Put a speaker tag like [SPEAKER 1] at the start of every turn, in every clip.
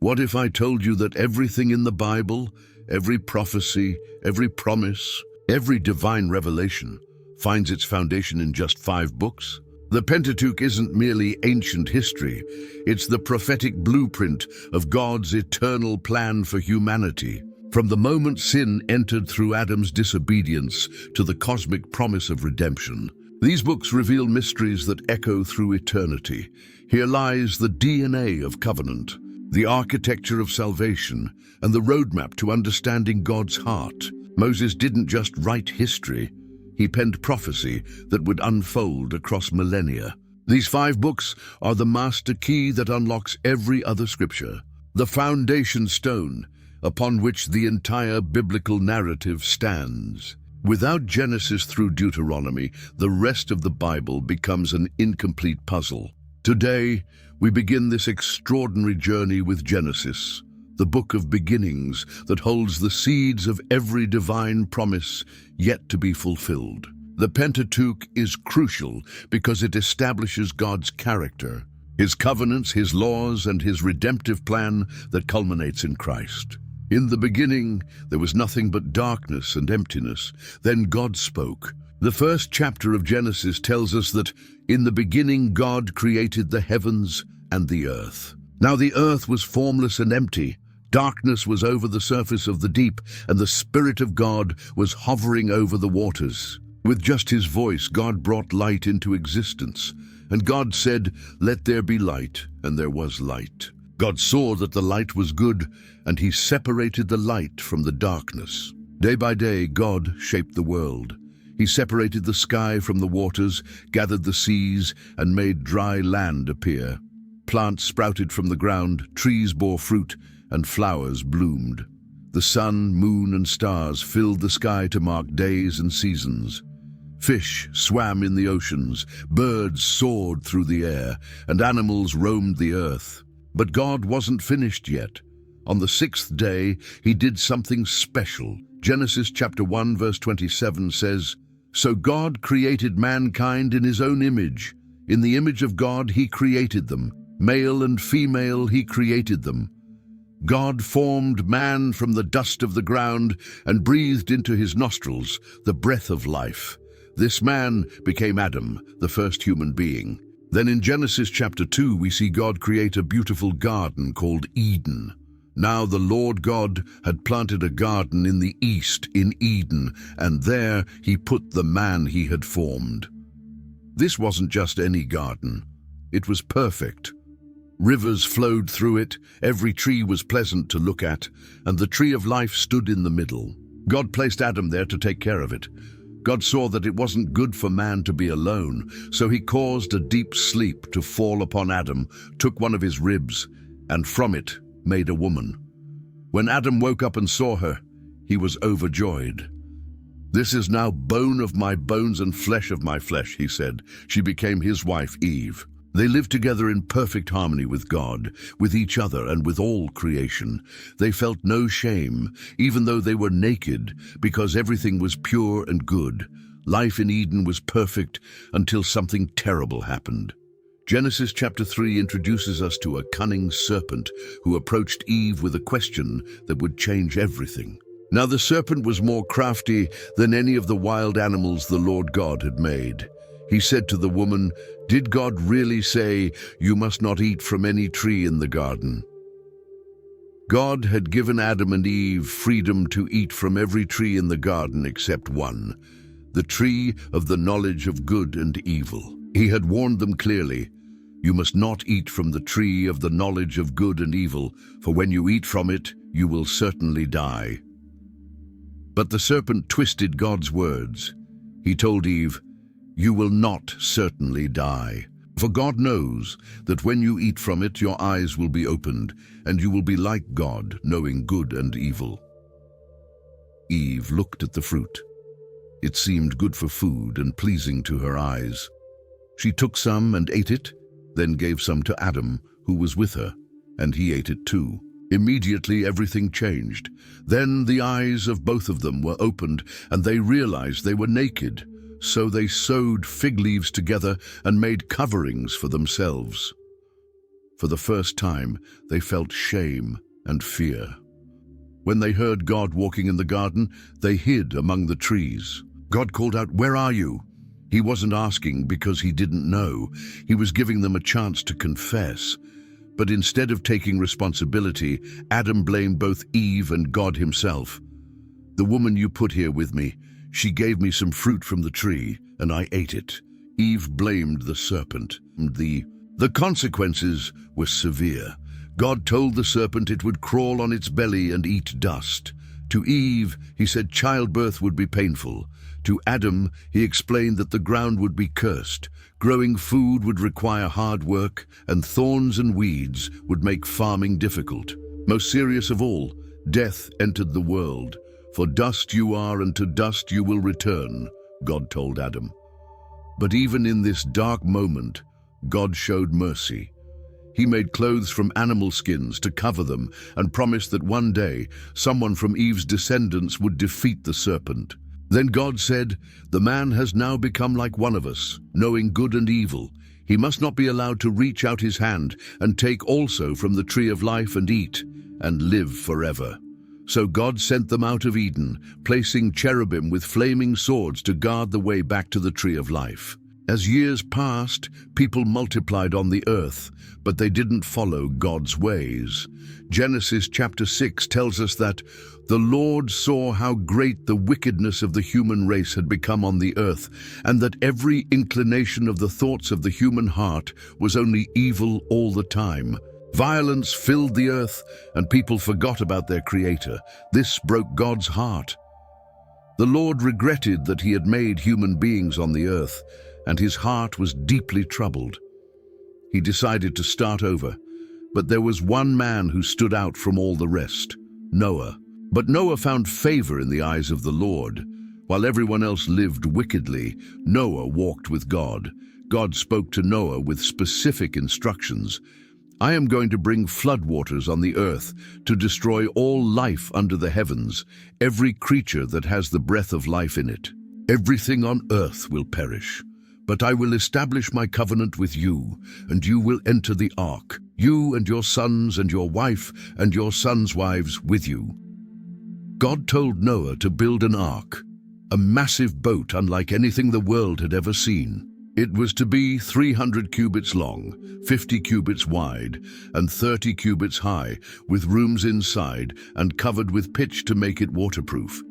[SPEAKER 1] What if I told you that everything in the Bible, every prophecy, every promise, every divine revelation finds its foundation in just 5 books? The Pentateuch isn't merely ancient history, it's the prophetic blueprint of God's eternal plan for humanity. From the moment sin entered through Adam's disobedience to the cosmic promise of redemption, these books reveal mysteries that echo through eternity. Here lies the DNA of covenant, the architecture of salvation, and the roadmap to understanding God's heart. Moses didn't just write history, he penned prophecy that would unfold across millennia. These 5 books are the master key that unlocks every other scripture, the foundation stone upon which the entire biblical narrative stands. Without Genesis through Deuteronomy, the rest of the Bible becomes an incomplete puzzle. Today, we begin this extraordinary journey with Genesis, the book of beginnings that holds the seeds of every divine promise yet to be fulfilled. The Pentateuch is crucial because it establishes God's character, His covenants, His laws, and His redemptive plan that culminates in Christ. In the beginning, there was nothing but darkness and emptiness. Then God spoke. The first chapter of Genesis tells us that in the beginning God created the heavens and the earth. Now the earth was formless and empty. Darkness was over the surface of the deep, and the Spirit of God was hovering over the waters. With just His voice, God brought light into existence. And God said, "Let there be light," and there was light. God saw that the light was good, and He separated the light from the darkness. Day by day, God shaped the world. He separated the sky from the waters, gathered the seas, and made dry land appear. Plants sprouted from the ground, trees bore fruit, and flowers bloomed. The sun, moon, and stars filled the sky to mark days and seasons. Fish swam in the oceans, birds soared through the air, and animals roamed the earth. But God wasn't finished yet. On the 6th day, He did something special. Genesis chapter 1 verse 27 says, "So God created mankind in His own image. In the image of God He created them. Male and female He created them. God formed man from the dust of the ground and breathed into his nostrils the breath of life. This man became Adam, the first human being." Then in Genesis chapter 2, we see God create a beautiful garden called Eden. Now the Lord God had planted a garden in the east in Eden, and there He put the man He had formed. This wasn't just any garden. It was perfect. Rivers flowed through it, every tree was pleasant to look at, and the tree of life stood in the middle. God placed Adam there to take care of it. God saw that it wasn't good for man to be alone, so He caused a deep sleep to fall upon Adam, took one of his ribs, and from it made a woman. When Adam woke up and saw her, he was overjoyed. "This is now bone of my bones and flesh of my flesh," he said. She became his wife, Eve. They lived together in perfect harmony with God, with each other, and with all creation. They felt no shame, even though they were naked, because everything was pure and good. Life in Eden was perfect until something terrible happened. Genesis chapter 3 introduces us to a cunning serpent who approached Eve with a question that would change everything. Now the serpent was more crafty than any of the wild animals the Lord God had made. He said to the woman, "Did God really say, 'You must not eat from any tree in the garden'?" God had given Adam and Eve freedom to eat from every tree in the garden except one, the tree of the knowledge of good and evil. He had warned them clearly, "You must not eat from the tree of the knowledge of good and evil, for when you eat from it, you will certainly die." But the serpent twisted God's words. He told Eve, "You will not certainly die. For God knows that when you eat from it, your eyes will be opened, and you will be like God, knowing good and evil." Eve looked at the fruit. It seemed good for food and pleasing to her eyes. She took some and ate it, then gave some to Adam, who was with her, and he ate it too. Immediately everything changed. Then the eyes of both of them were opened, and they realized they were naked. So they sewed fig leaves together and made coverings for themselves. For the first time, they felt shame and fear. When they heard God walking in the garden, they hid among the trees. God called out, "Where are you?" He wasn't asking because he didn't know. He was giving them a chance to confess. But instead of taking responsibility, Adam blamed both Eve and God himself. "The woman you put here with me, she gave me some fruit from the tree, and I ate it." Eve blamed the serpent. The consequences were severe. God told the serpent it would crawl on its belly and eat dust. To Eve, he said childbirth would be painful. To Adam, he explained that the ground would be cursed. Growing food would require hard work, and thorns and weeds would make farming difficult. Most serious of all, death entered the world. "For dust you are, and to dust you will return," God told Adam. But even in this dark moment, God showed mercy. He made clothes from animal skins to cover them and promised that one day someone from Eve's descendants would defeat the serpent. Then God said, "The man has now become like one of us, knowing good and evil. He must not be allowed to reach out his hand and take also from the tree of life and eat and live forever." So God sent them out of Eden, placing cherubim with flaming swords to guard the way back to the tree of life. As years passed, people multiplied on the earth, but they didn't follow God's ways. Genesis chapter 6 tells us that the Lord saw how great the wickedness of the human race had become on the earth, and that every inclination of the thoughts of the human heart was only evil all the time. Violence filled the earth, and people forgot about their Creator. This broke God's heart. The Lord regretted that he had made human beings on the earth, and his heart was deeply troubled. He decided to start over, but there was one man who stood out from all the rest, Noah. But Noah found favor in the eyes of the Lord. While everyone else lived wickedly, Noah walked with God. God spoke to Noah with specific instructions. "I am going to bring floodwaters on the earth to destroy all life under the heavens, every creature that has the breath of life in it. Everything on earth will perish. But I will establish my covenant with you, and you will enter the ark, you and your sons and your wife and your sons' wives with you." God told Noah to build an ark, a massive boat unlike anything the world had ever seen. It was to be 300 cubits long, 50 cubits wide, and 30 cubits high, with rooms inside and covered with pitch to make it waterproof.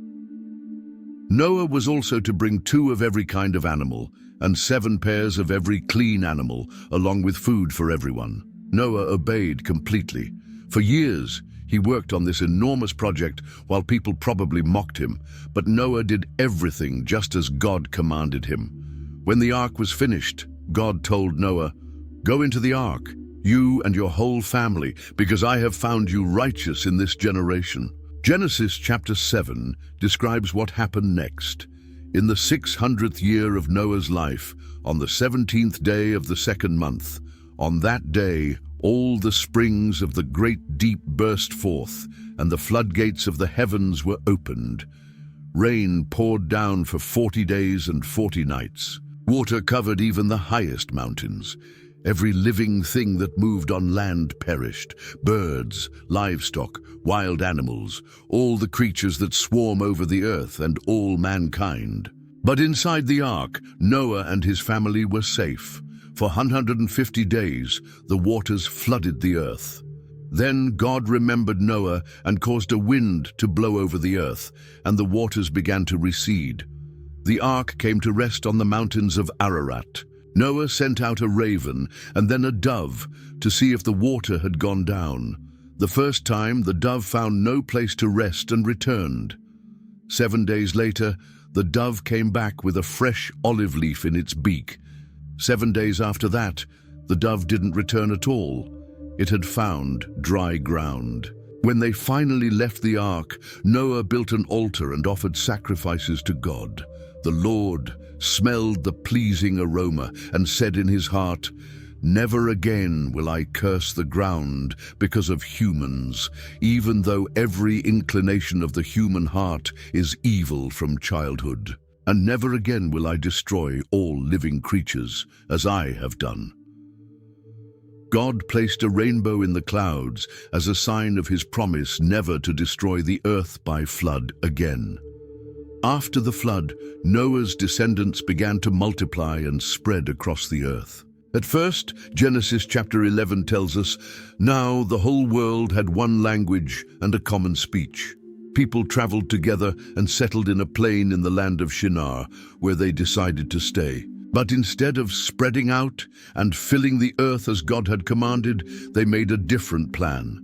[SPEAKER 1] Noah was also to bring 2 of every kind of animal and 7 pairs of every clean animal, along with food for everyone. Noah obeyed completely. For years, he worked on this enormous project while people probably mocked him, but Noah did everything just as God commanded him. When the ark was finished, God told Noah, "Go into the ark, you and your whole family, because I have found you righteous in this generation." Genesis chapter 7 describes what happened next. In the 600th year of Noah's life, on the 17th day of the 2nd month, on that day all the springs of the great deep burst forth, and the floodgates of the heavens were opened. Rain poured down for 40 days and 40 nights. Water covered even the highest mountains. Every living thing that moved on land perished. Birds, livestock, wild animals, all the creatures that swarm over the earth, and all mankind. But inside the ark, Noah and his family were safe. For 150 days, the waters flooded the earth. Then God remembered Noah and caused a wind to blow over the earth, and the waters began to recede. The ark came to rest on the mountains of Ararat. Noah sent out a raven and then a dove to see if the water had gone down. The first time, the dove found no place to rest and returned. 7 days later, the dove came back with a fresh olive leaf in its beak. 7 days after that, the dove didn't return at all. It had found dry ground. When they finally left the ark, Noah built an altar and offered sacrifices to God. The Lord smelled the pleasing aroma and said in his heart, "Never again will I curse the ground because of humans, even though every inclination of the human heart is evil from childhood. And never again will I destroy all living creatures, as I have done." God placed a rainbow in the clouds as a sign of his promise never to destroy the earth by flood again. After the flood, Noah's descendants began to multiply and spread across the earth. At first, Genesis chapter 11 tells us, "Now the whole world had one language and a common speech. People traveled together and settled in a plain in the land of Shinar, where they decided to stay. But instead of spreading out and filling the earth as God had commanded, they made a different plan.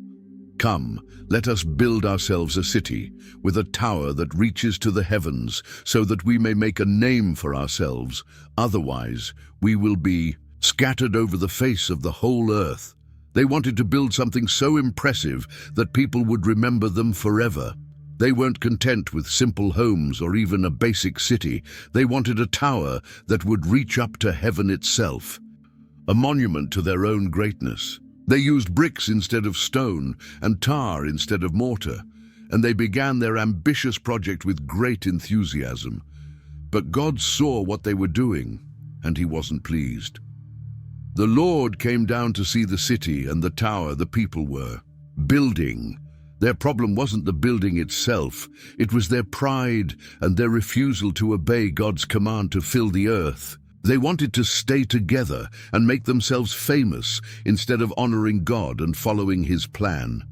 [SPEAKER 1] Come, let us build ourselves a city with a tower that reaches to the heavens, so that we may make a name for ourselves. Otherwise, we will be scattered over the face of the whole earth." They wanted to build something so impressive that people would remember them forever. They weren't content with simple homes or even a basic city. They wanted a tower that would reach up to heaven itself, a monument to their own greatness. They used bricks instead of stone and tar instead of mortar, and they began their ambitious project with great enthusiasm. But God saw what they were doing, and he wasn't pleased. The Lord came down to see the city and the tower the people were building. Their problem wasn't the building itself, it was their pride and their refusal to obey God's command to fill the earth. They wanted to stay together and make themselves famous instead of honoring God and following his plan.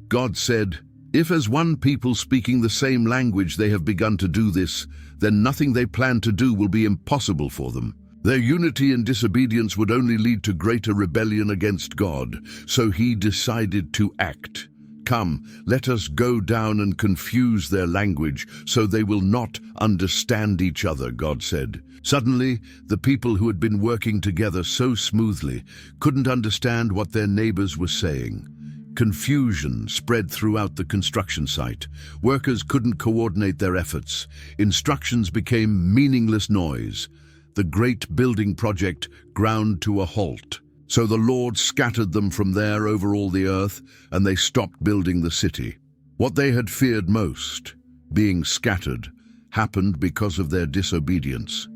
[SPEAKER 1] God said, "If as one people speaking the same language they have begun to do this, then nothing they plan to do will be impossible for them." Their unity and disobedience would only lead to greater rebellion against God, so he decided to act. "Come, let us go down and confuse their language, so they will not understand each other," God said. Suddenly, the people who had been working together so smoothly couldn't understand what their neighbors were saying. Confusion spread throughout the construction site. Workers couldn't coordinate their efforts. Instructions became meaningless noise. The great building project ground to a halt. So the Lord scattered them from there over all the earth, and they stopped building the city. What they had feared most, being scattered, happened because of their disobedience.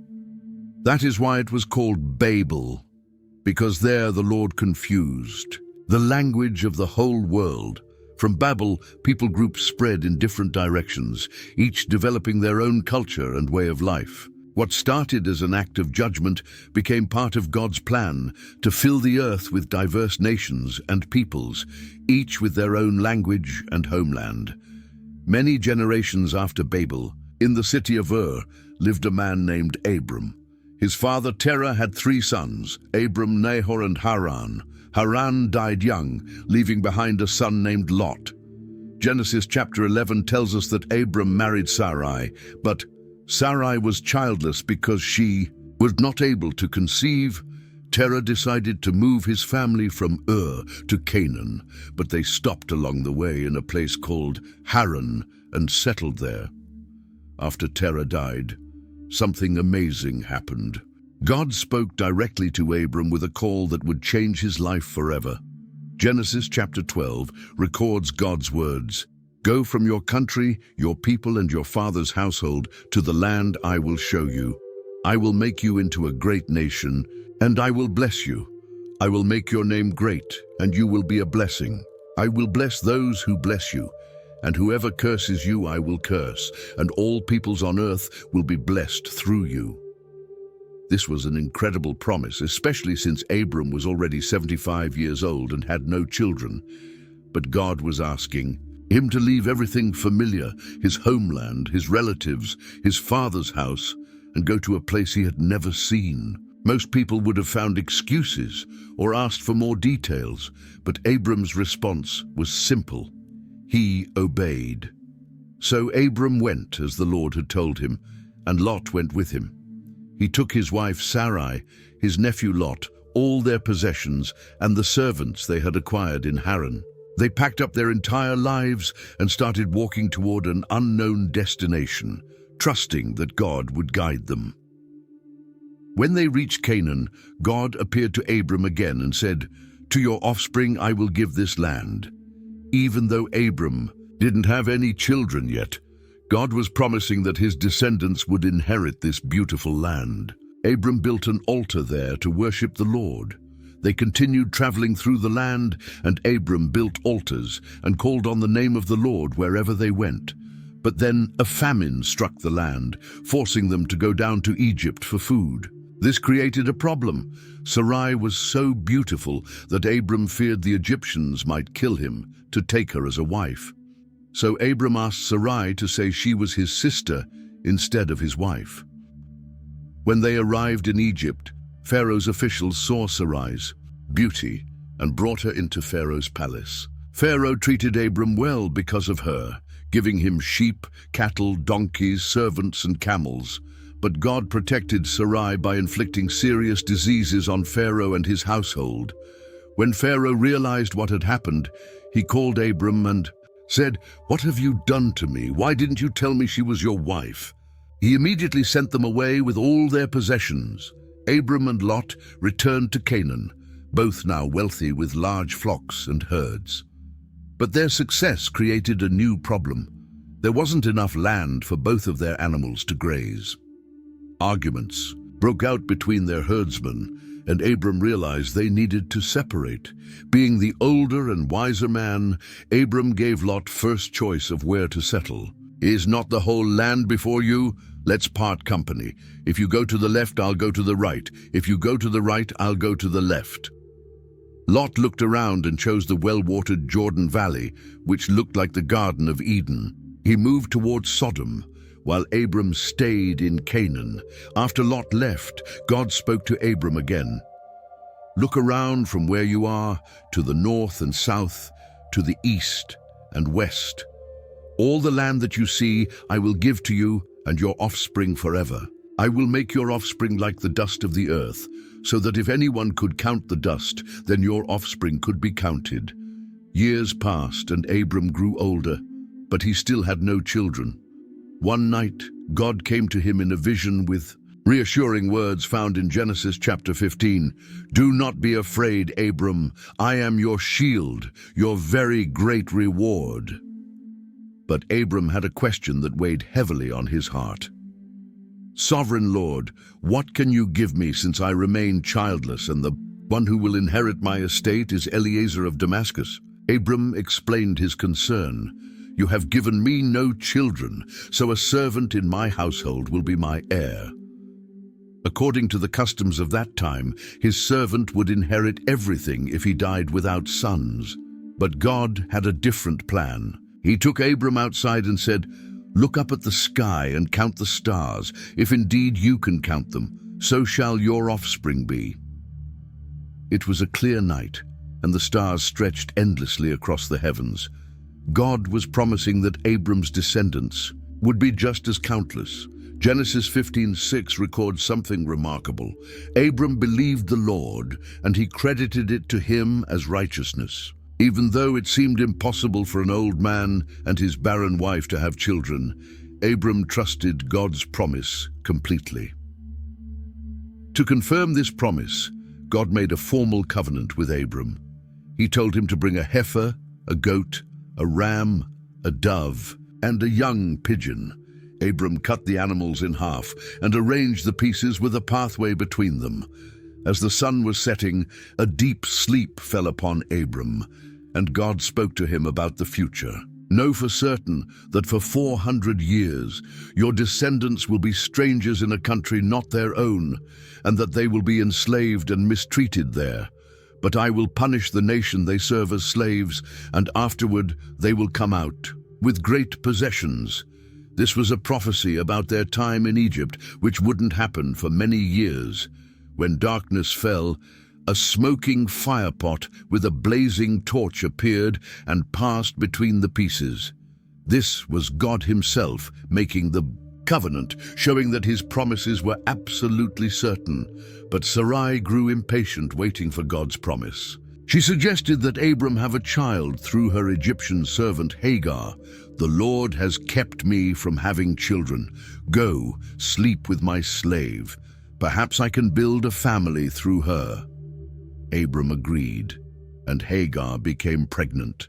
[SPEAKER 1] That is why it was called Babel, because there the Lord confused the language of the whole world. From Babel, people groups spread in different directions, each developing their own culture and way of life. What started as an act of judgment became part of God's plan to fill the earth with diverse nations and peoples, each with their own language and homeland. Many generations after Babel, in the city of Ur, lived a man named Abram. His father Terah had 3 sons, Abram, Nahor, and Haran. Haran died young, leaving behind a son named Lot. Genesis chapter 11 tells us that Abram married Sarai, but Sarai was childless because she was not able to conceive. Terah decided to move his family from Ur to Canaan, but they stopped along the way in a place called Haran and settled there. After Terah died, something amazing happened. God spoke directly to Abram with a call that would change his life forever. Genesis chapter 12 records God's words, "Go from your country, your people, and your father's household to the land I will show you. I will make you into a great nation, and I will bless you. I will make your name great, and you will be a blessing. I will bless those who bless you, and whoever curses you I will curse, and all peoples on earth will be blessed through you." This was an incredible promise, especially since Abram was already 75 years old and had no children. But God was asking him to leave everything familiar, his homeland, his relatives, his father's house, and go to a place he had never seen. Most people would have found excuses or asked for more details, but Abram's response was simple. He obeyed. So Abram went as the Lord had told him, and Lot went with him. He took his wife Sarai, his nephew Lot, all their possessions, and the servants they had acquired in Haran. They packed up their entire lives and started walking toward an unknown destination, trusting that God would guide them. When they reached Canaan, God appeared to Abram again and said, "To your offspring I will give this land." Even though Abram didn't have any children yet, God was promising that his descendants would inherit this beautiful land. Abram built an altar there to worship the Lord. They continued traveling through the land, and Abram built altars and called on the name of the Lord wherever they went. But then a famine struck the land, forcing them to go down to Egypt for food. This created a problem. Sarai was so beautiful that Abram feared the Egyptians might kill him to take her as a wife. So Abram asked Sarai to say she was his sister instead of his wife. When they arrived in Egypt, Pharaoh's officials saw Sarai's beauty and brought her into Pharaoh's palace. Pharaoh treated Abram well because of her, giving him sheep, cattle, donkeys, servants, and camels. But God protected Sarai by inflicting serious diseases on Pharaoh and his household. When Pharaoh realized what had happened, he called Abram and said, "What have you done to me? Why didn't you tell me she was your wife?" He immediately sent them away with all their possessions. Abram and Lot returned to Canaan, both now wealthy with large flocks and herds. But their success created a new problem. There wasn't enough land for both of their animals to graze. Arguments broke out between their herdsmen, and Abram realized they needed to separate. Being the older and wiser man, Abram gave Lot first choice of where to settle. "Is not the whole land before you? Let's part company. If you go to the left, I'll go to the right. If you go to the right, I'll go to the left." Lot looked around and chose the well-watered Jordan Valley, which looked like the Garden of Eden. He moved towards Sodom, while Abram stayed in Canaan. After Lot left, God spoke to Abram again. "Look around from where you are, to the north and south, to the east and west. All the land that you see I will give to you and your offspring forever. I will make your offspring like the dust of the earth, so that if anyone could count the dust, then your offspring could be counted." Years passed and Abram grew older, but he still had no children. One night, God came to him in a vision with reassuring words found in Genesis chapter 15. "Do not be afraid, Abram. I am your shield, your very great reward." But Abram had a question that weighed heavily on his heart. "Sovereign Lord, what can you give me since I remain childless and the one who will inherit my estate is Eliezer of Damascus?" Abram explained his concern. "You have given me no children, so a servant in my household will be my heir." According to the customs of that time, his servant would inherit everything if he died without sons. But God had a different plan. He took Abram outside and said, "Look up at the sky and count the stars. If indeed you can count them, so shall your offspring be." It was a clear night, and the stars stretched endlessly across the heavens. God was promising that Abram's descendants would be just as countless. Genesis 15:6 records something remarkable. Abram believed the Lord, and he credited it to him as righteousness. Even though it seemed impossible for an old man and his barren wife to have children, Abram trusted God's promise completely. To confirm this promise, God made a formal covenant with Abram. He told him to bring a heifer, a goat, a ram, a dove, and a young pigeon. Abram cut the animals in half and arranged the pieces with a pathway between them. As the sun was setting, a deep sleep fell upon Abram, and God spoke to him about the future. "Know for certain that for 400 years your descendants will be strangers in a country not their own, and that they will be enslaved and mistreated there. But I will punish the nation they serve as slaves, and afterward they will come out with great possessions." This was a prophecy about their time in Egypt, which wouldn't happen for many years. When darkness fell, a smoking firepot with a blazing torch appeared and passed between the pieces. This was God himself making the covenant, showing that his promises were absolutely certain. But Sarai grew impatient, waiting for God's promise. She suggested that Abram have a child through her Egyptian servant Hagar. "The Lord has kept me from having children. Go, sleep with my slave. Perhaps I can build a family through her." Abram agreed, and Hagar became pregnant.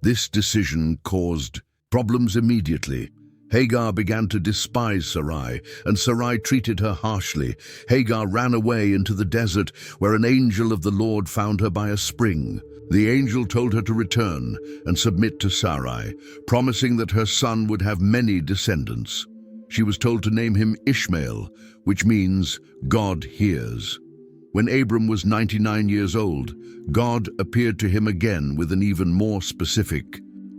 [SPEAKER 1] This decision caused problems immediately. Hagar began to despise Sarai, and Sarai treated her harshly. Hagar ran away into the desert, where an angel of the Lord found her by a spring. The angel told her to return and submit to Sarai, promising that her son would have many descendants. She was told to name him Ishmael, which means God hears. When Abram was 99 years old, God appeared to him again with an even more specific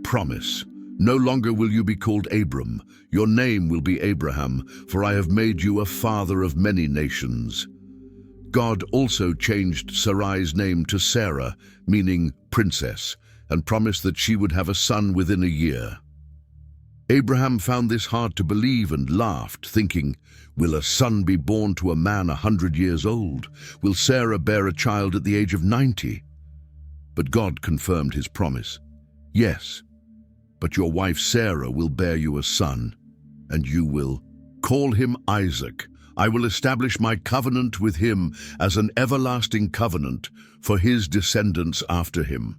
[SPEAKER 1] promise. No longer will you be called Abram. Your name will be Abraham, for I have made you a father of many nations. God also changed Sarai's name to Sarah, meaning princess, and promised that she would have a son within a year. Abraham found this hard to believe and laughed, thinking, will a son be born to a man 100 years old? Will Sarah bear a child at the age of 90? But God confirmed his promise. Yes, but your wife Sarah will bear you a son, and you will call him Isaac. I will establish my covenant with him as an everlasting covenant for his descendants after him.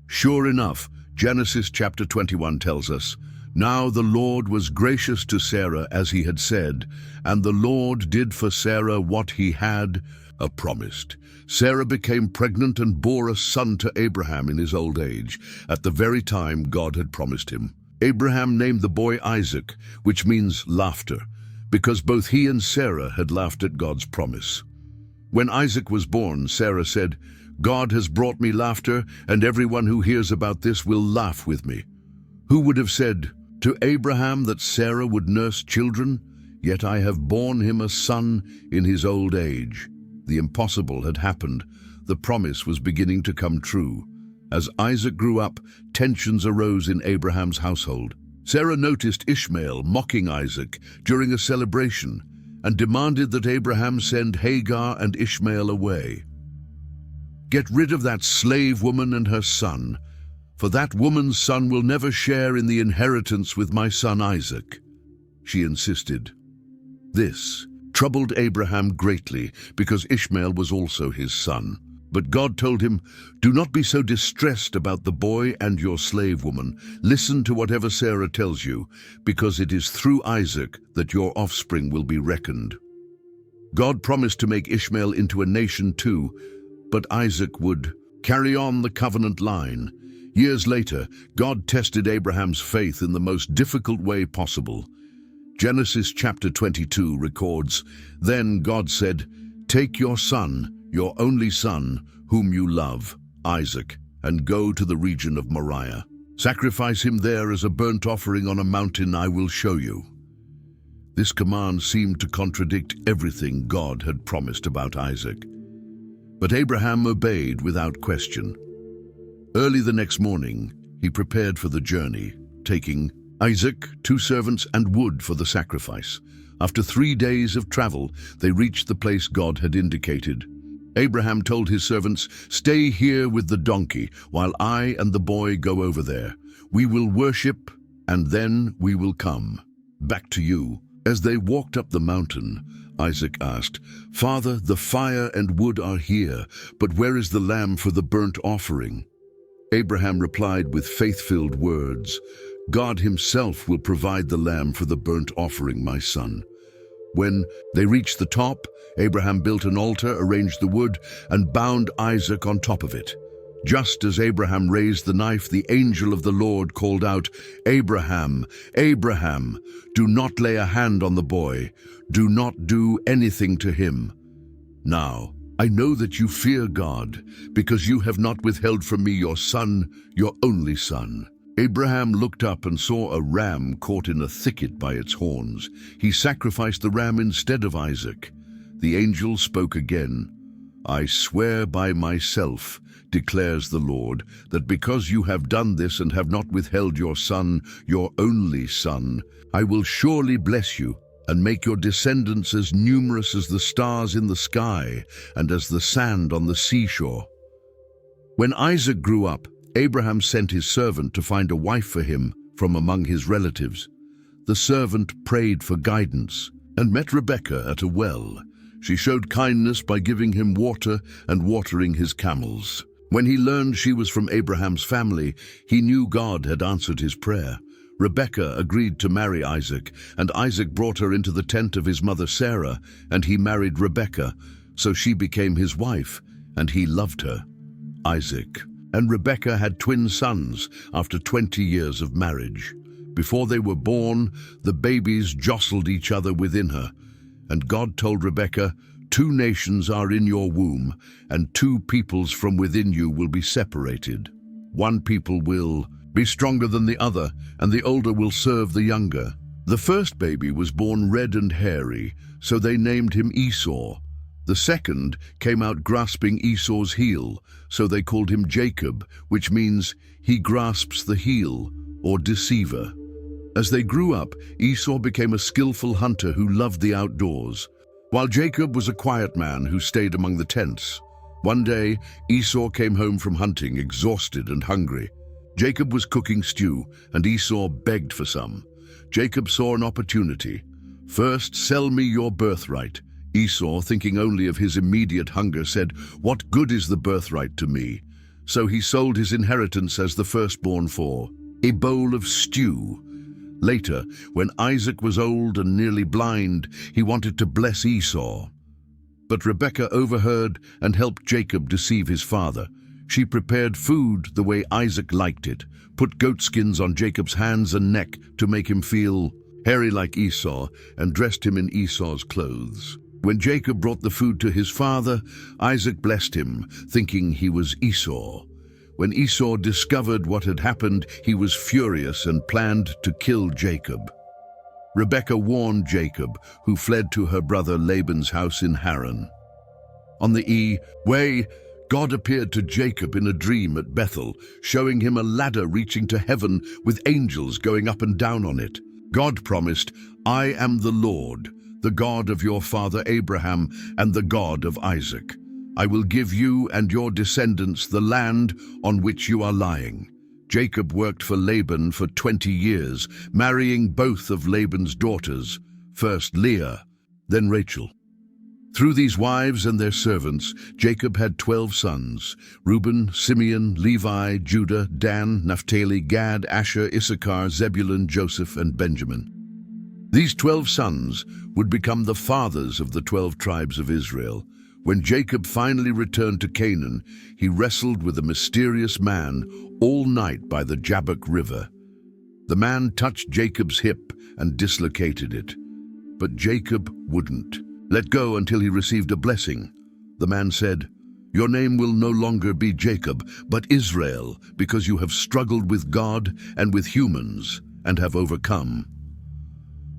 [SPEAKER 1] Sure enough, Genesis chapter 21 tells us, now the Lord was gracious to Sarah as he had said, and the Lord did for Sarah what he had promised. Sarah became pregnant and bore a son to Abraham in his old age, at the very time God had promised him. Abraham named the boy Isaac, which means laughter, because both he and Sarah had laughed at God's promise. When Isaac was born, Sarah said, God has brought me laughter, and everyone who hears about this will laugh with me. Who would have said to Abraham that Sarah would nurse children? Yet I have borne him a son in his old age. The impossible had happened. The promise was beginning to come true. As Isaac grew up, tensions arose in Abraham's household. Sarah noticed Ishmael mocking Isaac during a celebration and demanded that Abraham send Hagar and Ishmael away. Get rid of that slave woman and her son, for that woman's son will never share in the inheritance with my son Isaac, she insisted. This troubled Abraham greatly, because Ishmael was also his son. But God told him, do not be so distressed about the boy and your slave woman. Listen to whatever Sarah tells you, because it is through Isaac that your offspring will be reckoned. God promised to make Ishmael into a nation too, but Isaac would carry on the covenant line. Years later, God tested Abraham's faith in the most difficult way possible. Genesis chapter 22 records, then God said, take your son, your only son, whom you love, Isaac, and go to the region of Moriah. Sacrifice him there as a burnt offering on a mountain I will show you. This command seemed to contradict everything God had promised about Isaac. But Abraham obeyed without question. Early the next morning, he prepared for the journey, taking Isaac, 2 servants, and wood for the sacrifice. After 3 days of travel, they reached the place God had indicated. Abraham told his servants, stay here with the donkey, while I and the boy go over there. We will worship, and then we will come back to you. As they walked up the mountain, Isaac asked, Father, the fire and wood are here, but where is the lamb for the burnt offering? Abraham replied with faith-filled words, God himself will provide the lamb for the burnt offering, my son. When they reached the top, Abraham built an altar, arranged the wood, and bound Isaac on top of it. Just as Abraham raised the knife, the angel of the Lord called out, Abraham, Abraham, do not lay a hand on the boy. Do not do anything to him. Now, I know that you fear God, because you have not withheld from me your son, your only son. Abraham looked up and saw a ram caught in a thicket by its horns. He sacrificed the ram instead of Isaac. The angel spoke again. I swear by myself, declares the Lord, that because you have done this and have not withheld your son, your only son, I will surely bless you and make your descendants as numerous as the stars in the sky and as the sand on the seashore. When Isaac grew up, Abraham sent his servant to find a wife for him from among his relatives. The servant prayed for guidance and met Rebekah at a well. She showed kindness by giving him water and watering his camels. When he learned she was from Abraham's family, he knew God had answered his prayer. Rebekah agreed to marry Isaac, and Isaac brought her into the tent of his mother Sarah, and he married Rebekah, so she became his wife, and he loved her. Isaac and Rebekah had twin sons after 20 years of marriage. Before they were born, the babies jostled each other within her, and God told Rebekah, "Two nations are in your womb, and two peoples from within you will be separated. One people will be stronger than the other, and the older will serve the younger." The first baby was born red and hairy, so they named him Esau. The second came out grasping Esau's heel, so they called him Jacob, which means he grasps the heel, or deceiver. As they grew up, Esau became a skillful hunter who loved the outdoors, while Jacob was a quiet man who stayed among the tents. One day, Esau came home from hunting, exhausted and hungry. Jacob was cooking stew, and Esau begged for some. Jacob saw an opportunity. "First, sell me your birthright." Esau, thinking only of his immediate hunger, said, "What good is the birthright to me?" So he sold his inheritance as the firstborn for a bowl of stew. Later, when Isaac was old and nearly blind, he wanted to bless Esau. But Rebekah overheard and helped Jacob deceive his father. She prepared food the way Isaac liked it, put goatskins on Jacob's hands and neck to make him feel hairy like Esau, and dressed him in Esau's clothes. When Jacob brought the food to his father, Isaac blessed him, thinking he was Esau. When Esau discovered what had happened, he was furious and planned to kill Jacob. Rebekah warned Jacob, who fled to her brother Laban's house in Haran. On the way, God appeared to Jacob in a dream at Bethel, showing him a ladder reaching to heaven with angels going up and down on it. God promised, "I am the Lord, the God of your father Abraham and the God of Isaac. I will give you and your descendants the land on which you are lying." Jacob worked for Laban for 20 years, marrying both of Laban's daughters, first Leah, then Rachel. Through these wives and their servants, Jacob had 12 sons: Reuben, Simeon, Levi, Judah, Dan, Naphtali, Gad, Asher, Issachar, Zebulun, Joseph, and Benjamin. These 12 sons would become the fathers of the 12 tribes of Israel. When Jacob finally returned to Canaan, he wrestled with a mysterious man all night by the Jabbok River. The man touched Jacob's hip and dislocated it, but Jacob wouldn't let go until he received a blessing. The man said, "Your name will no longer be Jacob, but Israel, because you have struggled with God and with humans and have overcome."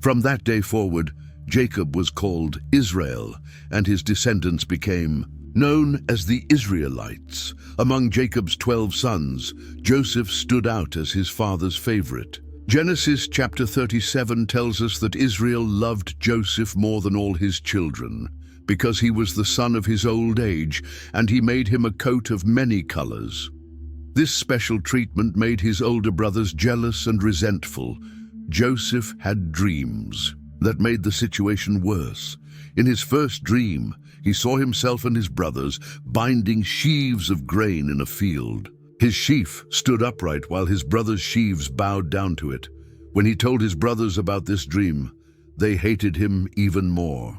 [SPEAKER 1] From that day forward, Jacob was called Israel, and his descendants became known as the Israelites. Among Jacob's 12 sons, Joseph stood out as his father's favorite. Genesis chapter 37 tells us that Israel loved Joseph more than all his children, because he was the son of his old age, and he made him a coat of many colors. This special treatment made his older brothers jealous and resentful. Joseph had dreams that made the situation worse. In his first dream, he saw himself and his brothers binding sheaves of grain in a field. His sheaf stood upright while his brothers' sheaves bowed down to it. When he told his brothers about this dream, they hated him even more.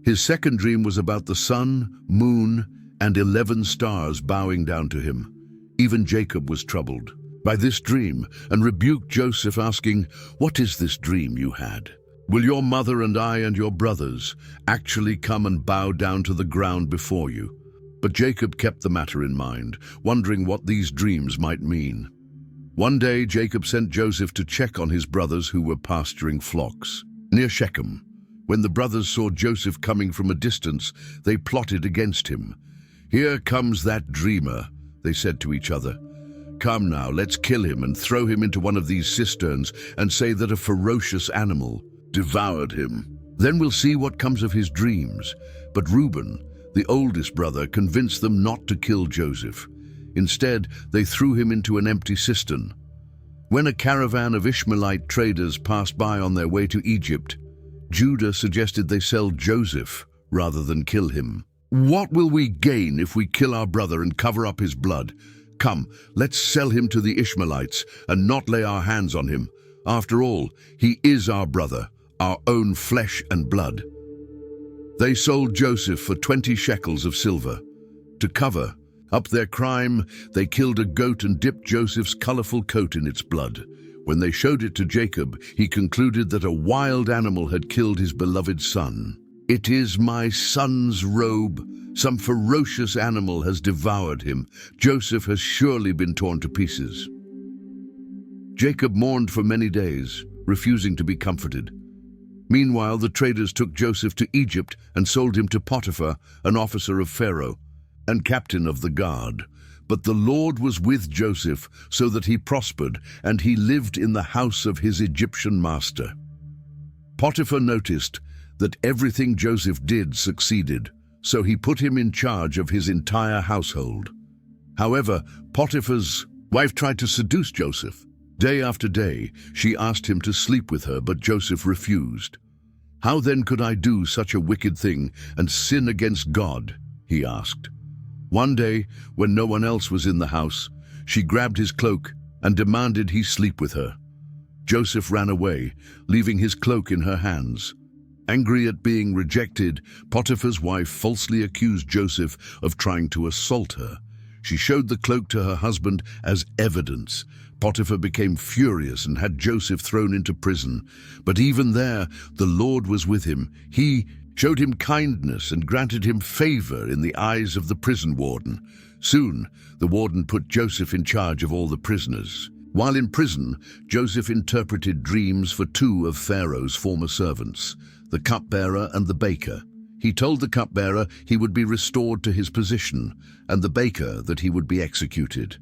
[SPEAKER 1] His second dream was about the sun, moon, and 11 stars bowing down to him. Even Jacob was troubled by this dream and rebuked Joseph, asking, "What is this dream you had? Will your mother and I and your brothers actually come and bow down to the ground before you?" But Jacob kept the matter in mind, wondering what these dreams might mean. One day Jacob sent Joseph to check on his brothers who were pasturing flocks near Shechem. When the brothers saw Joseph coming from a distance, they plotted against him. "Here comes that dreamer," they said to each other. "Come now, let's kill him and throw him into one of these cisterns and say that a ferocious animal devoured him. Then we'll see what comes of his dreams." But Reuben, the oldest brother, convinced them not to kill Joseph. Instead, they threw him into an empty cistern. When a caravan of Ishmaelite traders passed by on their way to Egypt, Judah suggested they sell Joseph rather than kill him. "What will we gain if we kill our brother and cover up his blood? Come, let's sell him to the Ishmaelites and not lay our hands on him. After all, he is our brother, our own flesh and blood." They sold Joseph for 20 shekels of silver. To cover up their crime, they killed a goat and dipped Joseph's colorful coat in its blood. When they showed it to Jacob, he concluded that a wild animal had killed his beloved son. "It is my son's robe. Some ferocious animal has devoured him. Joseph has surely been torn to pieces." Jacob mourned for many days, refusing to be comforted. Meanwhile, the traders took Joseph to Egypt and sold him to Potiphar, an officer of Pharaoh and captain of the guard. But the Lord was with Joseph, so that he prospered, and he lived in the house of his Egyptian master. Potiphar noticed that everything Joseph did succeeded, so he put him in charge of his entire household. However, Potiphar's wife tried to seduce Joseph. Day after day, she asked him to sleep with her, but Joseph refused. "How then could I do such a wicked thing and sin against God?" he asked. One day, when no one else was in the house, she grabbed his cloak and demanded he sleep with her. Joseph ran away, leaving his cloak in her hands. Angry at being rejected, Potiphar's wife falsely accused Joseph of trying to assault her. She showed the cloak to her husband as evidence. Potiphar became furious and had Joseph thrown into prison. But even there, the Lord was with him. He showed him kindness and granted him favor in the eyes of the prison warden. Soon, the warden put Joseph in charge of all the prisoners. While in prison, Joseph interpreted dreams for 2 of Pharaoh's former servants, the cupbearer and the baker. He told the cupbearer he would be restored to his position, and the baker that he would be executed.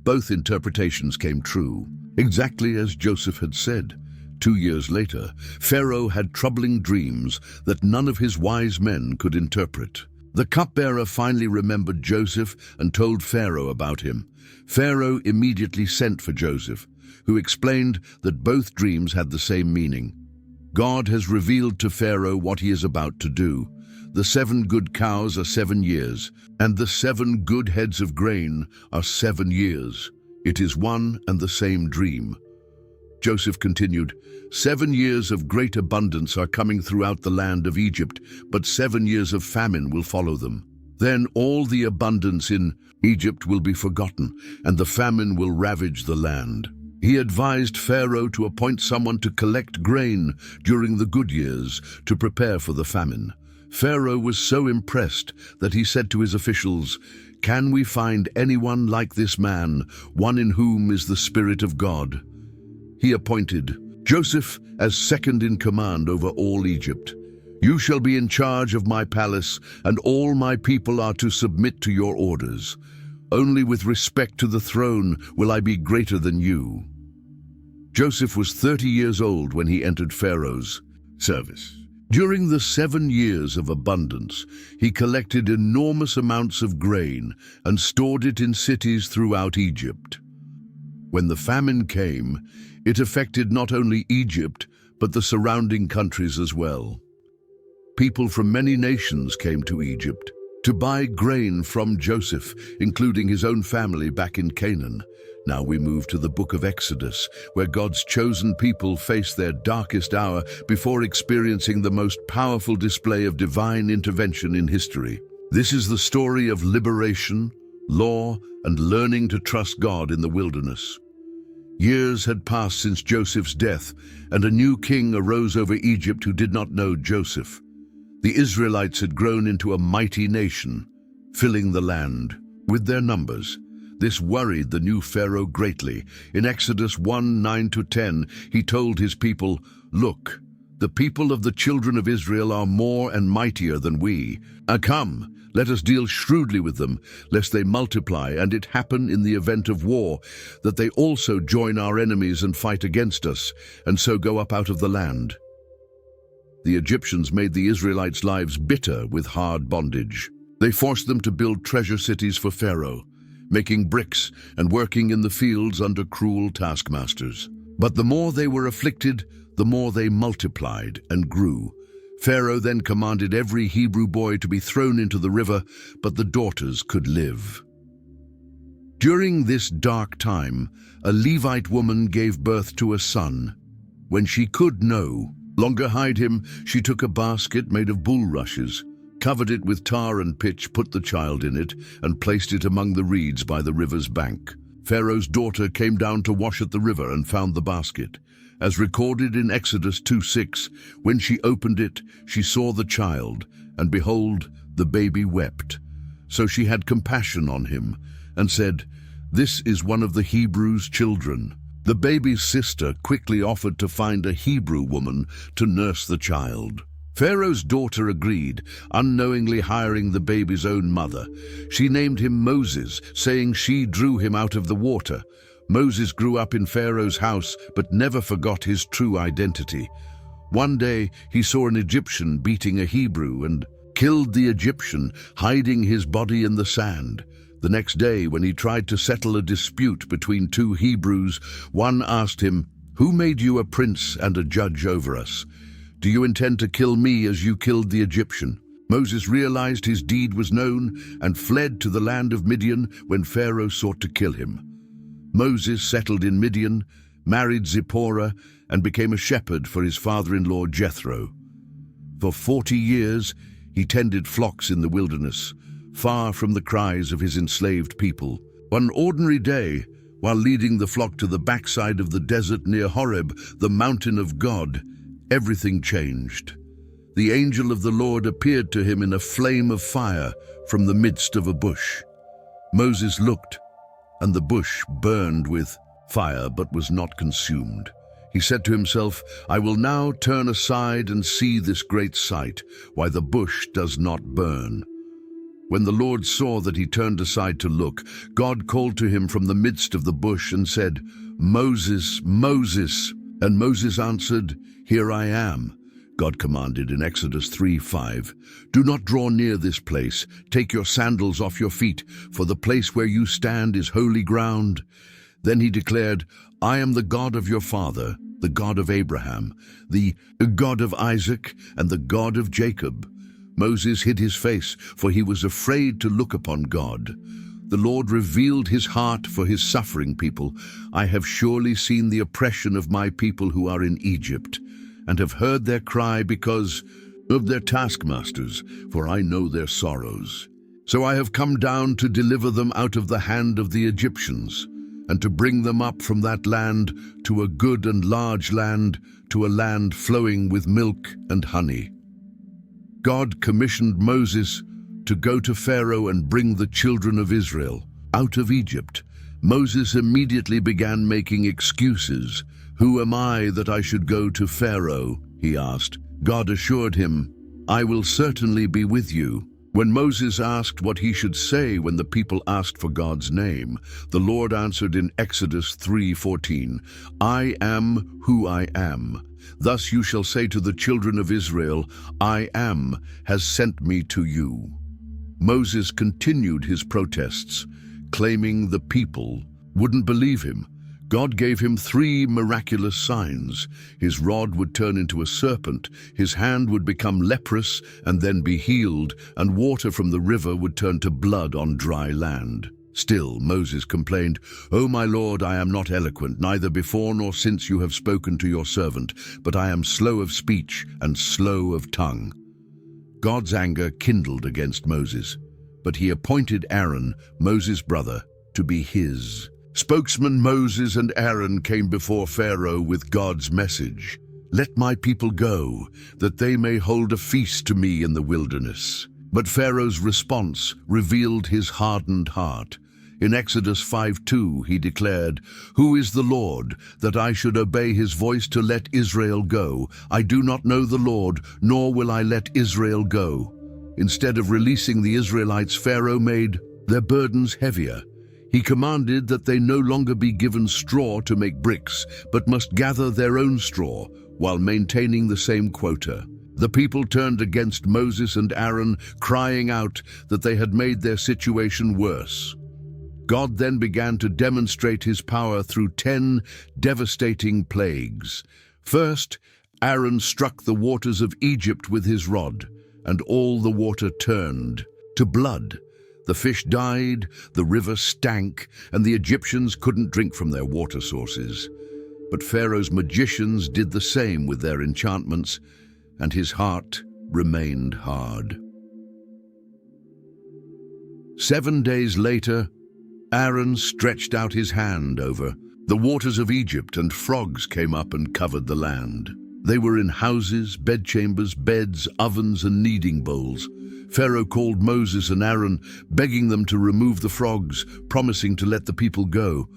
[SPEAKER 1] Both interpretations came true, exactly as Joseph had said. 2 years later, Pharaoh had troubling dreams that none of his wise men could interpret. The cupbearer finally remembered Joseph and told Pharaoh about him. Pharaoh immediately sent for Joseph, who explained that both dreams had the same meaning. God has revealed to Pharaoh what he is about to do. The 7 good cows are 7 years, and the 7 good heads of grain are 7 years. It is one and the same dream. Joseph continued, 7 years of great abundance are coming throughout the land of Egypt, but 7 years of famine will follow them. Then all the abundance in Egypt will be forgotten, and the famine will ravage the land. He advised Pharaoh to appoint someone to collect grain during the good years to prepare for the famine. Pharaoh was so impressed that he said to his officials, "Can we find anyone like this man, one in whom is the Spirit of God?" He appointed Joseph as second in command over all Egypt. "You shall be in charge of my palace, and all my people are to submit to your orders. Only with respect to the throne will I be greater than you." Joseph was 30 years old when he entered Pharaoh's service. During the 7 years of abundance, he collected enormous amounts of grain and stored it in cities throughout Egypt. When the famine came, it affected not only Egypt, but the surrounding countries as well. People from many nations came to Egypt to buy grain from Joseph, including his own family back in Canaan. Now we move to the book of Exodus, where God's chosen people face their darkest hour before experiencing the most powerful display of divine intervention in history. This is the story of liberation, law, and learning to trust God in the wilderness. Years had passed since Joseph's death, and a new king arose over Egypt who did not know Joseph. The Israelites had grown into a mighty nation, filling the land with their numbers. This worried the new Pharaoh greatly. In Exodus 1:9-10, he told his people, "Look, the people of the children of Israel are more and mightier than we. Come, let us deal shrewdly with them, lest they multiply, and it happen in the event of war, that they also join our enemies and fight against us, and so go up out of the land." The Egyptians made the Israelites' lives bitter with hard bondage. They forced them to build treasure cities for Pharaoh, making bricks and working in the fields under cruel taskmasters. But the more they were afflicted, the more they multiplied and grew. Pharaoh then commanded every Hebrew boy to be thrown into the river, but the daughters could live. During this dark time, a Levite woman gave birth to a son. When she could no longer hide him, she took a basket made of bulrushes, covered it with tar and pitch, put the child in it, and placed it among the reeds by the river's bank. Pharaoh's daughter came down to wash at the river and found the basket. As recorded in Exodus 2:6, when she opened it, she saw the child, and behold, the baby wept. So she had compassion on him, and said, "This is one of the Hebrews' children." The baby's sister quickly offered to find a Hebrew woman to nurse the child. Pharaoh's daughter agreed, unknowingly hiring the baby's own mother. She named him Moses, saying she drew him out of the water. Moses grew up in Pharaoh's house, but never forgot his true identity. One day, he saw an Egyptian beating a Hebrew and killed the Egyptian, hiding his body in the sand. The next day, when he tried to settle a dispute between two Hebrews, one asked him, "Who made you a prince and a judge over us? Do you intend to kill me as you killed the Egyptian?" Moses realized his deed was known and fled to the land of Midian when Pharaoh sought to kill him. Moses settled in Midian, married Zipporah, and became a shepherd for his father-in-law Jethro. For 40 years, he tended flocks in the wilderness, far from the cries of his enslaved people. One ordinary day, while leading the flock to the backside of the desert near Horeb, the mountain of God, everything changed. The angel of the Lord appeared to him in a flame of fire from the midst of a bush. Moses looked, and the bush burned with fire but was not consumed. He said to himself, "I will now turn aside and see this great sight, why the bush does not burn." When the Lord saw that he turned aside to look, God called to him from the midst of the bush and said, "Moses, Moses." And Moses answered, "Here I am." God commanded in Exodus 3:5, "Do not draw near this place. Take your sandals off your feet, for the place where you stand is holy ground." Then he declared, "I am the God of your father, the God of Abraham, the God of Isaac, and the God of Jacob." Moses hid his face, for he was afraid to look upon God. The Lord revealed his heart for his suffering people. "I have surely seen the oppression of my people who are in Egypt, and have heard their cry because of their taskmasters, for I know their sorrows. So I have come down to deliver them out of the hand of the Egyptians, and to bring them up from that land to a good and large land, to a land flowing with milk and honey." God commissioned Moses to go to Pharaoh and bring the children of Israel out of Egypt. Moses immediately began making excuses. "Who am I that I should go to Pharaoh?" he asked. God assured him, "I will certainly be with you." When Moses asked what he should say when the people asked for God's name, the Lord answered in Exodus 3:14, "I am who I am. Thus you shall say to the children of Israel, I am has sent me to you." Moses continued his protests, claiming the people wouldn't believe him. God gave him 3 miraculous signs. His rod would turn into a serpent, his hand would become leprous and then be healed, and water from the river would turn to blood on dry land. Still, Moses complained, "O my Lord, I am not eloquent, neither before nor since you have spoken to your servant, but I am slow of speech and slow of tongue." God's anger kindled against Moses, but he appointed Aaron, Moses' brother, to be his spokesman. Moses and Aaron came before Pharaoh with God's message, "Let my people go, that they may hold a feast to me in the wilderness." But Pharaoh's response revealed his hardened heart. In Exodus 5:2 he declared, "Who is the Lord, that I should obey his voice to let Israel go? I do not know the Lord, nor will I let Israel go." Instead of releasing the Israelites, Pharaoh made their burdens heavier. He commanded that they no longer be given straw to make bricks, but must gather their own straw, while maintaining the same quota. The people turned against Moses and Aaron, crying out that they had made their situation worse. God then began to demonstrate his power through 10 devastating plagues. First, Aaron struck the waters of Egypt with his rod, and all the water turned to blood. The fish died, the river stank, and the Egyptians couldn't drink from their water sources. But Pharaoh's magicians did the same with their enchantments, and his heart remained hard. 7 days later, Aaron stretched out his hand over the waters of Egypt, and frogs came up and covered the land. They were in houses, bedchambers, beds, ovens, and kneading bowls. Pharaoh called Moses and Aaron, begging them to remove the frogs, promising to let the people go.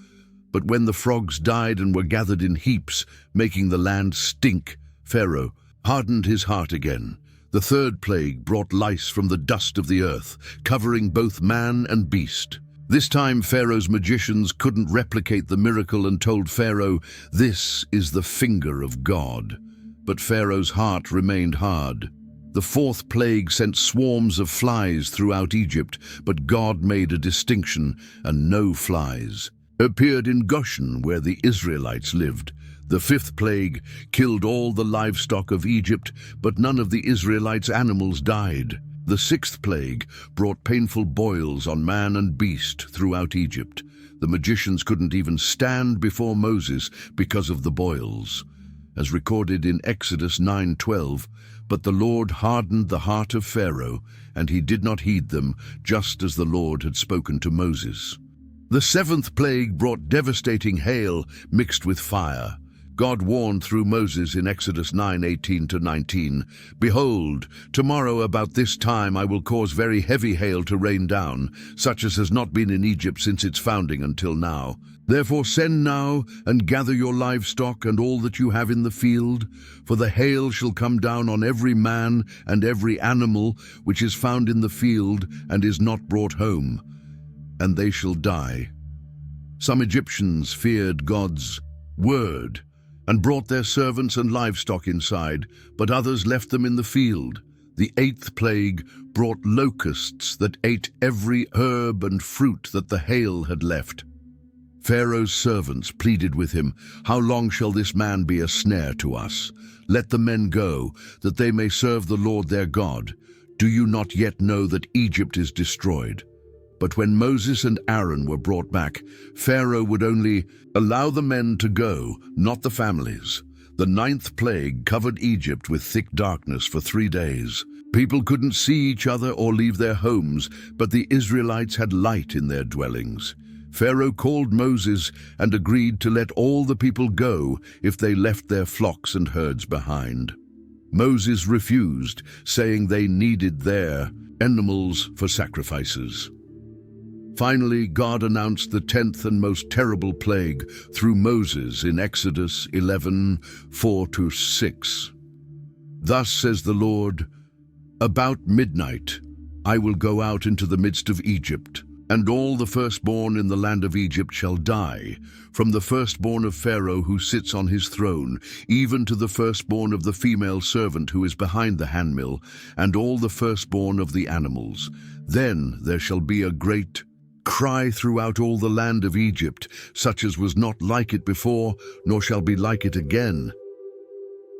[SPEAKER 1] But when the frogs died and were gathered in heaps, making the land stink, Pharaoh hardened his heart again. The third plague brought lice from the dust of the earth, covering both man and beast. This time Pharaoh's magicians couldn't replicate the miracle and told Pharaoh, "This is the finger of God." But Pharaoh's heart remained hard. The fourth plague sent swarms of flies throughout Egypt, but God made a distinction, and no flies appeared in Goshen, where the Israelites lived. The fifth plague killed all the livestock of Egypt, but none of the Israelites' animals died. The sixth plague brought painful boils on man and beast throughout Egypt. The magicians couldn't even stand before Moses because of the boils. As recorded in Exodus 9:12, "But the Lord hardened the heart of Pharaoh, and he did not heed them, just as the Lord had spoken to Moses." The seventh plague brought devastating hail mixed with fire. God warned through Moses in Exodus 9:18-19, "Behold, tomorrow about this time I will cause very heavy hail to rain down, such as has not been in Egypt since its founding until now. Therefore send now and gather your livestock and all that you have in the field, for the hail shall come down on every man and every animal which is found in the field and is not brought home, and they shall die." Some Egyptians feared God's word and brought their servants and livestock inside, but others left them in the field. The eighth plague brought locusts that ate every herb and fruit that the hail had left. Pharaoh's servants pleaded with him, "How long shall this man be a snare to us? Let the men go, that they may serve the Lord their God. Do you not yet know that Egypt is destroyed?" But when Moses and Aaron were brought back, Pharaoh would only allow the men to go, not the families. The ninth plague covered Egypt with thick darkness for 3 days. People couldn't see each other or leave their homes, but the Israelites had light in their dwellings. Pharaoh called Moses and agreed to let all the people go if they left their flocks and herds behind. Moses refused, saying they needed their animals for sacrifices. Finally, God announced the 10th and most terrible plague through Moses in Exodus 11:4-6. "Thus says the Lord, about midnight I will go out into the midst of Egypt, and all the firstborn in the land of Egypt shall die, from the firstborn of Pharaoh who sits on his throne, even to the firstborn of the female servant who is behind the handmill, and all the firstborn of the animals. Then there shall be a great cry throughout all the land of Egypt, such as was not like it before, nor shall be like it again."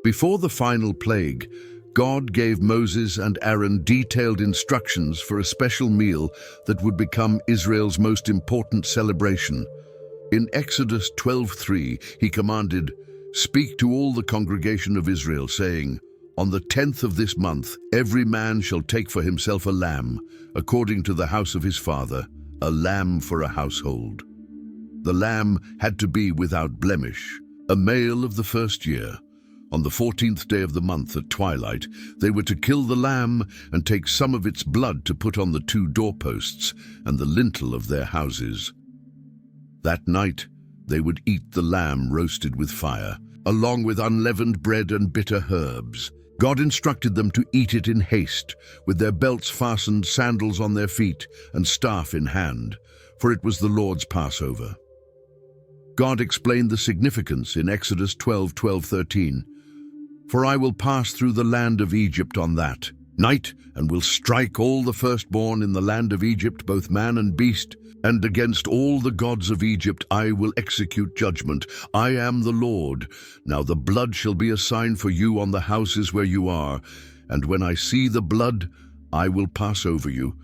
[SPEAKER 1] Before the final plague, God gave Moses and Aaron detailed instructions for a special meal that would become Israel's most important celebration. In Exodus 12:3, he commanded, "Speak to all the congregation of Israel, saying, on the 10th of this month, every man shall take for himself a lamb, according to the house of his father, a lamb for a household. The lamb had to be without blemish, a male of the first year. On the 14th day of the month at twilight, they were to kill the lamb and take some of its blood to put on the 2 doorposts and the lintel of their houses. That night, they would eat the lamb roasted with fire, along with unleavened bread and bitter herbs. God instructed them to eat it in haste, with their belts fastened, sandals on their feet, and staff in hand, for it was the Lord's Passover. God explained the significance in Exodus 12:13. "For I will pass through the land of Egypt on that night, and will strike all the firstborn in the land of Egypt, both man and beast, and against all the gods of Egypt I will execute judgment. I am the Lord. Now the blood shall be a sign for you on the houses where you are, and when I see the blood, I will pass over you.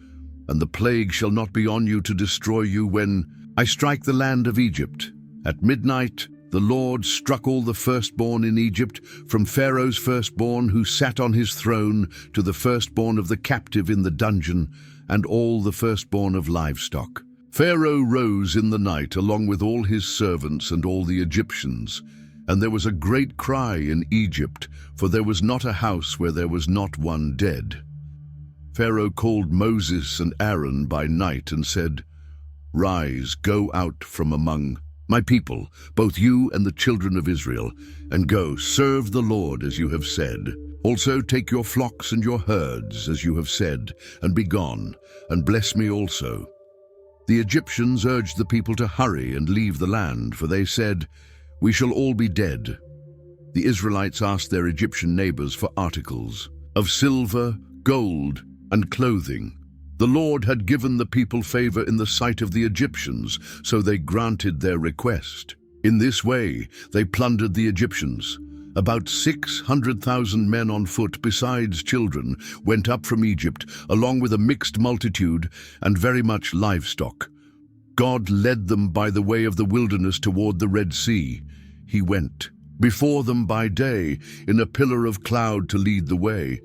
[SPEAKER 1] and the plague shall not be on you to destroy you when I strike the land of Egypt. At midnight the Lord struck all the firstborn in Egypt, from Pharaoh's firstborn who sat on his throne to the firstborn of the captive in the dungeon, and all the firstborn of livestock. Pharaoh rose in the night along with all his servants and all the Egyptians, and there was a great cry in Egypt, for there was not a house where there was not one dead. Pharaoh called Moses and Aaron by night and said, "Rise, go out from among my people, both you and the children of Israel, and go, serve the Lord as you have said. Also take your flocks and your herds as you have said, and be gone, and bless me also." The Egyptians urged the people to hurry and leave the land, for they said, "We shall all be dead." The Israelites asked their Egyptian neighbors for articles of silver, gold, and clothing. The Lord had given the people favor in the sight of the Egyptians, so they granted their request. In this way, they plundered the Egyptians. About 600,000 men on foot, besides children, went up from Egypt, along with a mixed multitude and very much livestock. God led them by the way of the wilderness toward the Red Sea. He went before them by day in a pillar of cloud to lead the way,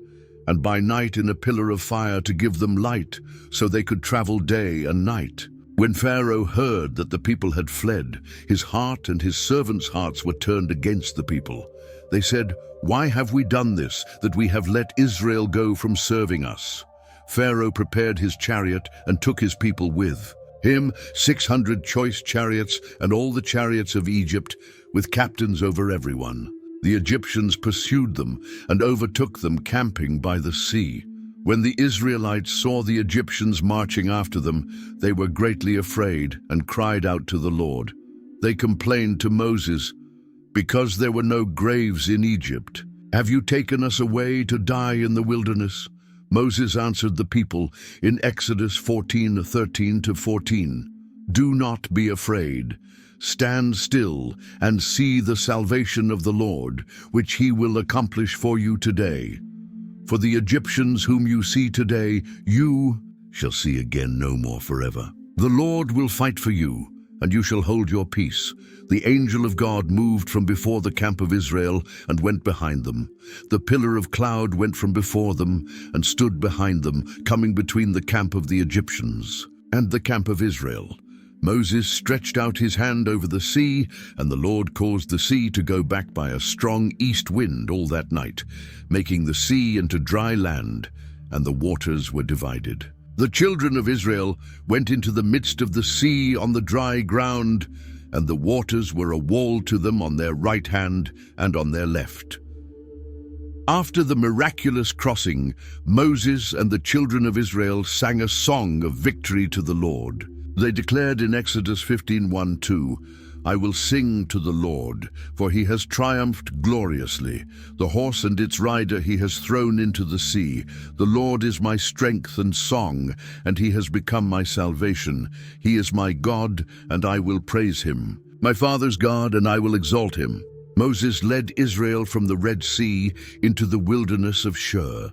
[SPEAKER 1] and by night in a pillar of fire to give them light, so they could travel day and night. When Pharaoh heard that the people had fled, his heart and his servants' hearts were turned against the people. They said, "Why have we done this, that we have let Israel go from serving us?" Pharaoh prepared his chariot and took his people with him 600 choice chariots and all the chariots of Egypt, with captains over everyone. The Egyptians pursued them and overtook them camping by the sea. When the Israelites saw the Egyptians marching after them, they were greatly afraid and cried out to the Lord. They complained to Moses, "Because there were no graves in Egypt, have you taken us away to die in the wilderness?" Moses answered the people in Exodus 14:13-14, "Do not be afraid. Stand still and see the salvation of the Lord, which he will accomplish for you today. For the Egyptians whom you see today, you shall see again no more forever. The Lord will fight for you, and you shall hold your peace." The angel of God moved from before the camp of Israel and went behind them. The pillar of cloud went from before them and stood behind them, coming between the camp of the Egyptians and the camp of Israel. Moses stretched out his hand over the sea, and the Lord caused the sea to go back by a strong east wind all that night, making the sea into dry land, and the waters were divided. The children of Israel went into the midst of the sea on the dry ground, and the waters were a wall to them on their right hand and on their left. After the miraculous crossing, Moses and the children of Israel sang a song of victory to the Lord. They declared in Exodus 15:1-2, "I will sing to the Lord, for he has triumphed gloriously. The horse and its rider he has thrown into the sea. The Lord is my strength and song, and he has become my salvation. He is my God, and I will praise him. My father's God, and I will exalt him." Moses led Israel from the Red Sea into the wilderness of Shur.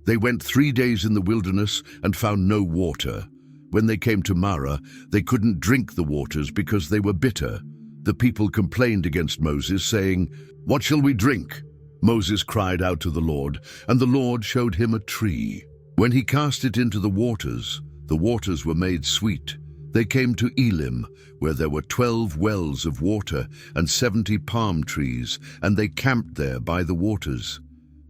[SPEAKER 1] They went 3 days in the wilderness and found no water. When they came to Marah, they couldn't drink the waters because they were bitter. The people complained against Moses, saying, "What shall we drink?" Moses cried out to the Lord, and the Lord showed him a tree. When he cast it into the waters were made sweet. They came to Elim, where there were 12 wells of water and 70 palm trees, and they camped there by the waters.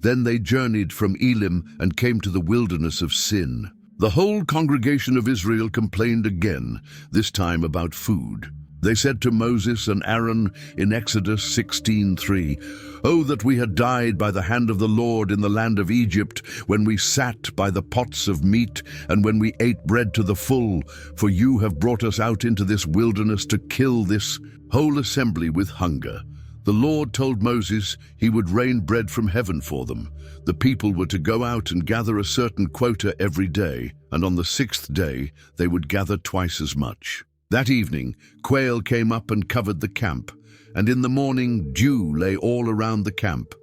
[SPEAKER 1] Then they journeyed from Elim and came to the wilderness of Sin. The whole congregation of Israel complained again, this time about food. They said to Moses and Aaron in Exodus 16:3, "Oh, that we had died by the hand of the Lord in the land of Egypt, when we sat by the pots of meat, and when we ate bread to the full, for you have brought us out into this wilderness to kill this whole assembly with hunger." The Lord told Moses he would rain bread from heaven for them. The people were to go out and gather a certain quota every day, and on the 6th day they would gather twice as much. That evening, quail came up and covered the camp, and in the morning dew lay all around the camp.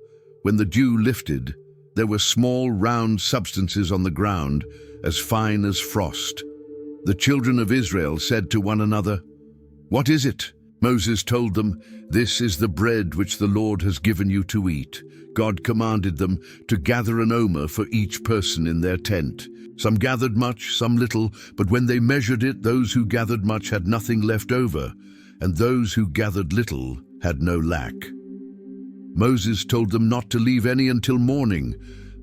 [SPEAKER 1] When the dew lifted, There were small, round substances on the ground, as fine as frost. The children of Israel said to one another, "What is it?" Moses told them, "This is the bread which the Lord has given you to eat." God commanded them to gather an omer for each person in their tent. Some gathered much, some little, but when they measured it, those who gathered much had nothing left over, and those who gathered little had no lack. Moses told them not to leave any until morning,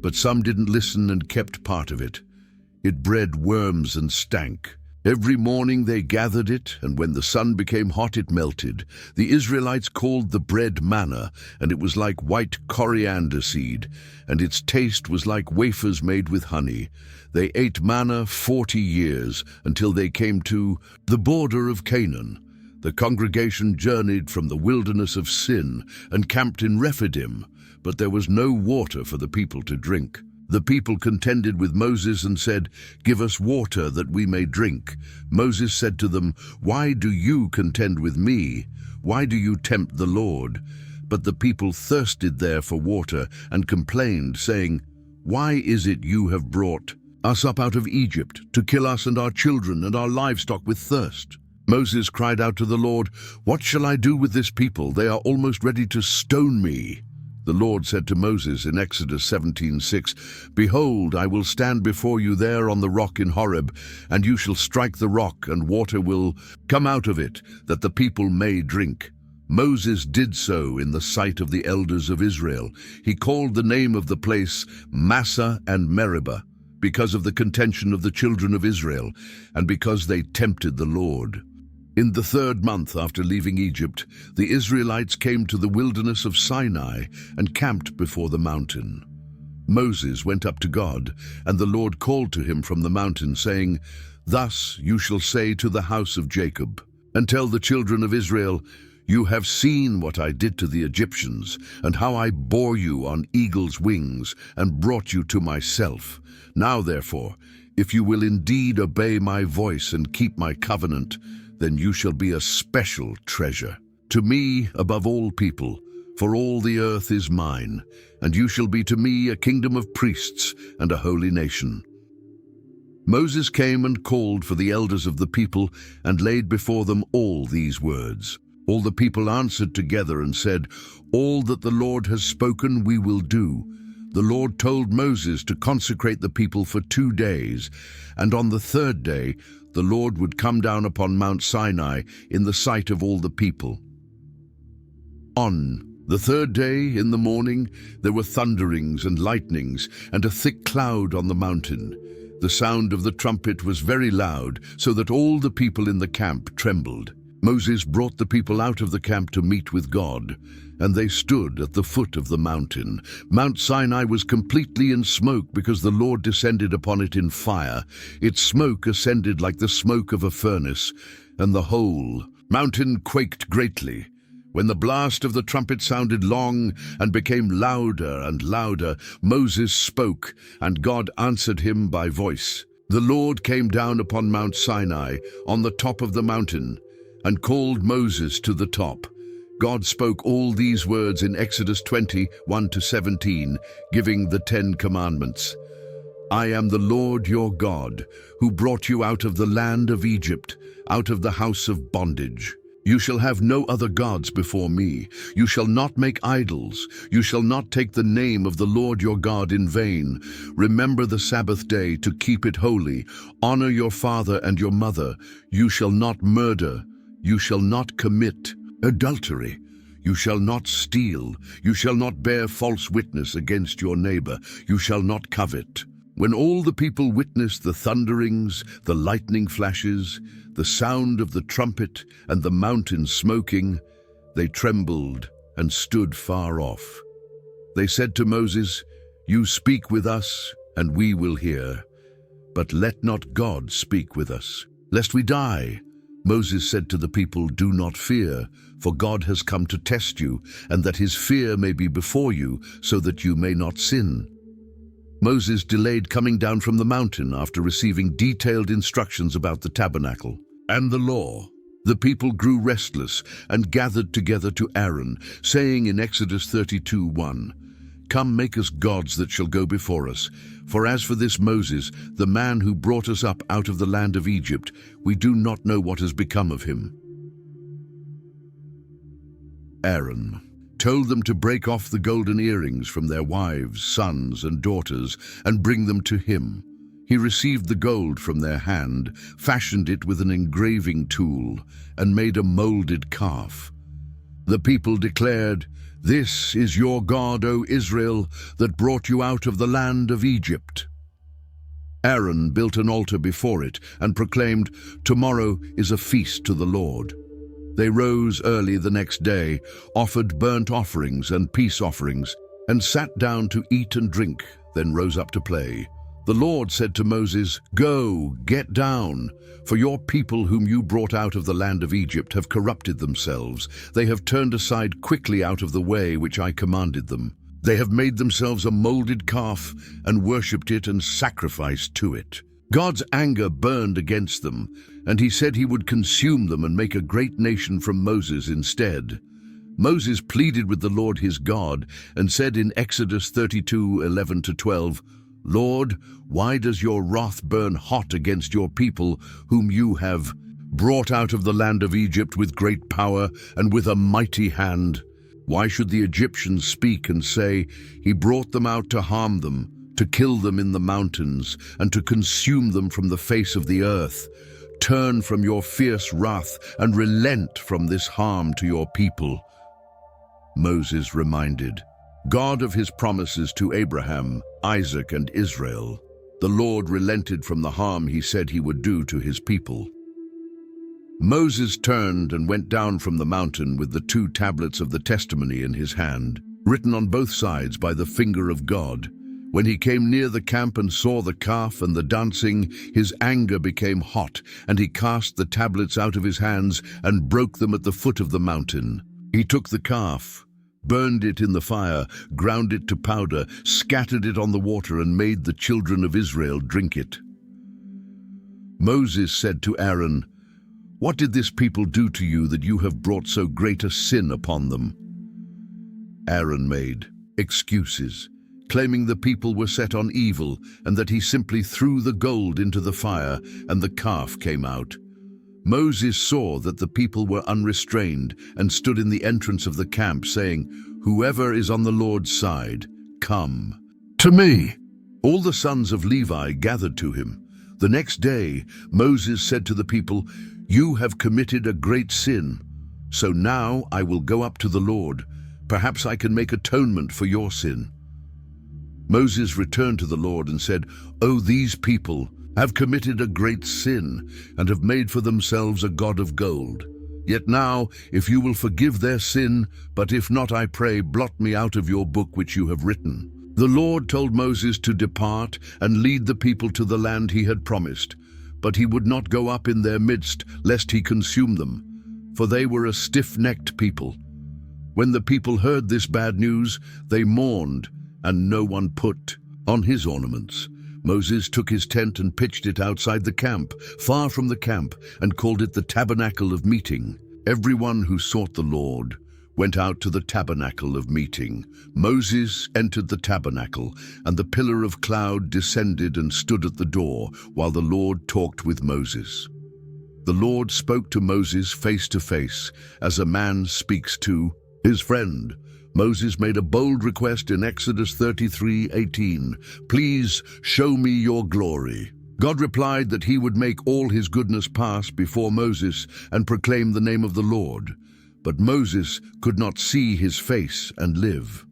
[SPEAKER 1] but some didn't listen and kept part of it. It bred worms and stank. Every morning they gathered it, and when the sun became hot it melted. The Israelites called the bread manna, and it was like white coriander seed, and its taste was like wafers made with honey. They ate manna 40 years, until they came to the border of Canaan. The congregation journeyed from the wilderness of Sin and camped in Rephidim, but there was no water for the people to drink. The people contended with Moses and said, "Give us water that we may drink." Moses said to them, "Why do you contend with me? Why do you tempt the Lord?" But the people thirsted there for water and complained, saying, "Why is it you have brought us up out of Egypt to kill us and our children and our livestock with thirst?" Moses cried out to the Lord, "What shall I do with this people? They are almost ready to stone me." The Lord said to Moses in Exodus 17:6, "Behold, I will stand before you there on the rock in Horeb, and you shall strike the rock, and water will come out of it, that the people may drink." Moses did so in the sight of the elders of Israel. He called the name of the place Massah and Meribah, because of the contention of the children of Israel, and because they tempted the Lord. In the 3rd month after leaving Egypt, the Israelites came to the wilderness of Sinai and camped before the mountain. Moses went up to God, and the Lord called to him from the mountain, saying, "Thus you shall say to the house of Jacob, and tell the children of Israel, you have seen what I did to the Egyptians, and how I bore you on eagle's wings, and brought you to myself. Now therefore, if you will indeed obey my voice and keep my covenant, then you shall be a special treasure to me above all people, for all the earth is mine, and you shall be to me a kingdom of priests and a holy nation." Moses came and called for the elders of the people and laid before them all these words. All the people answered together and said, "All that the Lord has spoken we will do." The Lord told Moses to consecrate the people for 2 days, and on the 3rd day the Lord would come down upon Mount Sinai in the sight of all the people. On the 3rd day in the morning there were thunderings and lightnings, and a thick cloud on the mountain. The sound of the trumpet was very loud, so that all the people in the camp trembled. Moses brought the people out of the camp to meet with God, and they stood at the foot of the mountain. Mount Sinai was completely in smoke because the Lord descended upon it in fire. Its smoke ascended like the smoke of a furnace, and the whole mountain quaked greatly. When the blast of the trumpet sounded long and became louder and louder, Moses spoke, and God answered him by voice. The Lord came down upon Mount Sinai, on the top of the mountain, and called Moses to the top. God spoke all these words in Exodus 20:1-17, giving the 10 Commandments. "I am the Lord your God, who brought you out of the land of Egypt, out of the house of bondage. You shall have no other gods before me. You shall not make idols. You shall not take the name of the Lord your God in vain. Remember the Sabbath day to keep it holy. Honor your father and your mother. You shall not murder. You shall not commit adultery. You shall not steal. You shall not bear false witness against your neighbor. You shall not covet." When all the people witnessed the thunderings, the lightning flashes, the sound of the trumpet, and the mountain smoking, they trembled and stood far off. They said to Moses, "You speak with us, and we will hear. But let not God speak with us, lest we die." Moses said to the people, "Do not fear, for God has come to test you, and that his fear may be before you, so that you may not sin." Moses delayed coming down from the mountain after receiving detailed instructions about the tabernacle and the law. The people grew restless and gathered together to Aaron, saying in Exodus 32:1, Come, make us gods that shall go before us. For as for this Moses, the man who brought us up out of the land of Egypt, we do not know what has become of him." Aaron told them to break off the golden earrings from their wives, sons, and daughters, and bring them to him. He received the gold from their hand, fashioned it with an engraving tool, and made a molded calf. The people declared, "This is your God, O Israel, that brought you out of the land of Egypt." Aaron built an altar before it and proclaimed, "Tomorrow is a feast to the Lord." They rose early the next day, offered burnt offerings and peace offerings, and sat down to eat and drink, then rose up to play. The Lord said to Moses, "Go, get down, for your people whom you brought out of the land of Egypt have corrupted themselves. They have turned aside quickly out of the way which I commanded them. They have made themselves a molded calf and worshipped it and sacrificed to it." God's anger burned against them, and he said he would consume them and make a great nation from Moses instead. Moses pleaded with the Lord his God and said in Exodus 32:11-12, "Lord, why does your wrath burn hot against your people, whom you have brought out of the land of Egypt with great power and with a mighty hand? Why should the Egyptians speak and say, 'He brought them out to harm them, to kill them in the mountains, and to consume them from the face of the earth'? Turn from your fierce wrath and relent from this harm to your people." Moses reminded God of his promises to Abraham, Isaac, and Israel. The Lord relented from the harm he said he would do to his people. Moses turned and went down from the mountain with the 2 tablets of the testimony in his hand, written on both sides by the finger of God. When he came near the camp and saw the calf and the dancing, his anger became hot, and he cast the tablets out of his hands and broke them at the foot of the mountain. He took the calf, burned it in the fire, ground it to powder, scattered it on the water, and made the children of Israel drink it. Moses said to Aaron, "What did this people do to you that you have brought so great a sin upon them?" Aaron made excuses, claiming the people were set on evil and that he simply threw the gold into the fire and the calf came out. Moses saw that the people were unrestrained and stood in the entrance of the camp, saying, "Whoever is on the Lord's side, come to me." All the sons of Levi gathered to him. The next day, Moses said to the people, "You have committed a great sin. So now I will go up to the Lord. Perhaps I can make atonement for your sin." Moses returned to the Lord and said, "Oh, these people have committed a great sin and have made for themselves a god of gold. Yet now, if you will forgive their sin, but if not, I pray, blot me out of your book which you have written." The Lord told Moses to depart and lead the people to the land he had promised, but he would not go up in their midst, lest he consume them, for they were a stiff-necked people. When the people heard this bad news, they mourned, and no one put on his ornaments. Moses took his tent and pitched it outside the camp, far from the camp, and called it the Tabernacle of Meeting. Everyone who sought the Lord went out to the Tabernacle of Meeting. Moses entered the tabernacle, and the pillar of cloud descended and stood at the door, while the Lord talked with Moses. The Lord spoke to Moses face to face, as a man speaks to his friend. Moses made a bold request in Exodus 33:18, "Please show me your glory." God replied that he would make all his goodness pass before Moses and proclaim the name of the Lord. But Moses could not see his face and live.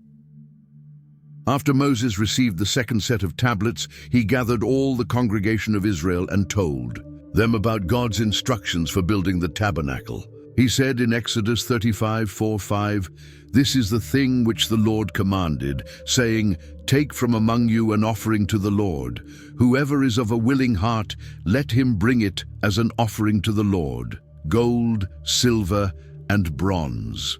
[SPEAKER 1] After Moses received the second set of tablets, he gathered all the congregation of Israel and told them about God's instructions for building the tabernacle. He said in Exodus 35:4-5, "This is the thing which the Lord commanded, saying, 'Take from among you an offering to the Lord. Whoever is of a willing heart, let him bring it as an offering to the Lord, gold, silver, and bronze.'"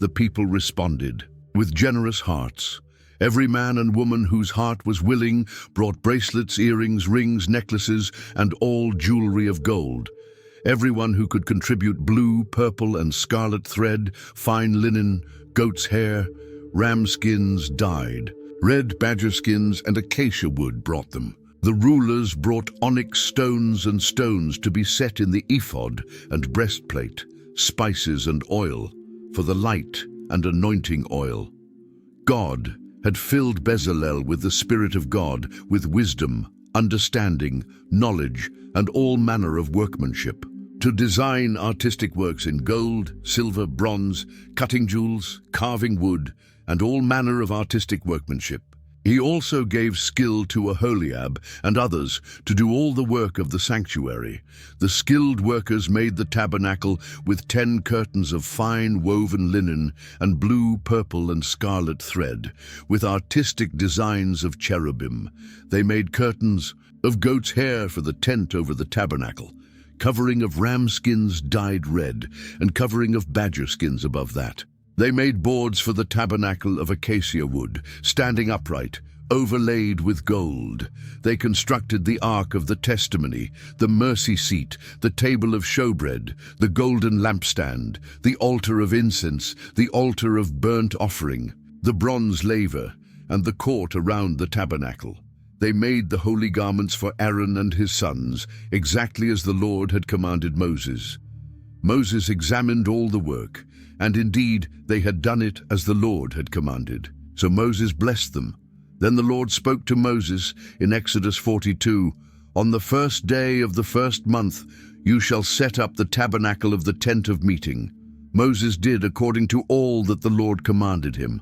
[SPEAKER 1] The people responded with generous hearts. Every man and woman whose heart was willing brought bracelets, earrings, rings, necklaces, and all jewelry of gold. Everyone who could contribute blue, purple, and scarlet thread, fine linen, goat's hair, ram skins dyed, red badger skins and acacia wood brought them. The rulers brought onyx stones and stones to be set in the ephod and breastplate, spices and oil, for the light and anointing oil. God had filled Bezalel with the Spirit of God, with wisdom, understanding, knowledge, and all manner of workmanship, to design artistic works in gold, silver, bronze, cutting jewels, carving wood, and all manner of artistic workmanship. He also gave skill to Aholiab and others to do all the work of the sanctuary. The skilled workers made the tabernacle with 10 curtains of fine woven linen and blue, purple, and scarlet thread, with artistic designs of cherubim. They made curtains of goat's hair for the tent over the tabernacle, covering of ram skins dyed red, and covering of badger skins above that. They made boards for the tabernacle of acacia wood, standing upright, overlaid with gold. They constructed the ark of the testimony, the mercy seat, the table of showbread, the golden lampstand, the altar of incense, the altar of burnt offering, the bronze laver, and the court around the tabernacle. They made the holy garments for Aaron and his sons, exactly as the Lord had commanded Moses. Moses examined all the work, and indeed they had done it as the Lord had commanded. So Moses blessed them. Then the Lord spoke to Moses in Exodus 42, "On the first day of the first month you shall set up the tabernacle of the tent of meeting." Moses did according to all that the Lord commanded him.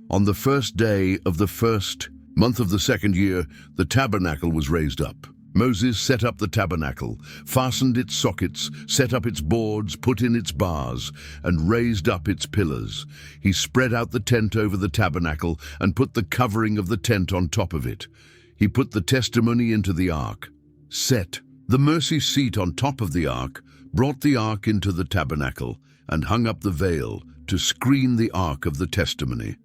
[SPEAKER 1] On the first day of the first month of the second year, the tabernacle was raised up. Moses set up the tabernacle, fastened its sockets, set up its boards, put in its bars, and raised up its pillars. He spread out the tent over the tabernacle and put the covering of the tent on top of it. He put the testimony into the ark, set the mercy seat on top of the ark, brought the ark into the tabernacle, and hung up the veil to screen the ark of the testimony.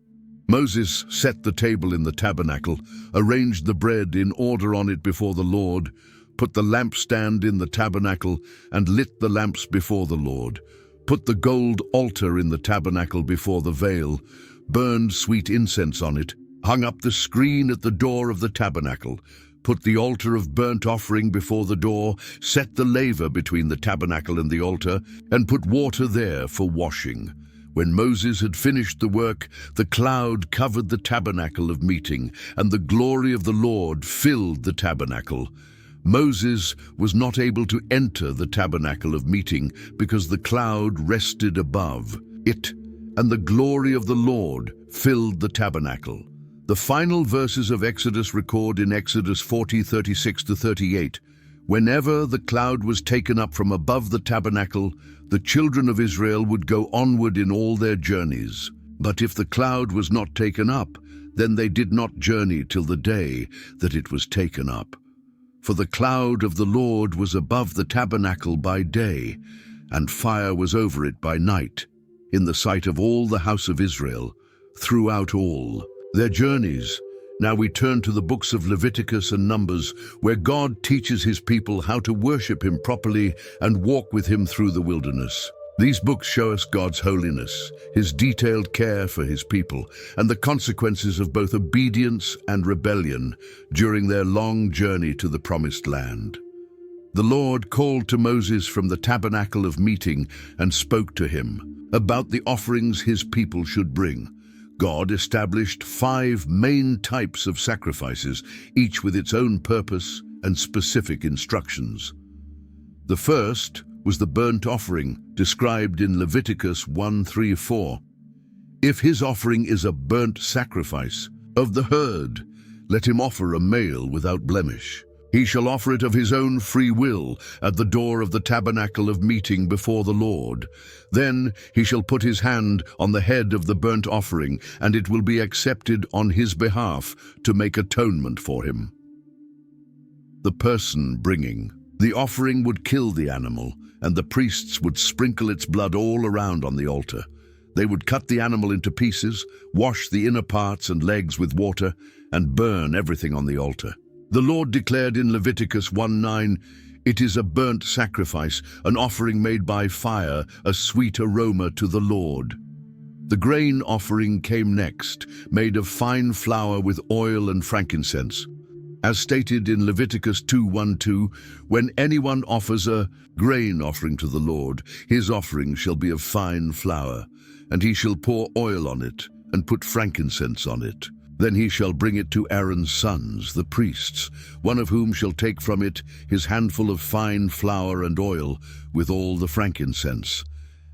[SPEAKER 1] Moses set the table in the tabernacle, arranged the bread in order on it before the Lord, put the lampstand in the tabernacle, and lit the lamps before the Lord, put the gold altar in the tabernacle before the veil, burned sweet incense on it, hung up the screen at the door of the tabernacle, put the altar of burnt offering before the door, set the laver between the tabernacle and the altar, and put water there for washing. When Moses had finished the work, the cloud covered the tabernacle of meeting, and the glory of the Lord filled the tabernacle. Moses was not able to enter the tabernacle of meeting because the cloud rested above it, and the glory of the Lord filled the tabernacle. The final verses of Exodus record in Exodus 40:36-38, "Whenever the cloud was taken up from above the tabernacle, the children of Israel would go onward in all their journeys. But if the cloud was not taken up, then they did not journey till the day that it was taken up. For the cloud of the Lord was above the tabernacle by day, and fire was over it by night, in the sight of all the house of Israel, throughout all their journeys." Now we turn to the books of Leviticus and Numbers, where God teaches his people how to worship him properly and walk with him through the wilderness. These books show us God's holiness, his detailed care for his people, and the consequences of both obedience and rebellion during their long journey to the promised land. The Lord called to Moses from the tabernacle of meeting and spoke to him about the offerings his people should bring. God established 5 main types of sacrifices, each with its own purpose and specific instructions. The first was the burnt offering, described in Leviticus 1:3-4. "If his offering is a burnt sacrifice of the herd, let him offer a male without blemish. He shall offer it of his own free will at the door of the tabernacle of meeting before the Lord. Then he shall put his hand on the head of the burnt offering, and it will be accepted on his behalf to make atonement for him." The person bringing the offering would kill the animal, and the priests would sprinkle its blood all around on the altar. They would cut the animal into pieces, wash the inner parts and legs with water, and burn everything on the altar. The Lord declared in Leviticus 1:9, "It is a burnt sacrifice, an offering made by fire, a sweet aroma to the Lord." The grain offering came next, made of fine flour with oil and frankincense. As stated in Leviticus 2:1-2, when anyone offers a grain offering to the Lord, his offering shall be of fine flour, and he shall pour oil on it, and put frankincense on it. Then he shall bring it to Aaron's sons, the priests, one of whom shall take from it his handful of fine flour and oil, with all the frankincense.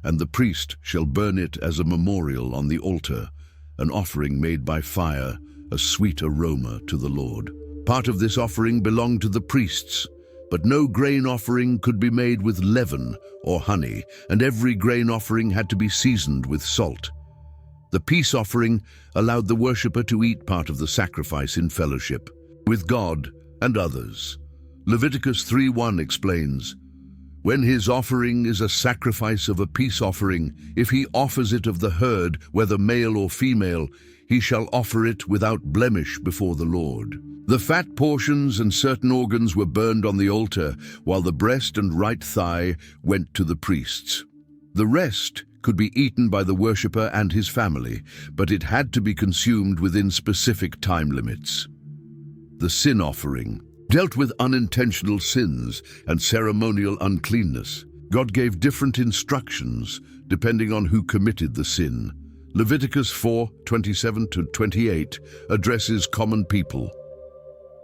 [SPEAKER 1] And the priest shall burn it as a memorial on the altar, an offering made by fire, a sweet aroma to the Lord. Part of this offering belonged to the priests, but no grain offering could be made with leaven or honey, and every grain offering had to be seasoned with salt. The peace offering allowed the worshipper to eat part of the sacrifice in fellowship with God and others. Leviticus 3:1 explains, "When his offering is a sacrifice of a peace offering, if he offers it of the herd, whether male or female, he shall offer it without blemish before the Lord." The fat portions and certain organs were burned on the altar, while the breast and right thigh went to the priests. The rest could be eaten by the worshipper and his family, but it had to be consumed within specific time limits. The sin offering dealt with unintentional sins and ceremonial uncleanness. God gave different instructions depending on who committed the sin. Leviticus 4:27-28 addresses common people.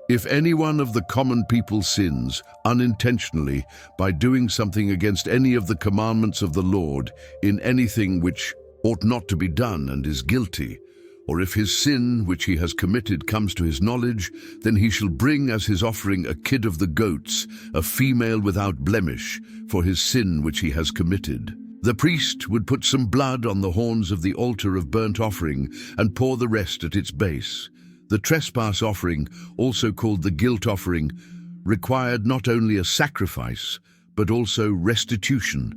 [SPEAKER 1] If any one of the common people sins unintentionally by doing something against any of the commandments of the Lord in anything which ought not to be done and is guilty, or if his sin which he has committed comes to his knowledge, then he shall bring as his offering a kid of the goats, a female without blemish, for his sin which he has committed. The priest would put some blood on the horns of the altar of burnt offering and pour the rest at its base. The trespass offering, also called the guilt offering, required not only a sacrifice, but also restitution,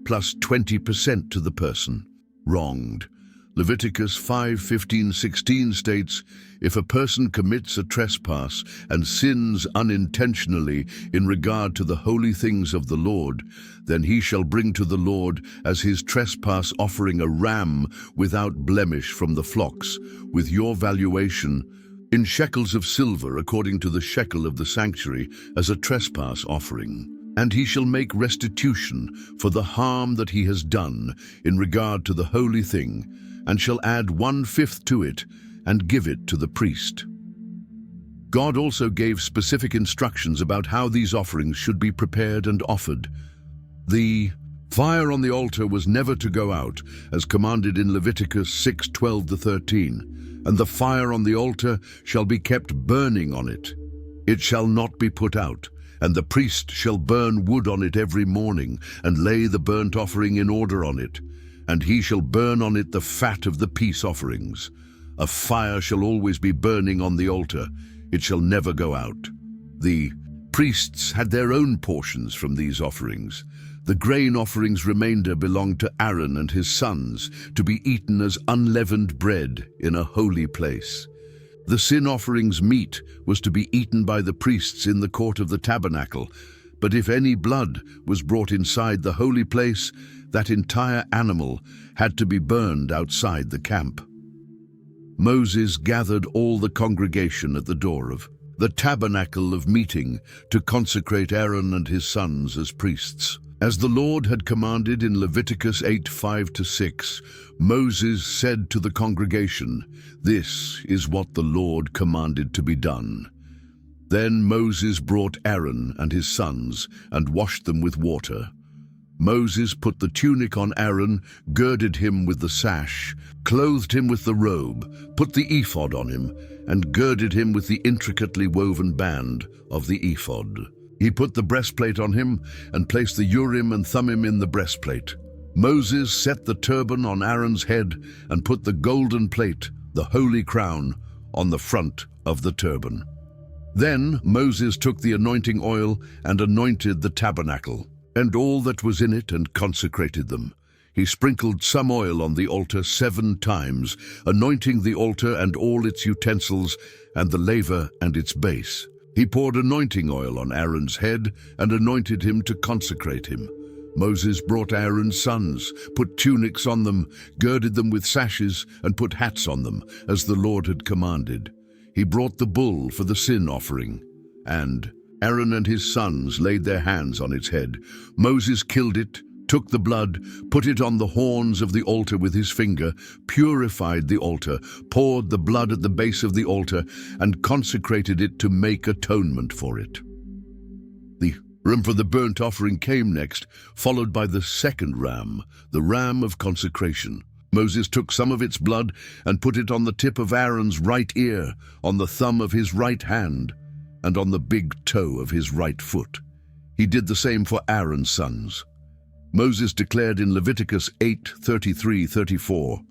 [SPEAKER 1] plus 20% to the person wronged. Leviticus 5:15-16 states, "If a person commits a trespass and sins unintentionally in regard to the holy things of the Lord, then he shall bring to the Lord as his trespass offering a ram without blemish from the flocks, with your valuation, in shekels of silver according to the shekel of the sanctuary, as a trespass offering. And he shall make restitution for the harm that he has done in regard to the holy thing, and shall add 1/5 to it, and give it to the priest." God also gave specific instructions about how these offerings should be prepared and offered. The fire on the altar was never to go out, as commanded in Leviticus 6:12-13, "And the fire on the altar shall be kept burning on it. It shall not be put out. And the priest shall burn wood on it every morning, and lay the burnt offering in order on it. And he shall burn on it the fat of the peace offerings. A fire shall always be burning on the altar. It shall never go out." The priests had their own portions from these offerings. The grain offerings' remainder belonged to Aaron and his sons, to be eaten as unleavened bread in a holy place. The sin offering's meat was to be eaten by the priests in the court of the tabernacle, but if any blood was brought inside the holy place, that entire animal had to be burned outside the camp. Moses gathered all the congregation at the door of the tabernacle of meeting to consecrate Aaron and his sons as priests. As the Lord had commanded in Leviticus 8:5-6, Moses said to the congregation, "This is what the Lord commanded to be done." Then Moses brought Aaron and his sons and washed them with water. Moses put the tunic on Aaron, girded him with the sash, clothed him with the robe, put the ephod on him, and girded him with the intricately woven band of the ephod. He put the breastplate on him and placed the Urim and Thummim in the breastplate. Moses set the turban on Aaron's head and put the golden plate, the holy crown, on the front of the turban. Then Moses took the anointing oil and anointed the tabernacle and all that was in it and consecrated them. He sprinkled some oil on the altar 7 times, anointing the altar and all its utensils and the laver and its base. He poured anointing oil on Aaron's head and anointed him to consecrate him. Moses brought Aaron's sons, put tunics on them, girded them with sashes, and put hats on them, as the Lord had commanded. He brought the bull for the sin offering, and Aaron and his sons laid their hands on its head. Moses killed it, took the blood, put it on the horns of the altar with his finger, purified the altar, poured the blood at the base of the altar, and consecrated it to make atonement for it. The ram for the burnt offering came next, followed by the second ram, the ram of consecration. Moses took some of its blood and put it on the tip of Aaron's right ear, on the thumb of his right hand, and on the big toe of his right foot. He did the same for Aaron's sons. Moses declared in Leviticus 8:33-34,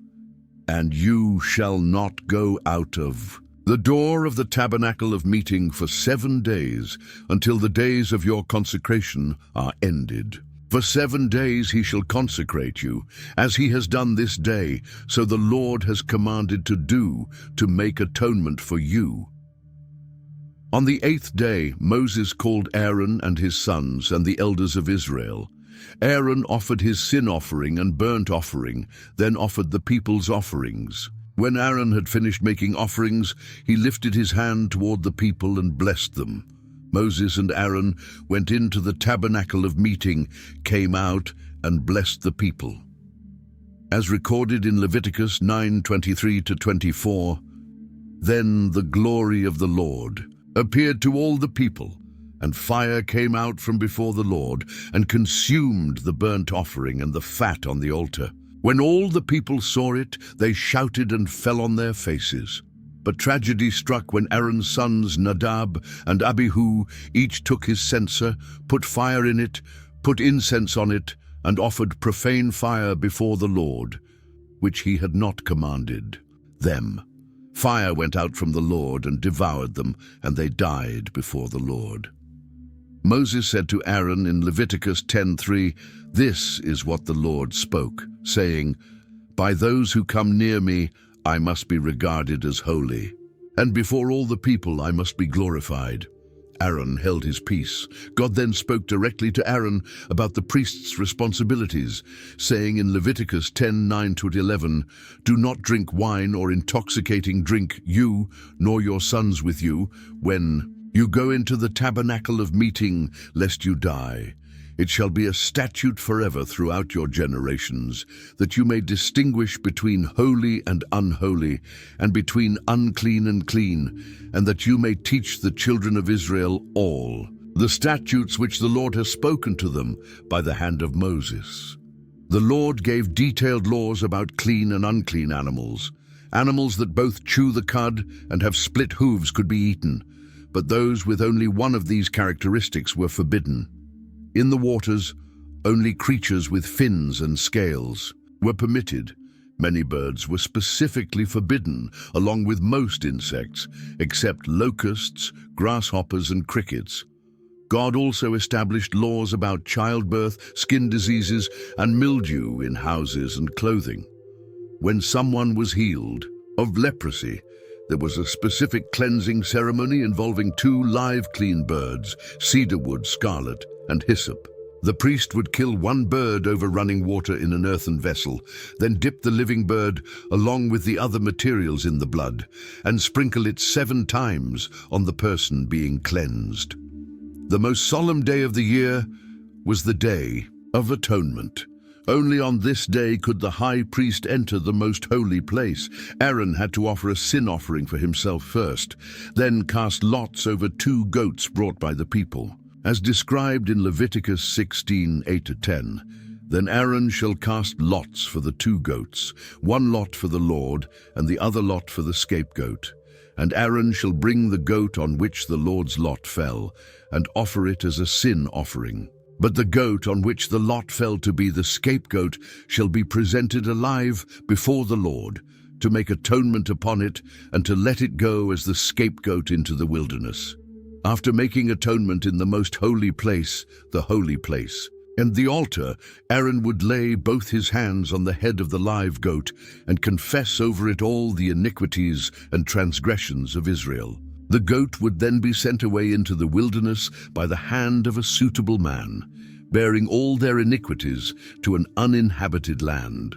[SPEAKER 1] "And you shall not go out of the door of the tabernacle of meeting for 7 days, until the days of your consecration are ended. For 7 days he shall consecrate you, as he has done this day, so the Lord has commanded to do, to make atonement for you." On the 8th day, Moses called Aaron and his sons and the elders of Israel. Aaron offered his sin offering and burnt offering, then offered the people's offerings. When Aaron had finished making offerings, he lifted his hand toward the people and blessed them. Moses and Aaron went into the tabernacle of meeting, came out, and blessed the people. As recorded in Leviticus 9:23-24, "Then the glory of the Lord appeared to all the people, and fire came out from before the Lord, and consumed the burnt offering and the fat on the altar. When all the people saw it, they shouted and fell on their faces. But tragedy struck when Aaron's sons Nadab and Abihu each took his censer, put fire in it, put incense on it, and offered profane fire before the Lord, which he had not commanded them. Fire went out from the Lord and devoured them, and they died before the Lord." Moses said to Aaron in Leviticus 10:3, "This is what the Lord spoke, saying, 'By those who come near me I must be regarded as holy, and before all the people I must be glorified.'" Aaron held his peace. God then spoke directly to Aaron about the priest's responsibilities, saying in Leviticus 10:9-11, "Do not drink wine or intoxicating drink, you, nor your sons with you, when you go into the tabernacle of meeting, lest you die. It shall be a statute forever throughout your generations, that you may distinguish between holy and unholy, and between unclean and clean, and that you may teach the children of Israel all the statutes which the Lord has spoken to them by the hand of Moses." The Lord gave detailed laws about clean and unclean animals. Animals that both chew the cud and have split hooves could be eaten, but those with only one of these characteristics were forbidden. In the waters, only creatures with fins and scales were permitted. Many birds were specifically forbidden, along with most insects, except locusts, grasshoppers, and crickets. God also established laws about childbirth, skin diseases, and mildew in houses and clothing. When someone was healed of leprosy, there was a specific cleansing ceremony involving 2 live clean birds, cedarwood, scarlet, and hyssop. The priest would kill 1 bird over running water in an earthen vessel, then dip the living bird along with the other materials in the blood, and sprinkle it 7 times on the person being cleansed. The most solemn day of the year was the Day of Atonement. Only on this day could the high priest enter the most holy place. Aaron had to offer a sin offering for himself first, then cast lots over 2 goats brought by the people. As described in Leviticus 16:8-10, "Then Aaron shall cast lots for the 2 goats, 1 lot for the Lord, and the other lot for the scapegoat. And Aaron shall bring the goat on which the Lord's lot fell, and offer it as a sin offering. But the goat on which the lot fell to be the scapegoat shall be presented alive before the Lord, to make atonement upon it, and to let it go as the scapegoat into the wilderness. After making atonement in the most holy place, the holy place, and the altar, Aaron would lay both his hands on the head of the live goat and confess over it all the iniquities and transgressions of Israel. The goat would then be sent away into the wilderness by the hand of a suitable man. bearing all their iniquities to an uninhabited land.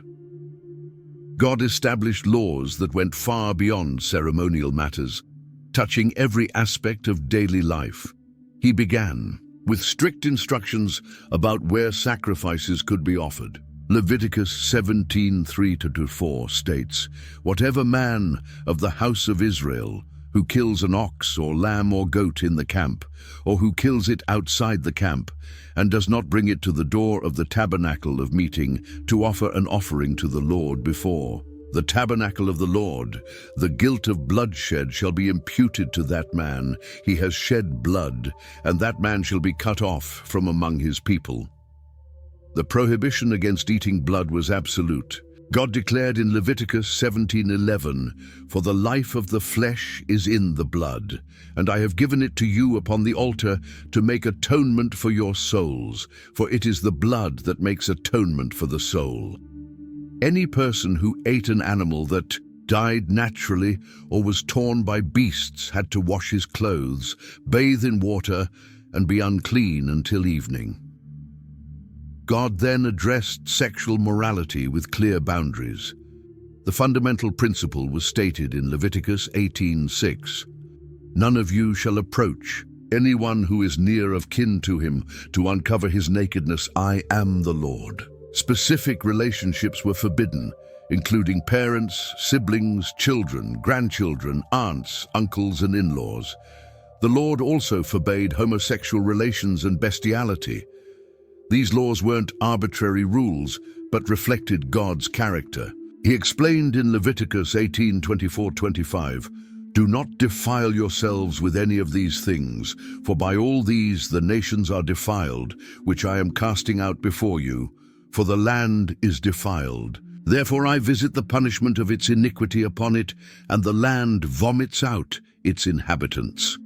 [SPEAKER 1] God established laws that went far beyond ceremonial matters, touching every aspect of daily life. He began with strict instructions about where sacrifices could be offered. Leviticus 17:3-4 states, "Whatever man of the house of Israel who kills an ox or lamb or goat in the camp, or who kills it outside the camp, and does not bring it to the door of the tabernacle of meeting to offer an offering to the Lord before the tabernacle of the Lord, the guilt of bloodshed shall be imputed to that man. He has shed blood, and that man shall be cut off from among his people." The prohibition against eating blood was absolute. God declared in Leviticus 17:11, "For the life of the flesh is in the blood, and I have given it to you upon the altar to make atonement for your souls, for it is the blood that makes atonement for the soul." Any person who ate an animal that died naturally or was torn by beasts had to wash his clothes, bathe in water, and be unclean until evening. God then addressed sexual morality with clear boundaries. The fundamental principle was stated in Leviticus 18:6. "None of you shall approach anyone who is near of kin to him to uncover his nakedness. I am the Lord." Specific relationships were forbidden, including parents, siblings, children, grandchildren, aunts, uncles, and in-laws. The Lord also forbade homosexual relations and bestiality. These laws weren't arbitrary rules, but reflected God's character. He explained in Leviticus 18:24-25, "Do not defile yourselves with any of these things, for by all these the nations are defiled, which I am casting out before you, for the land is defiled. Therefore I visit the punishment of its iniquity upon it, and the land vomits out its inhabitants."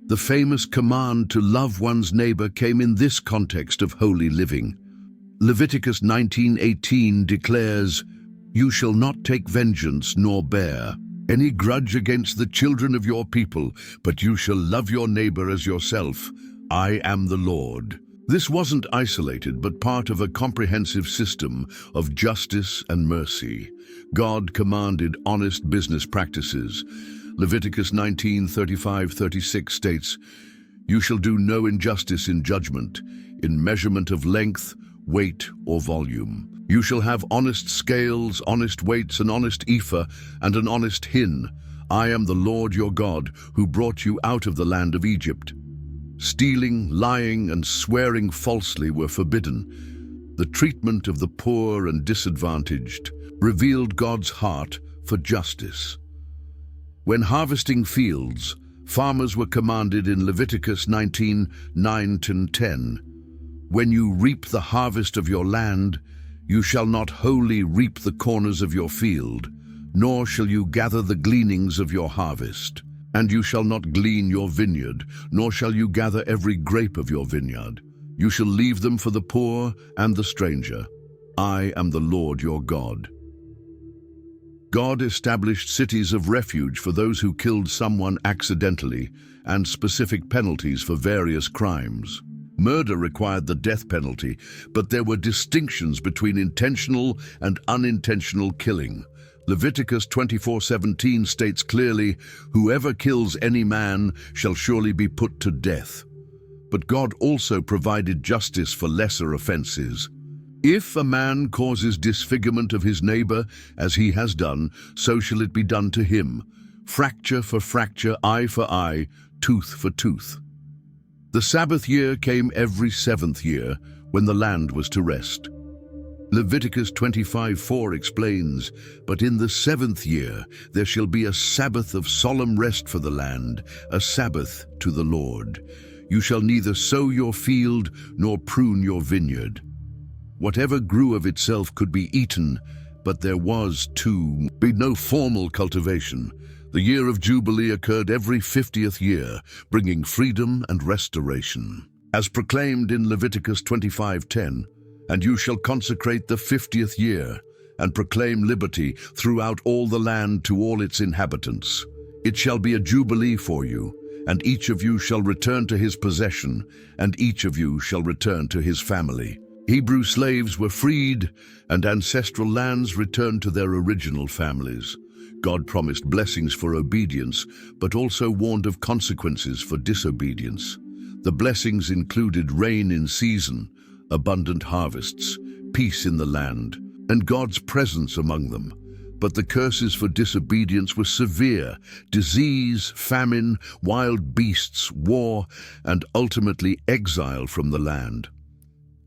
[SPEAKER 1] The famous command to love one's neighbor came in this context of holy living. Leviticus 19:18 declares, "You shall not take vengeance nor bear any grudge against the children of your people, but you shall love your neighbor as yourself. I am the Lord." This wasn't isolated, but part of a comprehensive system of justice and mercy. God commanded honest business practices. Leviticus 19:35-36 states, "You shall do no injustice in judgment, in measurement of length, weight, or volume. You shall have honest scales, honest weights, an honest ephah, and an honest hin. I am the Lord your God, who brought you out of the land of Egypt." Stealing, lying, and swearing falsely were forbidden. The treatment of the poor and disadvantaged revealed God's heart for justice. When harvesting fields, farmers were commanded in Leviticus 19:9-10, "When you reap the harvest of your land, you shall not wholly reap the corners of your field, nor shall you gather the gleanings of your harvest. And you shall not glean your vineyard, nor shall you gather every grape of your vineyard. You shall leave them for the poor and the stranger. I am the Lord your God." God established cities of refuge for those who killed someone accidentally, and specific penalties for various crimes. Murder required the death penalty, but there were distinctions between intentional and unintentional killing. Leviticus 24:17 states clearly, "Whoever kills any man shall surely be put to death." But God also provided justice for lesser offenses. If a man causes disfigurement of his neighbor, as he has done, so shall it be done to him. Fracture for fracture, eye for eye, tooth for tooth. The Sabbath year came every 7th year, when the land was to rest. Leviticus 25:4 explains, "But in the 7th year there shall be a Sabbath of solemn rest for the land, a Sabbath to the Lord. You shall neither sow your field nor prune your vineyard." Whatever grew of itself could be eaten, but there was to be no formal cultivation. The year of Jubilee occurred every 50th year, bringing freedom and restoration. As proclaimed in Leviticus 25:10, "And you shall consecrate the 50th year, and proclaim liberty throughout all the land to all its inhabitants. It shall be a jubilee for you, and each of you shall return to his possession, and each of you shall return to his family. Hebrew slaves were freed, and ancestral lands returned to their original families. God promised blessings for obedience, but also warned of consequences for disobedience. The blessings included rain in season, abundant harvests, peace in the land, and God's presence among them. But the curses for disobedience were severe: disease, famine, wild beasts, war, and ultimately exile from the land.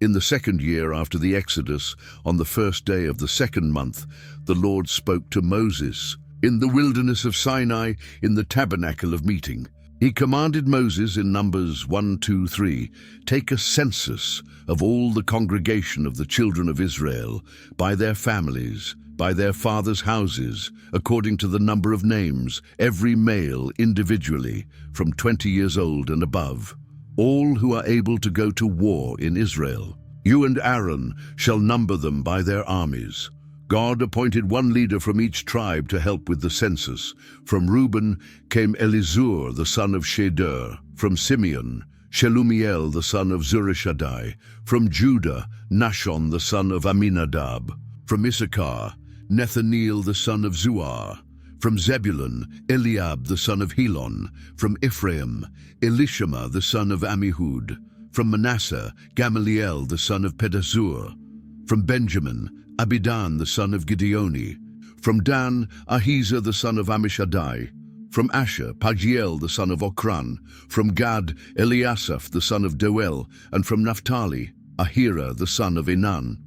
[SPEAKER 1] In the second year after the Exodus, on the first day of the second month, the Lord spoke to Moses in the wilderness of Sinai in the Tabernacle of Meeting. He commanded Moses in Numbers 1-2-3, "Take a census of all the congregation of the children of Israel, by their families, by their fathers' houses, according to the number of names, every male individually, from 20 years old and above, all who are able to go to war in Israel. You and Aaron shall number them by their armies." God appointed one leader from each tribe to help with the census. From Reuben came Elizur, the son of Shedeur. From Simeon, Shelumiel, the son of Zurishaddai. From Judah, Nashon, the son of Aminadab. From Issachar, Nethaneel, the son of Zuar. From Zebulun, Eliab, the son of Helon. From Ephraim, Elishama, the son of Ammihud. From Manasseh, Gamaliel, the son of Pedazur. From Benjamin, Abidan, the son of Gideoni. From Dan, Ahiezer, the son of Ammishaddai. From Asher, Pagiel, the son of Okran. From Gad, Eliasaph, the son of Doel. And from Naphtali, Ahira, the son of Enan.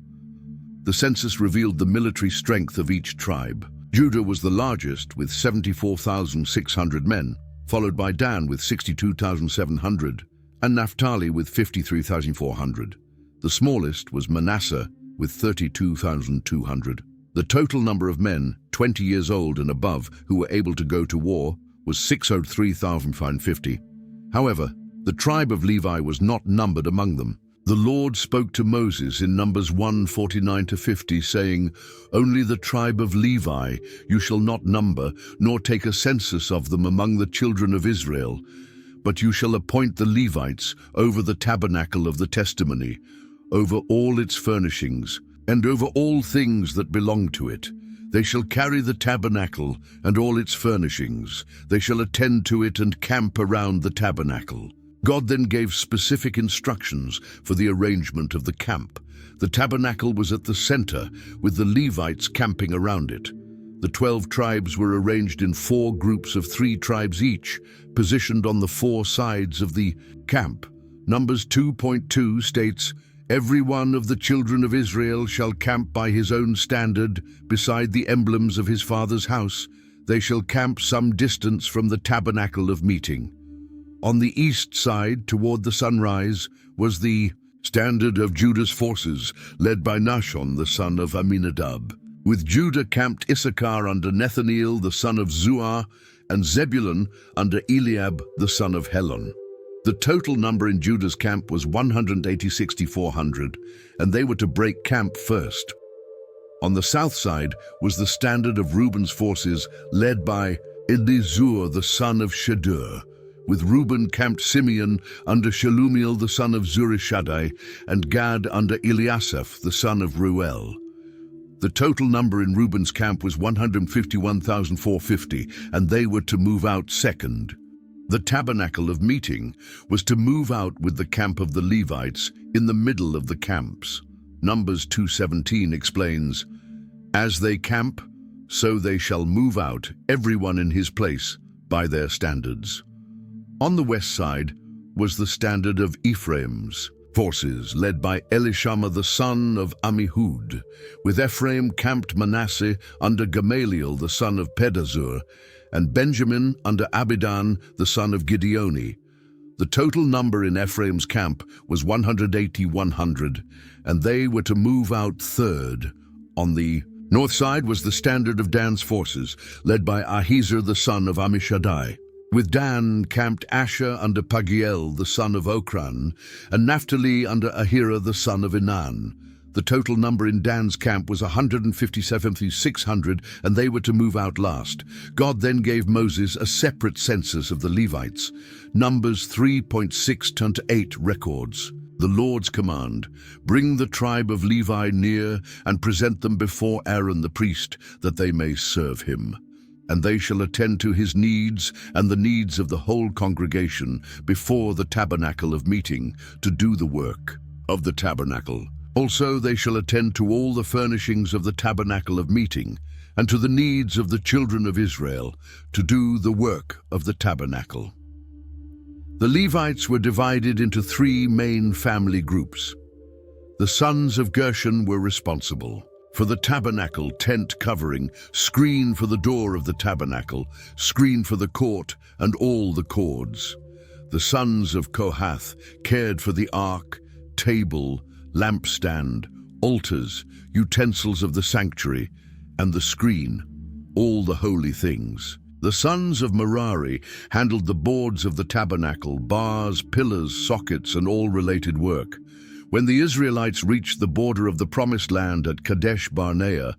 [SPEAKER 1] The census revealed the military strength of each tribe. Judah was the largest, with 74,600 men, followed by Dan with 62,700, and Naphtali with 53,400. The smallest was Manasseh, with 32,200. The total number of men, 20 years old and above, who were able to go to war was 603,550. However, the tribe of Levi was not numbered among them. The Lord spoke to Moses in Numbers 1:49-50, saying, "Only the tribe of Levi you shall not number, nor take a census of them among the children of Israel, but you shall appoint the Levites over the tabernacle of the testimony, over all its furnishings, and over all things that belong to it. They shall carry the tabernacle and all its furnishings. They shall attend to it and camp around the tabernacle." God then gave specific instructions for the arrangement of the camp. The tabernacle was at the center, with the Levites camping around it. The 12 tribes were arranged in 4 groups of 3 tribes each, positioned on the 4 sides of the camp. Numbers 2.2 states, "Every one of the children of Israel shall camp by his own standard, beside the emblems of his father's house. They shall camp some distance from the tabernacle of meeting." On the east side, toward the sunrise, was the standard of Judah's forces, led by Nashon, the son of Aminadab. With Judah camped Issachar under Nethaneel, the son of Zuar, and Zebulun under Eliab, the son of Helon. The total number in Judah's camp was 186,400, and they were to break camp first. On the south side was the standard of Reuben's forces, led by Elizur, the son of Shedeur. With Reuben camped Simeon under Shelumiel, the son of Zurishaddai, and Gad under Eliasaph, the son of Reuel. The total number in Reuben's camp was 151,450, and they were to move out second. The tabernacle of meeting was to move out with the camp of the Levites in the middle of the camps. Numbers 2:17 explains, "As they camp, so they shall move out, everyone in his place, by their standards." On the west side was the standard of Ephraim's forces, led by Elishama the son of Ammihud. With Ephraim camped Manasseh under Gamaliel the son of Pedazur, and Benjamin under Abidan the son of Gideoni. The total number in Ephraim's camp was 180,100, and they were to move out third. On the north side was the standard of Dan's forces, led by Ahiezer the son of Ammishaddai. With Dan camped Asher under Pagiel the son of Okran, and Naphtali under Ahira the son of Enan. The total number in Dan's camp was 157,600, and they were to move out last. God then gave Moses a separate census of the Levites. Numbers 3.6-8 records the Lord's command: bring the tribe of Levi near and present them before Aaron the priest, that they may serve him. And they shall attend to his needs and the needs of the whole congregation before the tabernacle of meeting, to do the work of the tabernacle. Also they shall attend to all the furnishings of the tabernacle of meeting, and to the needs of the children of Israel, to do the work of the tabernacle. The Levites were divided into 3 main family groups. The sons of Gershon were responsible for the tabernacle, tent covering, screen for the door of the tabernacle, screen for the court, and all the cords. The sons of Kohath cared for the ark, table, lampstand, altars, utensils of the sanctuary, and the screen, all the holy things. The sons of Merari handled the boards of the tabernacle, bars, pillars, sockets, and all related work. When the Israelites reached the border of the promised land at Kadesh Barnea,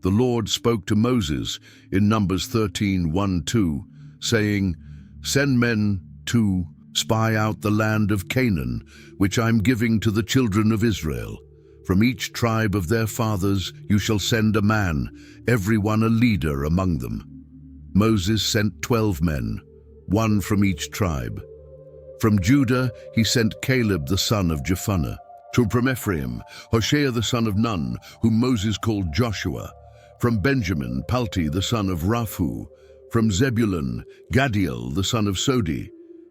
[SPEAKER 1] the Lord spoke to Moses in Numbers 13:1-2, saying, "Send men to spy out the land of Canaan, which I am giving to the children of Israel. From each tribe of their fathers you shall send a man, every one a leader among them." Moses sent 12 men, 1 from each tribe. From Judah he sent Caleb the son of Jephunneh. From Ephraim, Hoshea the son of Nun, whom Moses called Joshua. From Benjamin, Palti the son of Raphu. From Zebulun, Gadiel the son of Sodi.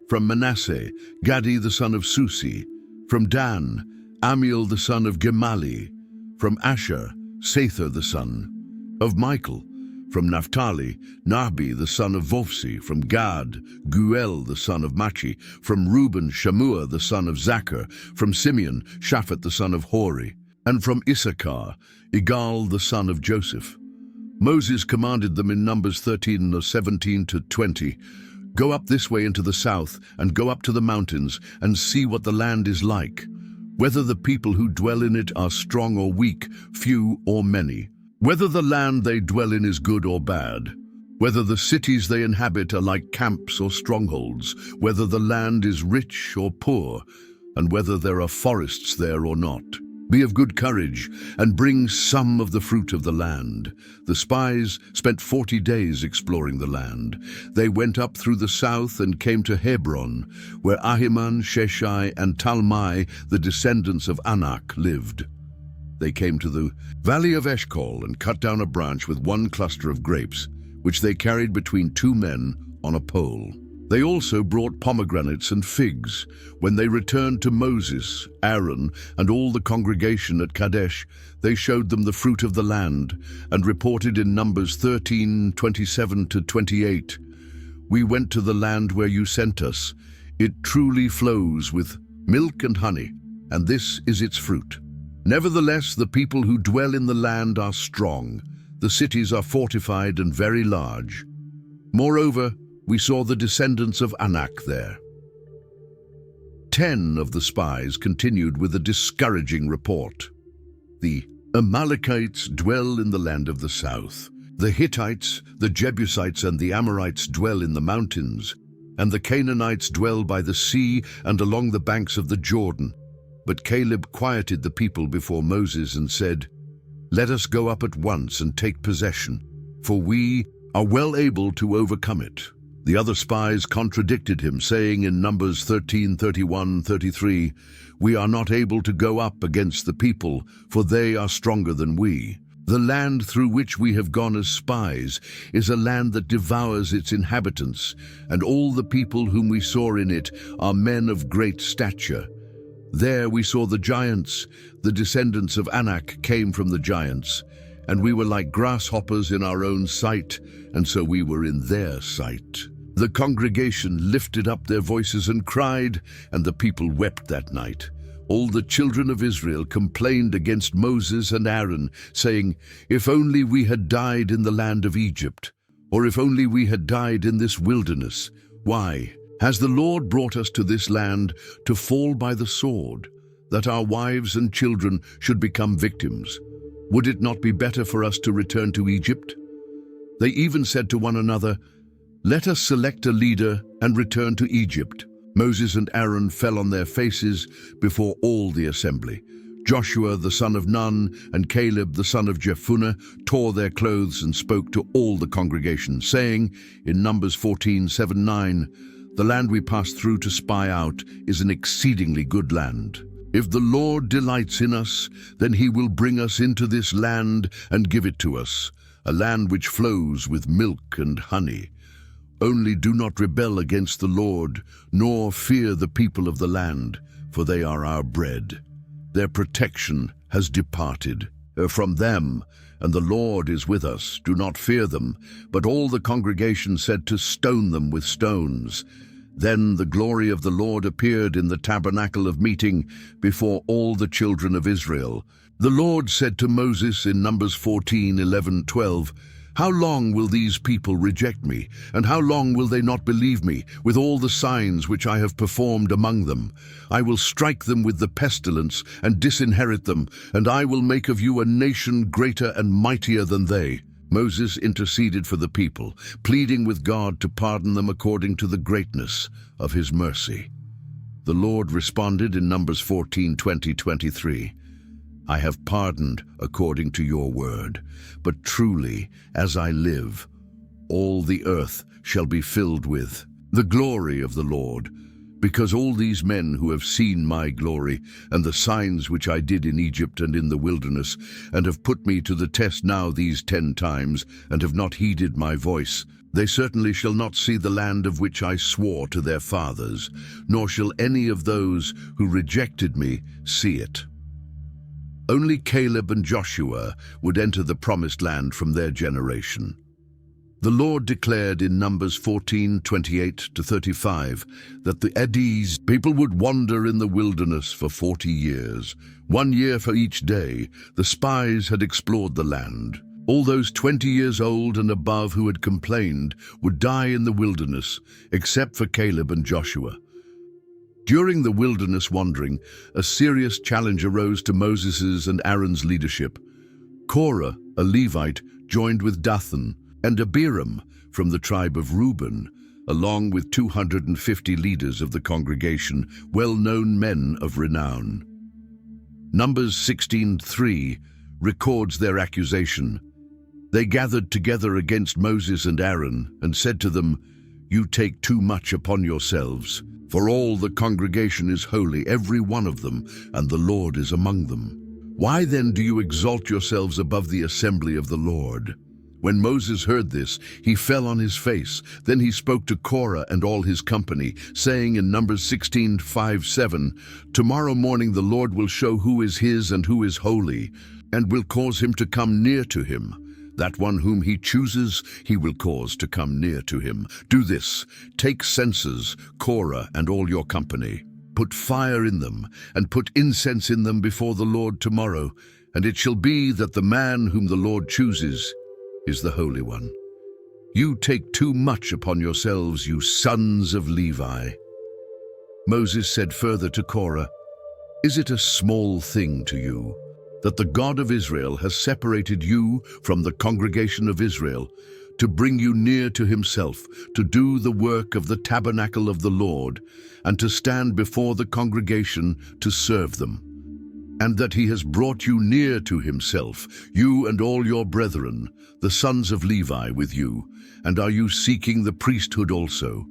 [SPEAKER 1] From Manasseh, Gadi the son of Susi. From Dan, Amiel the son of Gemali. From Asher, Sather the son of Michael. From Naphtali, Nahbi the son of Vophsi. From Gad, Guel the son of Machi. From Reuben, Shammua the son of Zachar. From Simeon, Shaphat the son of Hori. And from Issachar, Igal the son of Joseph. Moses commanded them in Numbers 13:17-20, "Go up this way into the south, and go up to the mountains, and see what the land is like, whether the people who dwell in it are strong or weak, few or many, whether the land they dwell in is good or bad, whether the cities they inhabit are like camps or strongholds, whether the land is rich or poor, and whether there are forests there or not. Be of good courage, and bring some of the fruit of the land." The spies spent 40 days exploring the land. They went up through the south and came to Hebron, where Ahiman, Sheshai, and Talmai, the descendants of Anak, lived. They came to the valley of Eshcol and cut down a branch with 1 cluster of grapes, which they carried between 2 men on a pole. They also brought pomegranates and figs. When they returned to Moses, Aaron, and all the congregation at Kadesh, they showed them the fruit of the land, and reported in Numbers 13:27-28, "We went to the land where you sent us. It truly flows with milk and honey, and this is its fruit. Nevertheless, the people who dwell in the land are strong. The cities are fortified and very large. Moreover, we saw the descendants of Anak there." 10 of the spies continued with a discouraging report. "The Amalekites dwell in the land of the south. The Hittites, the Jebusites, and the Amorites dwell in the mountains, and the Canaanites dwell by the sea and along the banks of the Jordan." But Caleb quieted the people before Moses and said, "Let us go up at once and take possession, for we are well able to overcome it." The other spies contradicted him, saying in Numbers 13:31-33, "We are not able to go up against the people, for they are stronger than we. The land through which we have gone as spies is a land that devours its inhabitants, and all the people whom we saw in it are men of great stature. There we saw the giants. The descendants of Anak came from the giants, and we were like grasshoppers in our own sight, and so we were in their sight." The congregation lifted up their voices and cried, and the people wept that night. All the children of Israel complained against Moses and Aaron, saying, "If only we had died in the land of Egypt, or if only we had died in this wilderness. Why has the Lord brought us to this land to fall by the sword? that our wives and children should become victims? Would it not be better for us to return to Egypt?" They even said to one another, "Let us select a leader and return to Egypt." Moses and Aaron fell on their faces before all the assembly. Joshua the son of Nun and Caleb the son of Jephunneh tore their clothes and spoke to all the congregation, saying in Numbers 14:7-9, "The land we passed through to spy out is an exceedingly good land. If the Lord delights in us, then he will bring us into this land and give it to us, a land which flows with milk and honey. Only do not rebel against the Lord, nor fear the people of the land, for they are our bread. Their protection has departed from them, and the Lord is with us. Do not fear them." But all the congregation said to stone them with stones. Then the glory of the Lord appeared in the tabernacle of meeting before all the children of Israel. The Lord said to Moses in Numbers 14:11-12, "How long will these people reject me, and how long will they not believe me, with all the signs which I have performed among them? I will strike them with the pestilence and disinherit them, and I will make of you a nation greater and mightier than they." Moses interceded for the people, pleading with God to pardon them according to the greatness of his mercy. The Lord responded in Numbers 14:20-23, "I have pardoned according to your word, but truly, as I live, all the earth shall be filled with the glory of the Lord, because all these men who have seen my glory and the signs which I did in Egypt and in the wilderness, and have put me to the test now these 10 times, and have not heeded my voice, they certainly shall not see the land of which I swore to their fathers, nor shall any of those who rejected me see it." Only Caleb and Joshua would enter the promised land from their generation. The Lord declared in Numbers 14:28-35 that the Edis people would wander in the wilderness for 40 years. 1 year for each day, the spies had explored the land. All those 20 years old and above who had complained would die in the wilderness, except for Caleb and Joshua. During the wilderness wandering, a serious challenge arose to Moses' and Aaron's leadership. Korah, a Levite, joined with Dathan and Abram from the tribe of Reuben, along with 250 leaders of the congregation, well-known men of renown. Numbers 16:3 records their accusation. They gathered together against Moses and Aaron and said to them, "You take too much upon yourselves, for all the congregation is holy, every one of them, and the Lord is among them. Why then do you exalt yourselves above the assembly of the Lord?" When Moses heard this, he fell on his face. Then he spoke to Korah and all his company, saying in Numbers 16:5-7, "Tomorrow morning the Lord will show who is his and who is holy, and will cause him to come near to him. That one whom he chooses, he will cause to come near to him. Do this, take censers, Korah and all your company. Put fire in them, and put incense in them before the Lord tomorrow, and it shall be that the man whom the Lord chooses is the Holy One. You take too much upon yourselves, you sons of Levi." Moses said further to Korah, "Is it a small thing to you that the God of Israel has separated you from the congregation of Israel to bring you near to himself, to do the work of the tabernacle of the Lord, and to stand before the congregation to serve them? And that he has brought you near to himself, you and all your brethren, the sons of Levi, with you, and are you seeking the priesthood also?"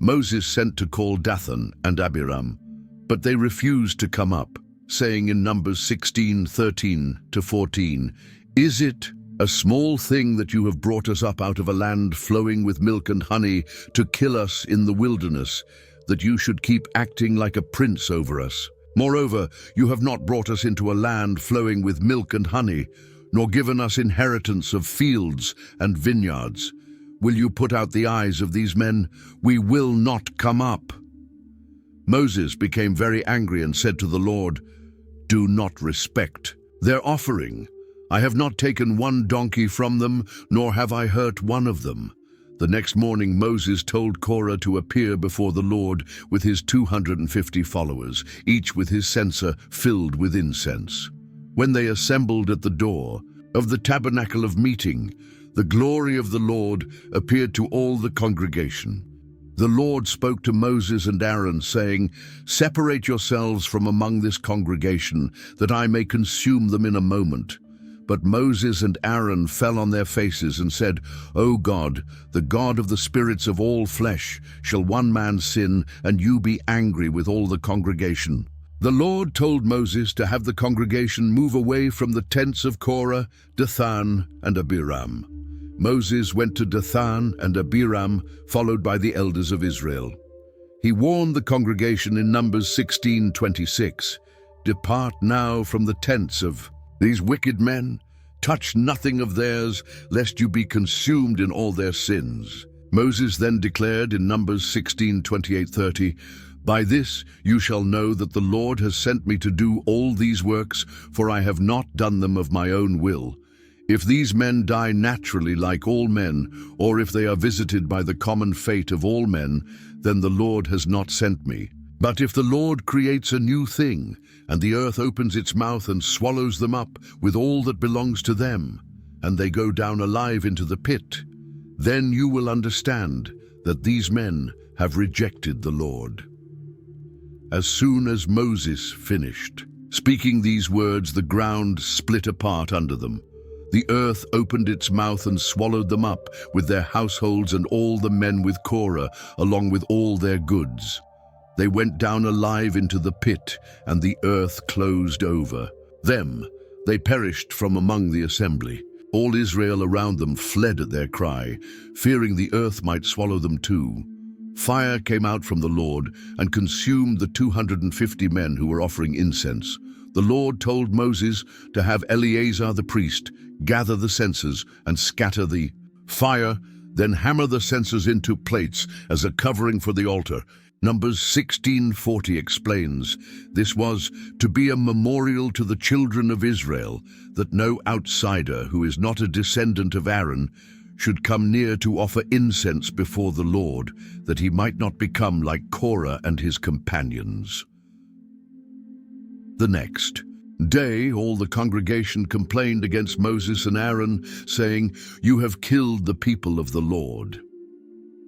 [SPEAKER 1] Moses sent to call Dathan and Abiram, but they refused to come up, saying in Numbers 16:13-14, "Is it a small thing that you have brought us up out of a land flowing with milk and honey to kill us in the wilderness, that you should keep acting like a prince over us? Moreover, you have not brought us into a land flowing with milk and honey, nor given us inheritance of fields and vineyards. Will you put out the eyes of these men? We will not come up." Moses became very angry and said to the Lord, "Do not respect their offering. I have not taken one donkey from them, nor have I hurt one of them. The next morning Moses told Korah to appear before the Lord with his 250 followers, each with his censer filled with incense. When they assembled at the door of the tabernacle of meeting, the glory of the Lord appeared to all the congregation. The Lord spoke to Moses and Aaron, saying, "Separate yourselves from among this congregation, that I may consume them in a moment." But Moses and Aaron fell on their faces and said, "O God, the God of the spirits of all flesh, shall one man sin, and you be angry with all the congregation?" The Lord told Moses to have the congregation move away from the tents of Korah, Dathan, and Abiram. Moses went to Dathan and Abiram, followed by the elders of Israel. He warned the congregation in Numbers 16:26, "Depart now from the tents of these wicked men, touch nothing of theirs, lest you be consumed in all their sins." Moses then declared in Numbers 16:28-30, "By this you shall know that the Lord has sent me to do all these works, for I have not done them of my own will. If these men die naturally like all men, or if they are visited by the common fate of all men, then the Lord has not sent me. But if the Lord creates a new thing, and the earth opens its mouth and swallows them up with all that belongs to them, and they go down alive into the pit, then you will understand that these men have rejected the Lord." As soon as Moses finished speaking these words, the ground split apart under them. The earth opened its mouth and swallowed them up with their households and all the men with Korah, along with all their goods. They went down alive into the pit, and the earth closed over them. They perished from among the assembly. All Israel around them fled at their cry, fearing the earth might swallow them too. Fire came out from the Lord and consumed the 250 men who were offering incense. The Lord told Moses to have Eleazar the priest gather the censers and scatter the fire, then hammer the censers into plates as a covering for the altar. Numbers 16:40 explains, "This was to be a memorial to the children of Israel, that no outsider who is not a descendant of Aaron should come near to offer incense before the Lord, that he might not become like Korah and his companions." The next day, all the congregation complained against Moses and Aaron, saying, "You have killed the people of the Lord."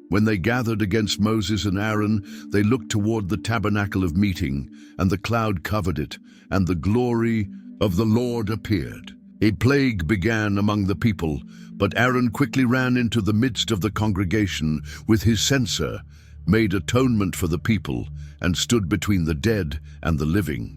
[SPEAKER 1] When they gathered against Moses and Aaron, they looked toward the tabernacle of meeting, and the cloud covered it, and the glory of the Lord appeared. A plague began among the people, but Aaron quickly ran into the midst of the congregation with his censer, made atonement for the people, and stood between the dead and the living.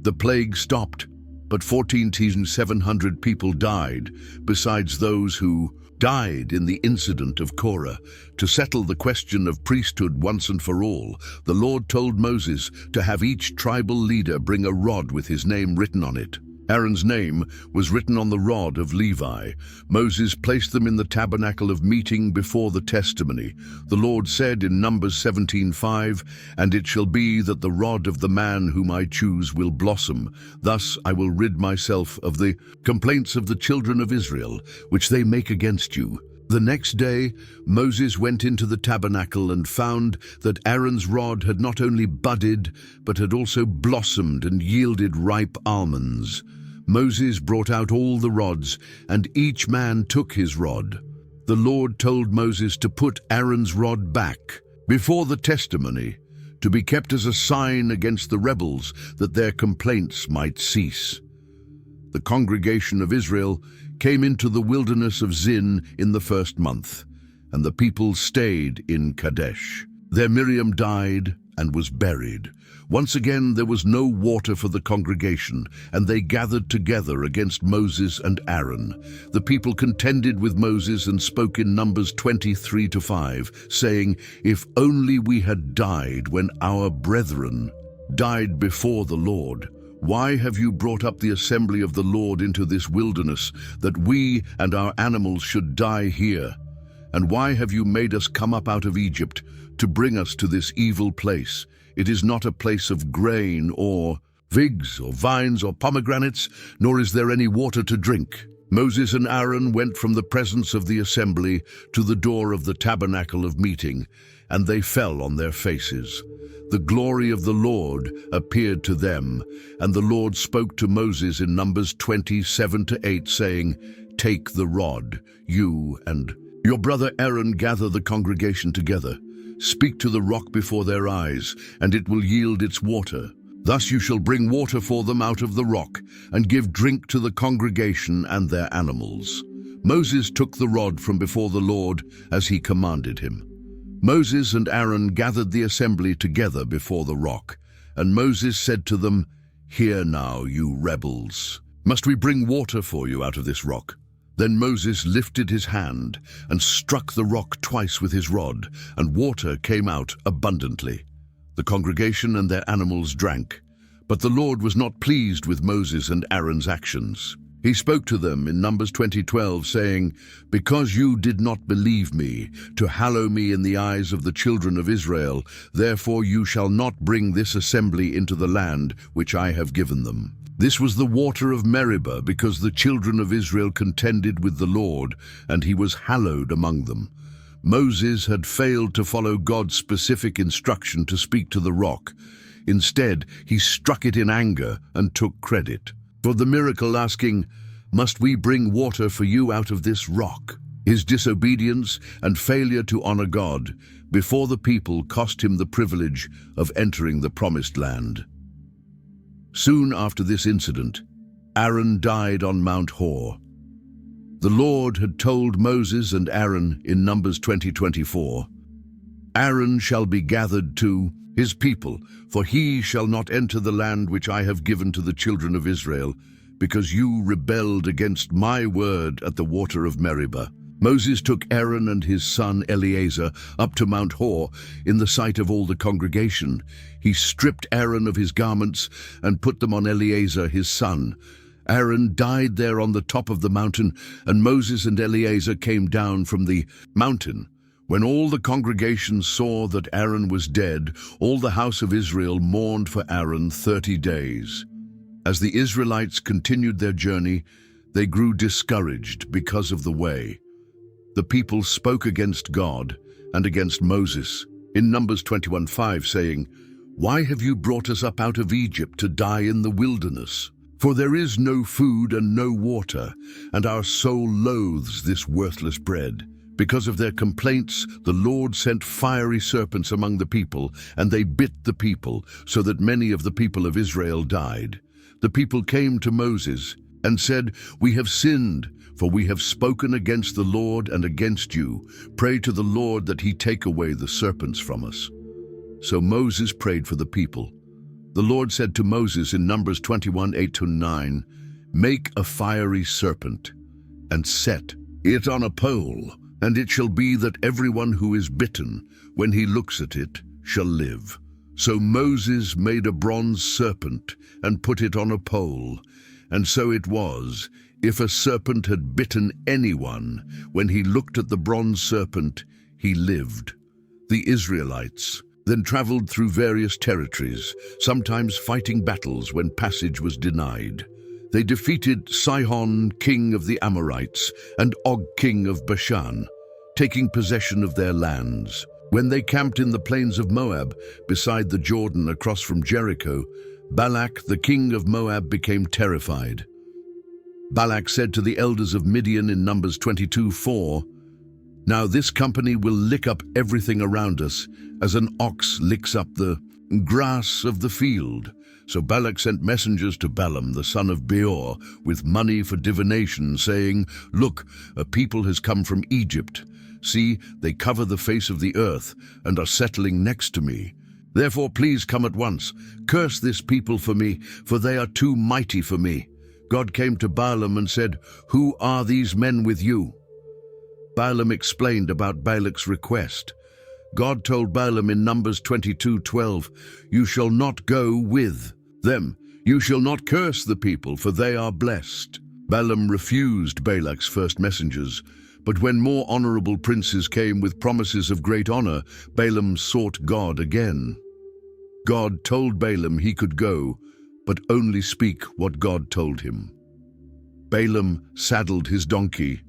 [SPEAKER 1] The plague stopped, but 14,700 people died, besides those who died in the incident of Korah. To settle the question of priesthood once and for all, the Lord told Moses to have each tribal leader bring a rod with his name written on it. Aaron's name was written on the rod of Levi. Moses placed them in the tabernacle of meeting before the testimony. The Lord said in Numbers 17:5, "And it shall be that the rod of the man whom I choose will blossom. Thus I will rid myself of the complaints of the children of Israel, which they make against you." The next day, Moses went into the tabernacle and found that Aaron's rod had not only budded, but had also blossomed and yielded ripe almonds. Moses brought out all the rods, and each man took his rod. The Lord told Moses to put Aaron's rod back before the testimony, to be kept as a sign against the rebels, that their complaints might cease. The congregation of Israel came into the wilderness of Zin in the first month, and the people stayed in Kadesh. There Miriam died and was buried. Once again there was no water for the congregation, and they gathered together against Moses and Aaron. The people contended with Moses and spoke in Numbers 23-5, saying, "If only we had died when our brethren died before the Lord. Why have you brought up the assembly of the Lord into this wilderness, that we and our animals should die here? And why have you made us come up out of Egypt to bring us to this evil place? It is not a place of grain or figs or vines or pomegranates, nor is there any water to drink." Moses and Aaron went from the presence of the assembly to the door of the tabernacle of meeting, and they fell on their faces. The glory of the Lord appeared to them, and the Lord spoke to Moses in Numbers 20:7-8, saying, "Take the rod, you and your brother Aaron, gather the congregation together. Speak to the rock before their eyes, and it will yield its water. Thus you shall bring water for them out of the rock, and give drink to the congregation and their animals." Moses took the rod from before the Lord as he commanded him. Moses and Aaron gathered the assembly together before the rock, and Moses said to them, "Hear now, you rebels. Must we bring water for you out of this rock?" Then Moses lifted his hand and struck the rock twice with his rod, and water came out abundantly. The congregation and their animals drank. But the Lord was not pleased with Moses and Aaron's actions. He spoke to them in Numbers 20:12, saying, "Because you did not believe me, to hallow me in the eyes of the children of Israel, therefore you shall not bring this assembly into the land which I have given them." This was the water of Meribah, because the children of Israel contended with the Lord, and he was hallowed among them. Moses had failed to follow God's specific instruction to speak to the rock. Instead, he struck it in anger and took credit for the miracle, asking, "Must we bring water for you out of this rock?" His disobedience and failure to honor God before the people cost him the privilege of entering the promised land. Soon after this incident, Aaron died on Mount Hor. The Lord had told Moses and Aaron in Numbers 20:24, "Aaron shall be gathered to his people, for he shall not enter the land which I have given to the children of Israel, because you rebelled against my word at the water of Meribah." Moses took Aaron and his son Eleazar up to Mount Hor in the sight of all the congregation. He stripped Aaron of his garments and put them on Eleazar his son. Aaron died there on the top of the mountain, and Moses and Eleazar came down from the mountain. When all the congregation saw that Aaron was dead, all the house of Israel mourned for Aaron 30 days. As the Israelites continued their journey, they grew discouraged because of the way. The people spoke against God and against Moses in Numbers 21:5, saying, "Why have you brought us up out of Egypt to die in the wilderness? For there is no food and no water, and our soul loathes this worthless bread." Because of their complaints, the Lord sent fiery serpents among the people, and they bit the people, so that many of the people of Israel died. The people came to Moses and said, "We have sinned, for we have spoken against the Lord and against you. Pray to the Lord that he take away the serpents from us." So Moses prayed for the people. The Lord said to Moses in Numbers 21:8-9, "Make a fiery serpent and set it on a pole, and it shall be that everyone who is bitten, when he looks at it, shall live." So Moses made a bronze serpent and put it on a pole. And so it was, if a serpent had bitten anyone, when he looked at the bronze serpent, he lived. The Israelites then traveled through various territories, sometimes fighting battles when passage was denied. They defeated Sihon, king of the Amorites, and Og, king of Bashan, taking possession of their lands. When they camped in the plains of Moab, beside the Jordan across from Jericho, Balak, the king of Moab, became terrified. Balak said to the elders of Midian in Numbers 22:4, "Now this company will lick up everything around us, as an ox licks up the grass of the field." So Balak sent messengers to Balaam, the son of Beor, with money for divination, saying, "Look, a people has come from Egypt. See, they cover the face of the earth and are settling next to me. Therefore please come at once. Curse this people for me, for they are too mighty for me." God came to Balaam and said, "Who are these men with you?" Balaam explained about Balak's request. God told Balaam in Numbers 22:12, "You shall not go with them. You shall not curse the people, for they are blessed." Balaam refused Balak's first messengers, but when more honorable princes came with promises of great honor, Balaam sought God again. God told Balaam he could go, but only speak what God told him. Balaam saddled his donkey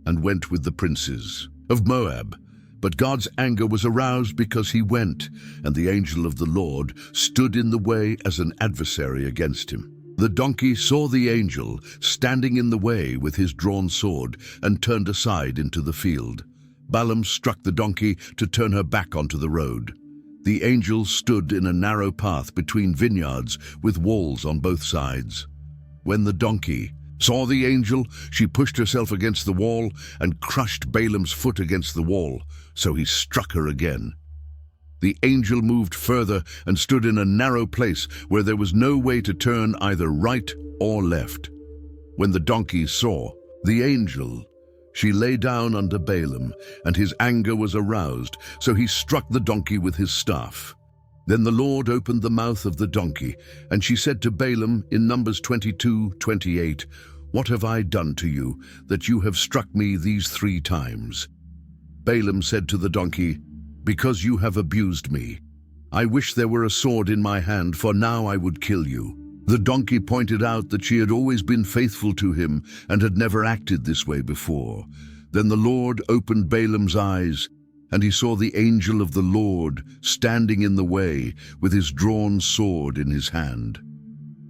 [SPEAKER 1] and went with the princes of Moab. But God's anger was aroused because he went, and the angel of the Lord stood in the way as an adversary against him. The donkey saw the angel standing in the way with his drawn sword and turned aside into the field. Balaam struck the donkey to turn her back onto the road. The angel stood in a narrow path between vineyards with walls on both sides. When the donkey saw the angel, she pushed herself against the wall and crushed Balaam's foot against the wall, so he struck her again. The angel moved further and stood in a narrow place where there was no way to turn either right or left. When the donkey saw the angel, she lay down under Balaam, and his anger was aroused, so he struck the donkey with his staff. Then the Lord opened the mouth of the donkey, and she said to Balaam in Numbers 22:28, "What have I done to you, that you have struck me these 3 times?" Balaam said to the donkey, "Because you have abused me. I wish there were a sword in my hand, for now I would kill you." The donkey pointed out that she had always been faithful to him and had never acted this way before. Then the Lord opened Balaam's eyes, and he saw the angel of the Lord standing in the way with his drawn sword in his hand.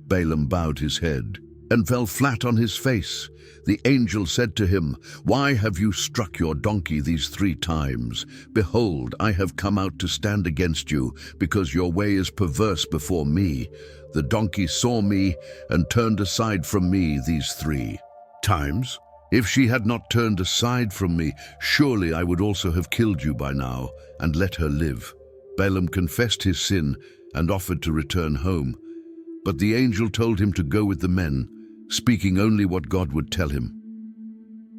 [SPEAKER 1] Balaam bowed his head and fell flat on his face. The angel said to him, "Why have you struck your donkey these 3 times? Behold, I have come out to stand against you, because your way is perverse before me. The donkey saw me and turned aside from me these 3 times. If she had not turned aside from me, surely I would also have killed you by now and let her live." Balaam confessed his sin and offered to return home. But the angel told him to go with the men, speaking only what God would tell him.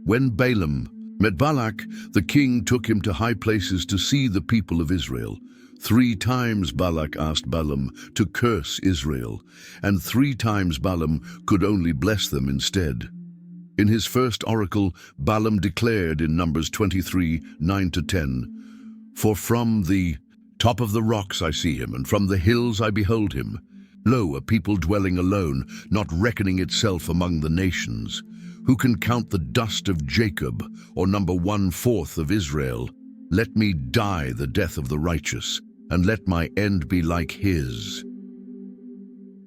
[SPEAKER 1] When Balaam met Balak, the king took him to high places to see the people of Israel. 3 times Balak asked Balaam to curse Israel, and 3 times Balaam could only bless them instead. In his first oracle, Balaam declared in Numbers 23:9-10, "For from the top of the rocks I see him, and from the hills I behold him. Lo, a people dwelling alone, not reckoning itself among the nations. Who can count the dust of Jacob, or number 1/4 of Israel? Let me die the death of the righteous, and let my end be like his."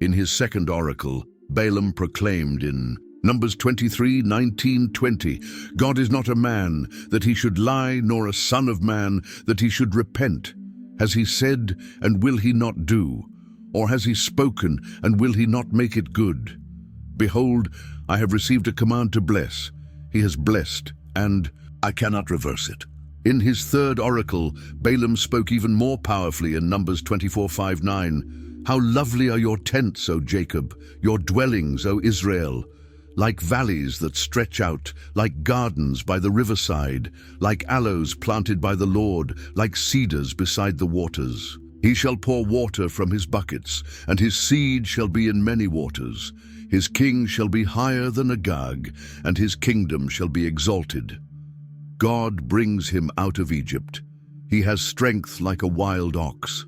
[SPEAKER 1] In his second oracle, Balaam proclaimed in Numbers 23:19-20, "God is not a man that he should lie, nor a son of man that he should repent. Has he said, and will he not do? Or has he spoken, and will he not make it good? Behold, I have received a command to bless. He has blessed, and I cannot reverse it." In his third oracle, Balaam spoke even more powerfully in Numbers 24:5-9, "How lovely are your tents, O Jacob, your dwellings, O Israel, like valleys that stretch out, like gardens by the riverside, like aloes planted by the Lord, like cedars beside the waters. He shall pour water from his buckets, and his seed shall be in many waters. His king shall be higher than Agag, and his kingdom shall be exalted. God brings him out of Egypt. He has strength like a wild ox.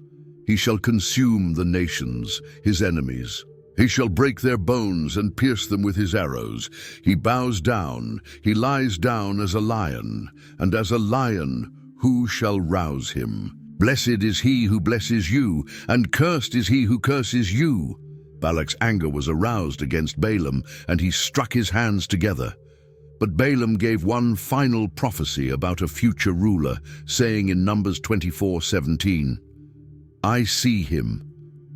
[SPEAKER 1] He shall consume the nations, his enemies. He shall break their bones and pierce them with his arrows. He bows down, he lies down as a lion, and as a lion, who shall rouse him? Blessed is he who blesses you, and cursed is he who curses you." Balak's anger was aroused against Balaam, and he struck his hands together. But Balaam gave one final prophecy about a future ruler, saying in Numbers 24:17, "I see him,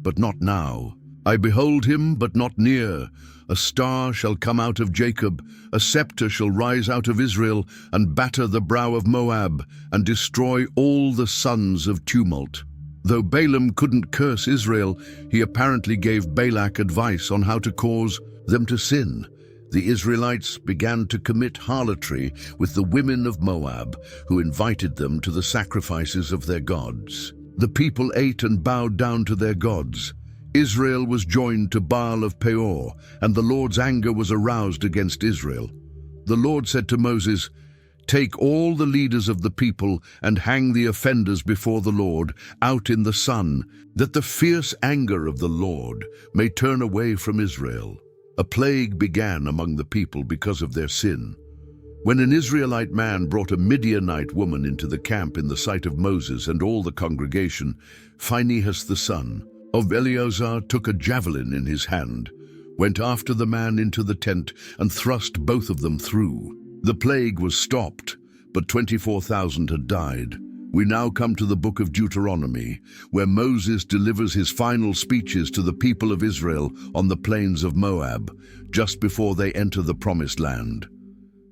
[SPEAKER 1] but not now. I behold him, but not near. A star shall come out of Jacob, a scepter shall rise out of Israel, and batter the brow of Moab, and destroy all the sons of tumult." Though Balaam couldn't curse Israel, he apparently gave Balak advice on how to cause them to sin. The Israelites began to commit harlotry with the women of Moab, who invited them to the sacrifices of their gods. The people ate and bowed down to their gods. Israel was joined to Baal of Peor, and the Lord's anger was aroused against Israel. The Lord said to Moses, "Take all the leaders of the people and hang the offenders before the Lord out in the sun, that the fierce anger of the Lord may turn away from Israel." A plague began among the people because of their sin. When an Israelite man brought a Midianite woman into the camp in the sight of Moses and all the congregation, Phinehas the son of Eleazar took a javelin in his hand, went after the man into the tent, and thrust both of them through. The plague was stopped, but 24,000 had died. We now come to the book of Deuteronomy, where Moses delivers his final speeches to the people of Israel on the plains of Moab, just before they enter the promised land.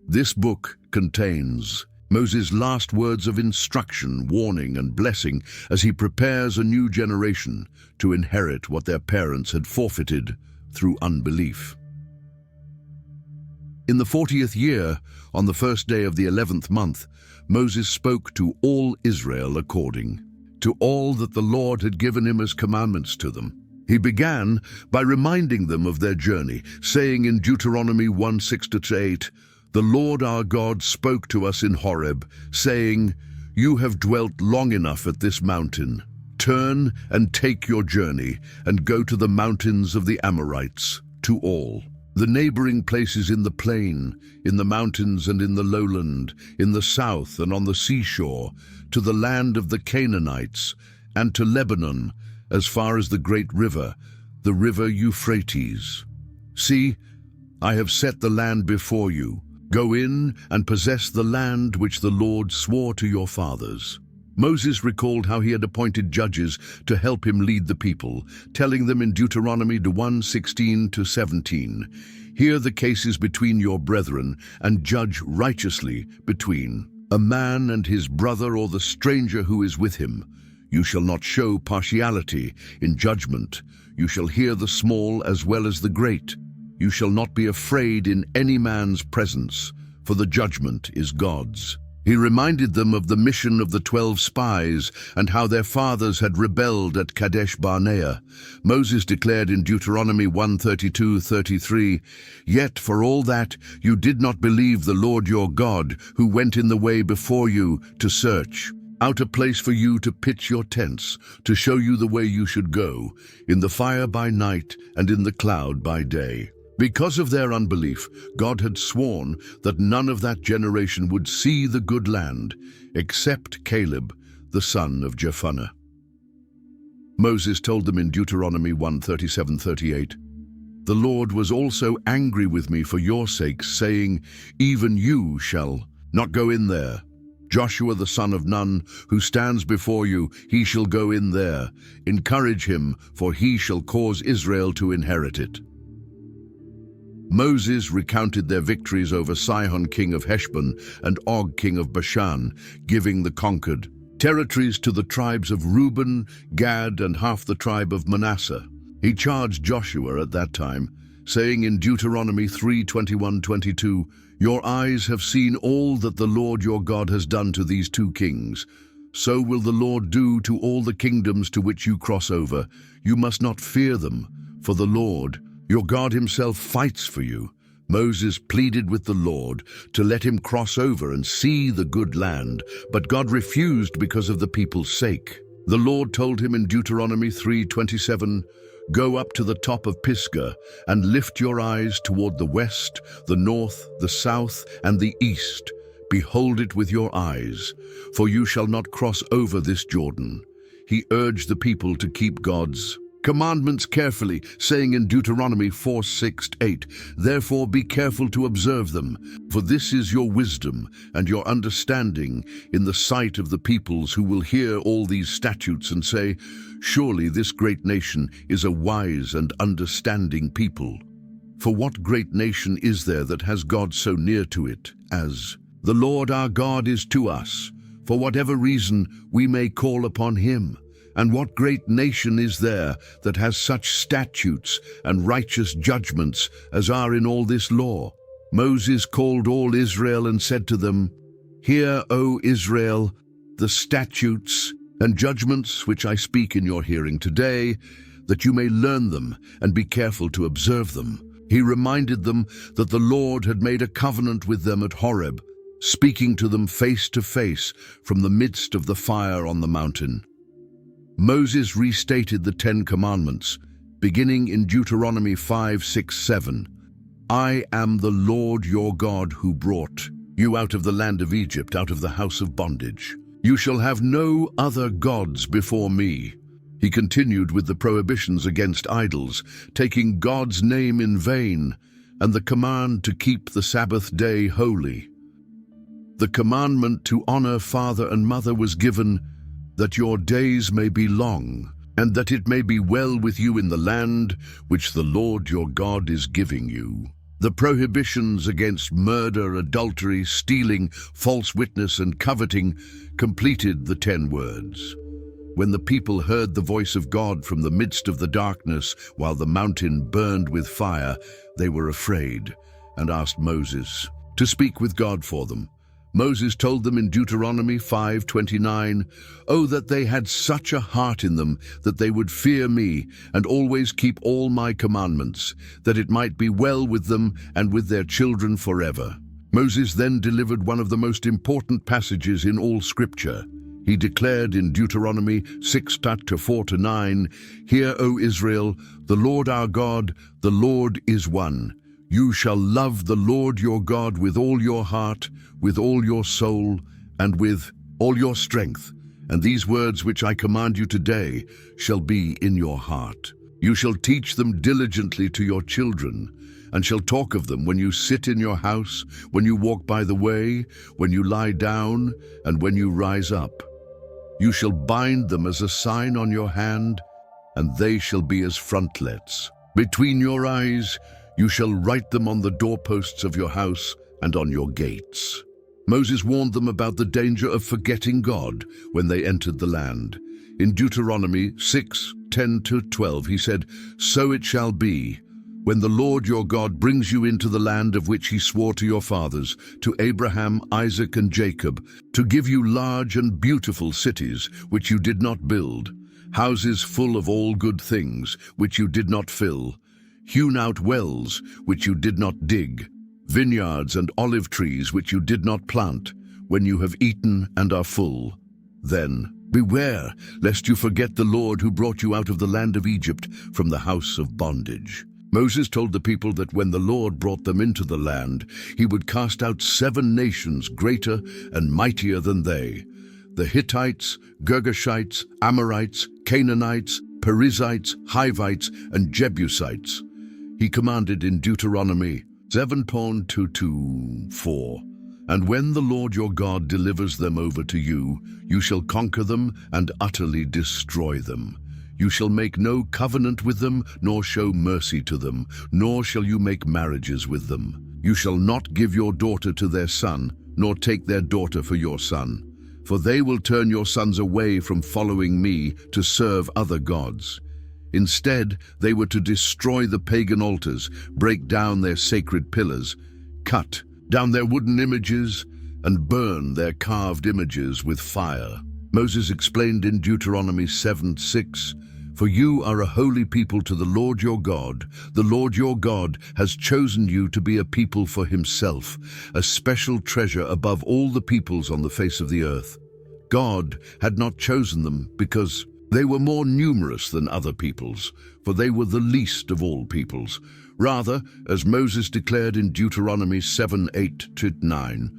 [SPEAKER 1] This book contains Moses' last words of instruction, warning, and blessing as he prepares a new generation to inherit what their parents had forfeited through unbelief. In the 40th year, on the first day of the 11th month, Moses spoke to all Israel according to all that the Lord had given him as commandments to them. He began by reminding them of their journey, saying in Deuteronomy 1:6-8, "The Lord our God spoke to us in Horeb, saying, 'You have dwelt long enough at this mountain. Turn and take your journey, and go to the mountains of the Amorites, to all the neighboring places in the plain, in the mountains and in the lowland, in the south and on the seashore, to the land of the Canaanites, and to Lebanon, as far as the great river, the river Euphrates. See, I have set the land before you. Go in and possess the land which the Lord swore to your fathers.'" Moses recalled how he had appointed judges to help him lead the people, telling them in Deuteronomy 1:16-17, "Hear the cases between your brethren, and judge righteously between a man and his brother or the stranger who is with him. You shall not show partiality in judgment. You shall hear the small as well as the great. You shall not be afraid in any man's presence, for the judgment is God's." He reminded them of the mission of the 12 spies and how their fathers had rebelled at Kadesh Barnea. Moses declared in Deuteronomy 1:32-33, "Yet for all that you did not believe the Lord your God, who went in the way before you to search out a place for you to pitch your tents, to show you the way you should go, in the fire by night and in the cloud by day." Because of their unbelief, God had sworn that none of that generation would see the good land, except Caleb, the son of Jephunneh. Moses told them in Deuteronomy 1:37-38, "The Lord was also angry with me for your sakes, saying, 'Even you shall not go in there. Joshua the son of Nun, who stands before you, he shall go in there. Encourage him, for he shall cause Israel to inherit it.'" Moses recounted their victories over Sihon king of Heshbon and Og king of Bashan, giving the conquered territories to the tribes of Reuben, Gad, and half the tribe of Manasseh. He charged Joshua at that time, saying in Deuteronomy 3:21-22, "Your eyes have seen all that the Lord your God has done to these two kings. So will the Lord do to all the kingdoms to which you cross over. You must not fear them, for the Lord, your God himself fights for you." Moses pleaded with the Lord to let him cross over and see the good land, but God refused because of the people's sake. The Lord told him in Deuteronomy 3:27, "Go up to the top of Pisgah and lift your eyes toward the west, the north, the south, and the east. Behold it with your eyes, for you shall not cross over this Jordan." He urged the people to keep God's commandments carefully, saying in Deuteronomy 4:6-8, "Therefore be careful to observe them, for this is your wisdom and your understanding in the sight of the peoples who will hear all these statutes and say, 'Surely this great nation is a wise and understanding people.' For what great nation is there that has God so near to it as the Lord our God is to us, for whatever reason we may call upon him? And what great nation is there that has such statutes and righteous judgments as are in all this law?" Moses called all Israel and said to them, "Hear, O Israel, the statutes and judgments which I speak in your hearing today, that you may learn them and be careful to observe them." He reminded them that the Lord had made a covenant with them at Horeb, speaking to them face to face from the midst of the fire on the mountain. Moses restated the 10 Commandments, beginning in Deuteronomy 5:6-7. I am the Lord your God who brought you out of the land of Egypt, out of the house of bondage. You shall have no other gods before me." He continued with the prohibitions against idols, taking God's name in vain, and the command to keep the Sabbath day holy. The commandment to honor father and mother was given, that your days may be long, and that it may be well with you in the land which the Lord your God is giving you. The prohibitions against murder, adultery, stealing, false witness, and coveting completed the 10 words. When the people heard the voice of God from the midst of the darkness, while the mountain burned with fire, they were afraid and asked Moses to speak with God for them. Moses told them in Deuteronomy 5:29, "Oh, that they had such a heart in them, that they would fear me and always keep all my commandments, that it might be well with them and with their children forever." Moses then delivered one of the most important passages in all Scripture. He declared in Deuteronomy 6:4-9, "Hear, O Israel, the Lord our God, the Lord is one. You shall love the Lord your God with all your heart, with all your soul, and with all your strength. And these words which I command you today shall be in your heart. You shall teach them diligently to your children, and shall talk of them when you sit in your house, when you walk by the way, when you lie down, and when you rise up. You shall bind them as a sign on your hand, and they shall be as frontlets. Between your eyes you shall write them on the doorposts of your house and on your gates." Moses warned them about the danger of forgetting God when they entered the land. In Deuteronomy 6:10-12 he said, "So it shall be, when the Lord your God brings you into the land of which he swore to your fathers, to Abraham, Isaac, and Jacob, to give you large and beautiful cities which you did not build, houses full of all good things which you did not fill, hewn-out wells which you did not dig, vineyards and olive trees which you did not plant, when you have eaten and are full. Then beware lest you forget the Lord who brought you out of the land of Egypt from the house of bondage." Moses told the people that when the Lord brought them into the land, he would cast out 7 nations greater and mightier than they: the Hittites, Girgashites, Amorites, Canaanites, Perizzites, Hivites, and Jebusites. He commanded in Deuteronomy 7:2-4, "And when the Lord your God delivers them over to you, you shall conquer them and utterly destroy them. You shall make no covenant with them, nor show mercy to them, nor shall you make marriages with them. You shall not give your daughter to their son, nor take their daughter for your son. For they will turn your sons away from following me to serve other gods. Instead, they were to destroy the pagan altars, break down their sacred pillars, cut down their wooden images, and burn their carved images with fire." Moses explained in Deuteronomy 7:6, "For you are a holy people to the Lord your God. The Lord your God has chosen you to be a people for himself, a special treasure above all the peoples on the face of the earth." God had not chosen them because they were more numerous than other peoples, for they were the least of all peoples. Rather, as Moses declared in Deuteronomy 7:8-9,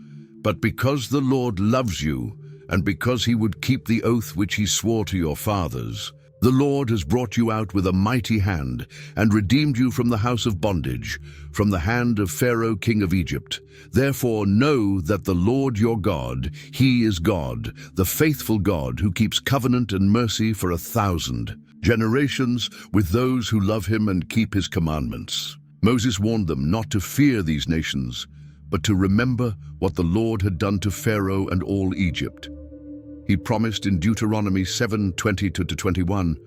[SPEAKER 1] "But because the Lord loves you, and because he would keep the oath which he swore to your fathers, the Lord has brought you out with a mighty hand and redeemed you from the house of bondage, from the hand of Pharaoh king of Egypt. Therefore know that the Lord your God, he is God, the faithful God who keeps covenant and mercy for 1,000 generations with those who love him and keep his commandments." Moses warned them not to fear these nations, but to remember what the Lord had done to Pharaoh and all Egypt. He promised in Deuteronomy 7:20-21,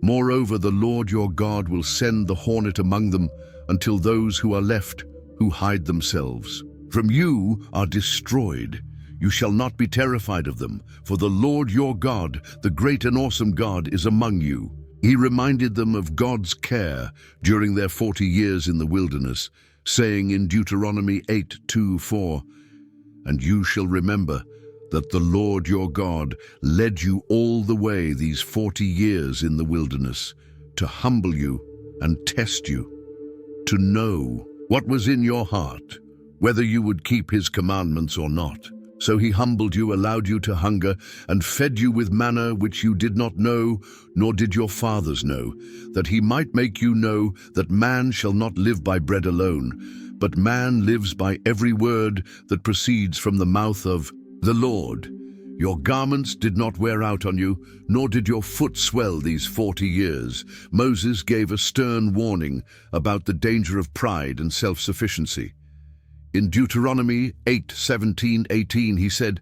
[SPEAKER 1] "Moreover, the Lord your God will send the hornet among them until those who are left, who hide themselves from you, are destroyed. You shall not be terrified of them, for the Lord your God, the great and awesome God, is among you." He reminded them of God's care during their 40 years in the wilderness, saying in Deuteronomy 8:2-4, "And you shall remember that the Lord your God led you all the way these 40 years in the wilderness, to humble you and test you, to know what was in your heart, whether you would keep his commandments or not. So he humbled you, allowed you to hunger, and fed you with manna which you did not know, nor did your fathers know, that he might make you know that man shall not live by bread alone, but man lives by every word that proceeds from the mouth of the Lord. Your garments did not wear out on you, nor did your foot swell these 40 years. Moses gave a stern warning about the danger of pride and self-sufficiency. In Deuteronomy 8:17-18 he said,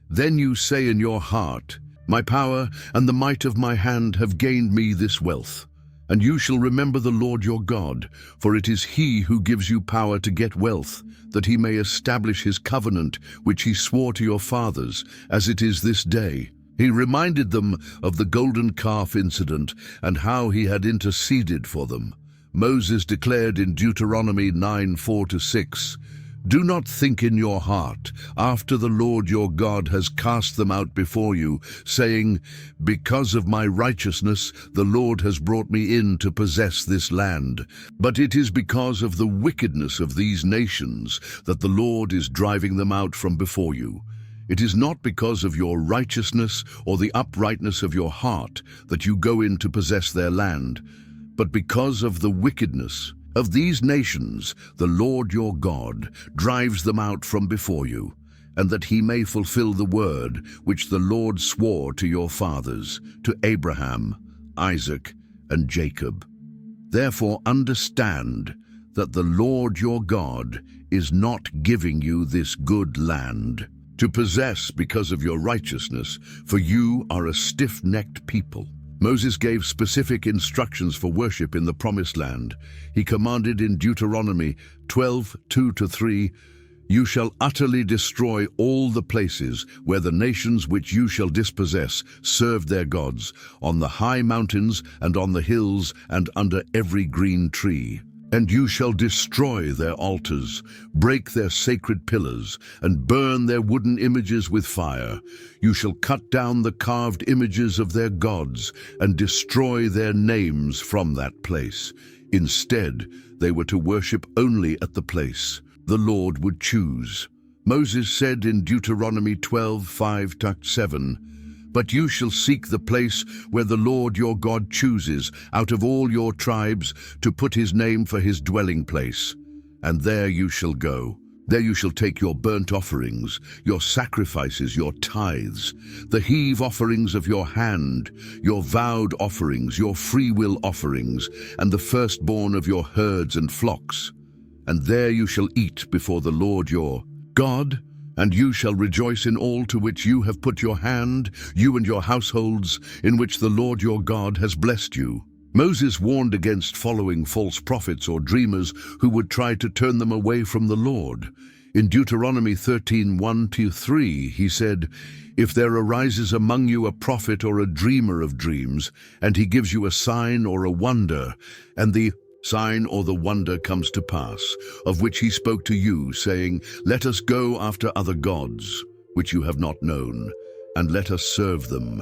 [SPEAKER 1] "Then you say in your heart, my power and the might of my hand have gained me this wealth. And you shall remember the Lord your God, for it is he who gives you power to get wealth, that he may establish his covenant, which he swore to your fathers, as it is this day." He reminded them of the golden calf incident and how he had interceded for them. Moses declared in Deuteronomy 9:4-6, "Do not think in your heart, after the Lord your God has cast them out before you, saying, because of my righteousness the Lord has brought me in to possess this land. But it is because of the wickedness of these nations that the Lord is driving them out from before you. It is not because of your righteousness or the uprightness of your heart that you go in to possess their land, but because of the wickedness of these nations, the Lord your God drives them out from before you, and that he may fulfill the word which the Lord swore to your fathers, to Abraham, Isaac, and Jacob. Therefore understand that the Lord your God is not giving you this good land to possess because of your righteousness, for you are a stiff-necked people." Moses gave specific instructions for worship in the Promised Land. He commanded in Deuteronomy 12:2-3, "You shall utterly destroy all the places where the nations which you shall dispossess served their gods, on the high mountains and on the hills and under every green tree. And you shall destroy their altars, break their sacred pillars, and burn their wooden images with fire. You shall cut down the carved images of their gods, and destroy their names from that place. Instead, they were to worship only at the place the Lord would choose." Moses said in Deuteronomy 12:5-7, "But you shall seek the place where the Lord your God chooses out of all your tribes to put his name for his dwelling place. And there you shall go. There you shall take your burnt offerings, your sacrifices, your tithes, the heave offerings of your hand, your vowed offerings, your freewill offerings, and the firstborn of your herds and flocks. And there you shall eat before the Lord your God, and you shall rejoice in all to which you have put your hand, you and your households, in which the Lord your God has blessed you." Moses warned against following false prophets or dreamers who would try to turn them away from the Lord. In Deuteronomy 13:1-3, he said, "If there arises among you a prophet or a dreamer of dreams, and he gives you a sign or a wonder, and the sign or the wonder comes to pass, of which he spoke to you, saying, 'Let us go after other gods, which you have not known, and let us serve them,'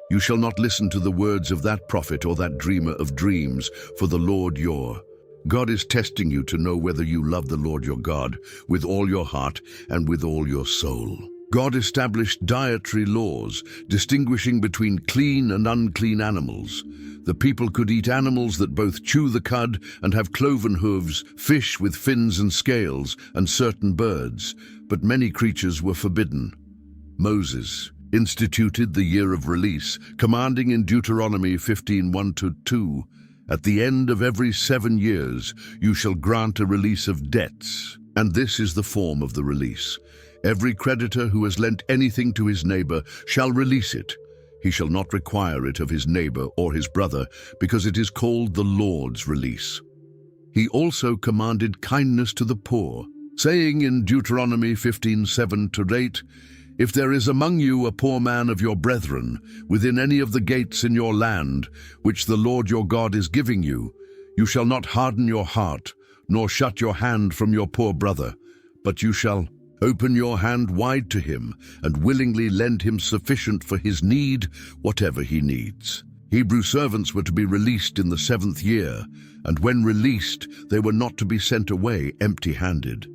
[SPEAKER 1] you shall not listen to the words of that prophet or that dreamer of dreams, for the Lord your God is testing you to know whether you love the Lord your God with all your heart and with all your soul." God established dietary laws, distinguishing between clean and unclean animals. The people could eat animals that both chew the cud and have cloven hooves, fish with fins and scales, and certain birds, but many creatures were forbidden. Moses instituted the year of release, commanding in Deuteronomy 15:1-2, "At the end of every 7 years you shall grant a release of debts, and this is the form of the release. Every creditor who has lent anything to his neighbor shall release it. He shall not require it of his neighbor or his brother, because it is called the Lord's release." He also commanded kindness to the poor, saying in Deuteronomy 15:7-8, "If there is among you a poor man of your brethren, within any of the gates in your land, which the Lord your God is giving you, you shall not harden your heart, nor shut your hand from your poor brother, but you shall open your hand wide to him, and willingly lend him sufficient for his need, whatever he needs." Hebrew servants were to be released in the 7th year, and when released, they were not to be sent away empty-handed.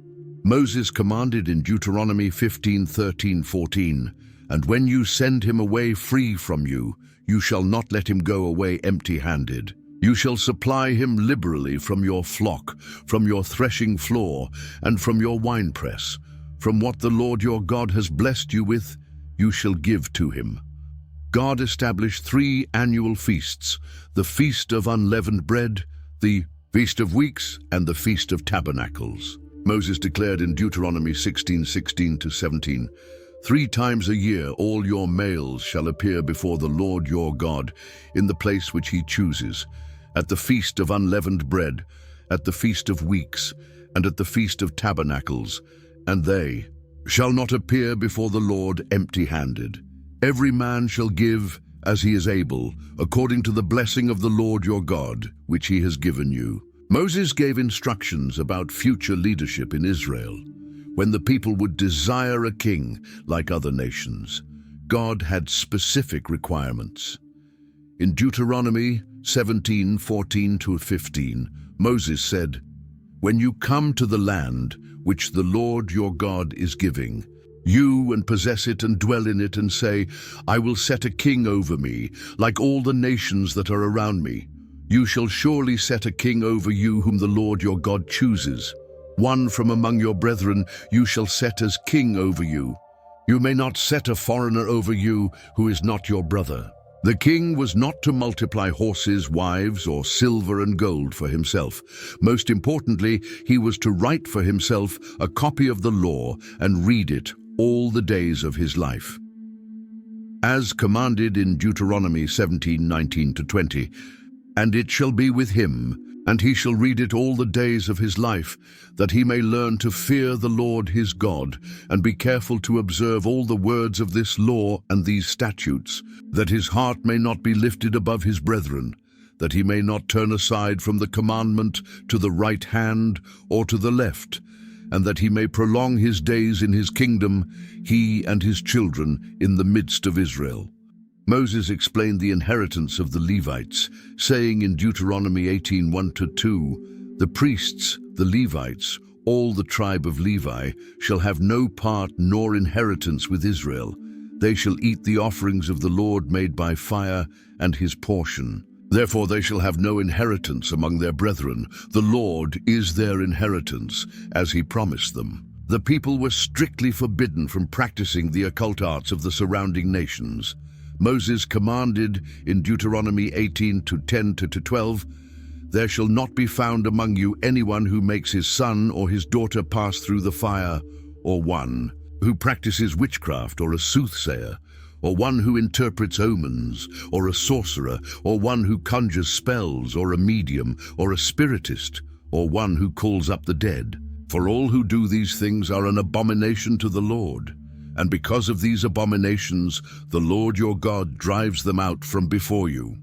[SPEAKER 1] Moses commanded in Deuteronomy 15:13-14, "And when you send him away free from you, you shall not let him go away empty-handed. You shall supply him liberally from your flock, from your threshing floor, and from your winepress. From what the Lord your God has blessed you with, you shall give to him." God established 3 annual feasts: the Feast of Unleavened Bread, the Feast of Weeks, and the Feast of Tabernacles. Moses declared in Deuteronomy 16:16-17, "3 times a year all your males shall appear before the Lord your God in the place which he chooses, at the Feast of Unleavened Bread, at the Feast of Weeks, and at the Feast of Tabernacles, and they shall not appear before the Lord empty-handed. Every man shall give as he is able, according to the blessing of the Lord your God, which he has given you." Moses gave instructions about future leadership in Israel. When the people would desire a king like other nations, God had specific requirements. In Deuteronomy 17:14-15, Moses said, "When you come to the land which the Lord your God is giving you, and possess it and dwell in it, and say, 'I will set a king over me, like all the nations that are around me,' you shall surely set a king over you whom the Lord your God chooses. One from among your brethren you shall set as king over you. You may not set a foreigner over you who is not your brother." The king was not to multiply horses, wives, or silver and gold for himself. Most importantly, he was to write for himself a copy of the law and read it all the days of his life. As commanded in Deuteronomy 17:19-20, "And it shall be with him, and he shall read it all the days of his life, that he may learn to fear the Lord his God, and be careful to observe all the words of this law and these statutes, that his heart may not be lifted above his brethren, that he may not turn aside from the commandment to the right hand or to the left, and that he may prolong his days in his kingdom, he and his children in the midst of Israel." Moses explained the inheritance of the Levites, saying in Deuteronomy 18:1-2, "The priests, the Levites, all the tribe of Levi, shall have no part nor inheritance with Israel. They shall eat the offerings of the Lord made by fire and his portion. Therefore they shall have no inheritance among their brethren. The Lord is their inheritance, as he promised them." The people were strictly forbidden from practicing the occult arts of the surrounding nations. Moses commanded in Deuteronomy 18:10-12, "There shall not be found among you anyone who makes his son or his daughter pass through the fire, or one who practices witchcraft or a soothsayer, or one who interprets omens, or a sorcerer, or one who conjures spells, or a medium, or a spiritist, or one who calls up the dead. For all who do these things are an abomination to the Lord. And because of these abominations, the Lord your God drives them out from before you."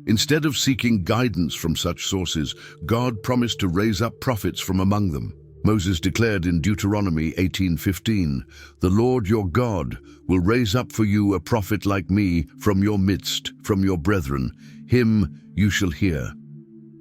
[SPEAKER 1] Instead of seeking guidance from such sources, God promised to raise up prophets from among them. Moses declared in Deuteronomy 18:15, "The Lord your God will raise up for you a prophet like me from your midst, from your brethren. Him you shall hear."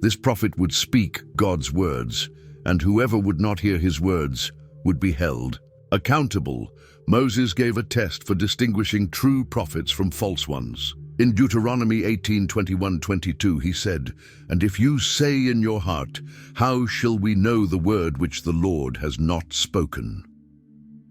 [SPEAKER 1] This prophet would speak God's words, and whoever would not hear his words would be held accountable. Moses gave a test for distinguishing true prophets from false ones. In Deuteronomy 18:21-22 he said, "And if you say in your heart, 'How shall we know the word which the Lord has not spoken?'"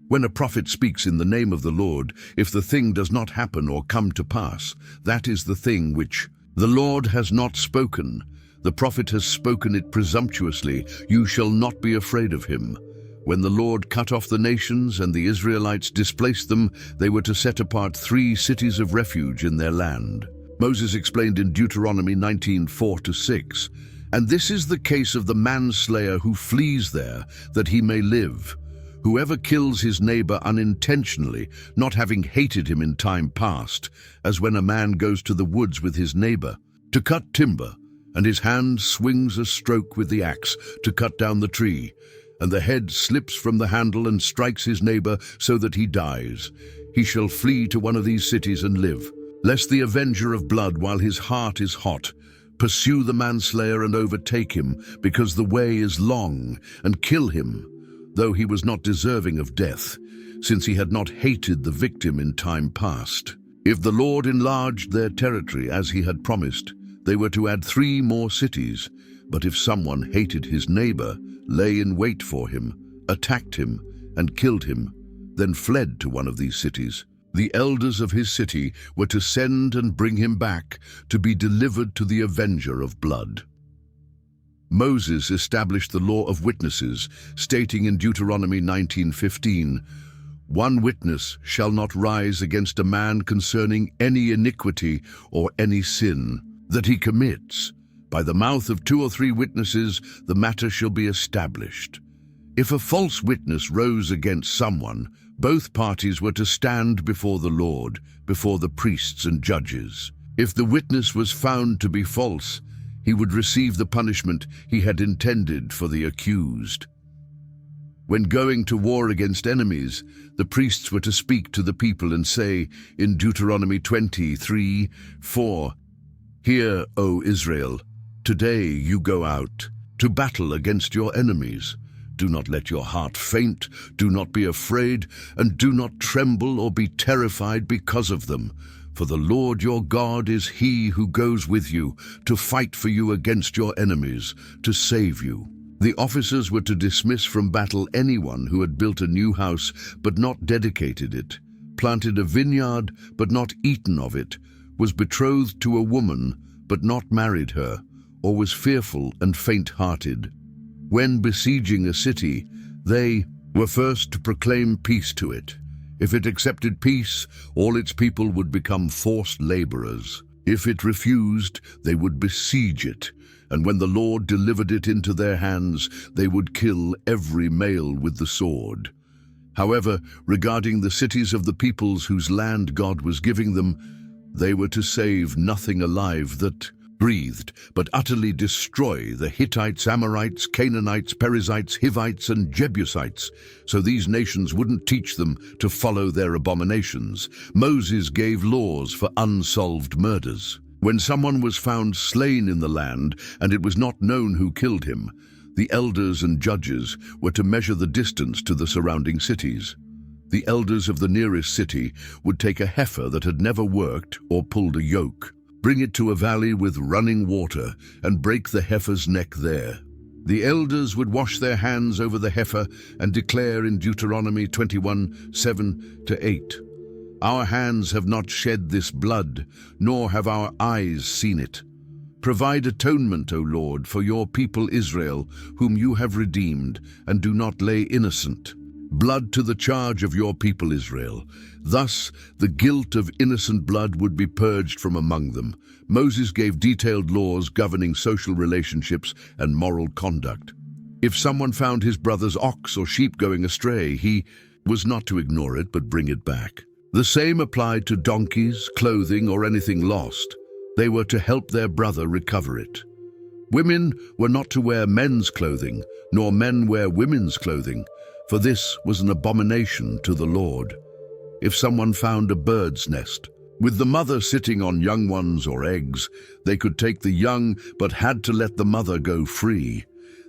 [SPEAKER 1] When a prophet speaks in the name of the Lord, if the thing does not happen or come to pass, that is the thing which the Lord has not spoken. The prophet has spoken it presumptuously. You shall not be afraid of him. When the Lord cut off the nations and the Israelites displaced them, they were to set apart 3 cities of refuge in their land. Moses explained in Deuteronomy 19:4-6, "And this is the case of the manslayer who flees there, that he may live. Whoever kills his neighbor unintentionally, not having hated him in time past, as when a man goes to the woods with his neighbor to cut timber, and his hand swings a stroke with the axe to cut down the tree, and the head slips from the handle and strikes his neighbor so that he dies. He shall flee to one of these cities and live. lest the avenger of blood, while his heart is hot, pursue the manslayer and overtake him, because the way is long, and kill him, though he was not deserving of death, since he had not hated the victim in time past. If the Lord enlarged their territory as he had promised, they were to add 3 more cities. But if someone hated his neighbor, lay in wait for him, attacked him, and killed him, then fled to one of these cities, the elders of his city were to send and bring him back to be delivered to the avenger of blood. Moses established the law of witnesses, stating in Deuteronomy 19:15, "One witness shall not rise against a man concerning any iniquity or any sin that he commits. By the mouth of 2 or 3 witnesses the matter shall be established." If a false witness rose against someone, both parties were to stand before the Lord, before the priests and judges. If the witness was found to be false, he would receive the punishment he had intended for the accused. When going to war against enemies, the priests were to speak to the people and say in Deuteronomy 23:4, "Hear, O Israel, today you go out to battle against your enemies. Do not let your heart faint, do not be afraid, and do not tremble or be terrified because of them. For the Lord your God is he who goes with you to fight for you against your enemies, to save you." The officers were to dismiss from battle anyone who had built a new house but not dedicated it, planted a vineyard but not eaten of it, was betrothed to a woman but not married her, or was fearful and faint-hearted. When besieging a city, they were first to proclaim peace to it. If it accepted peace, all its people would become forced laborers. If it refused, they would besiege it, and when the Lord delivered it into their hands, they would kill every male with the sword. However, regarding the cities of the peoples whose land God was giving them, they were to save nothing alive that breathed, but utterly destroy the Hittites, Amorites, Canaanites, Perizzites, Hivites, and Jebusites, so these nations wouldn't teach them to follow their abominations. Moses gave laws for unsolved murders. When someone was found slain in the land, and it was not known who killed him, the elders and judges were to measure the distance to the surrounding cities. The elders of the nearest city would take a heifer that had never worked or pulled a yoke, bring it to a valley with running water, and break the heifer's neck there. The elders would wash their hands over the heifer and declare in Deuteronomy 21:7-8, "Our hands have not shed this blood, nor have our eyes seen it. Provide atonement, O Lord, for your people Israel, whom you have redeemed, and do not lay innocent blood to the charge of your people Israel." Thus, the guilt of innocent blood would be purged from among them. Moses gave detailed laws governing social relationships and moral conduct. If someone found his brother's ox or sheep going astray, he was not to ignore it but bring it back. The same applied to donkeys, clothing, or anything lost. They were to help their brother recover it. Women were not to wear men's clothing, nor men wear women's clothing, for this was an abomination to the Lord. If someone found a bird's nest, with the mother sitting on young ones or eggs, they could take the young but had to let the mother go free,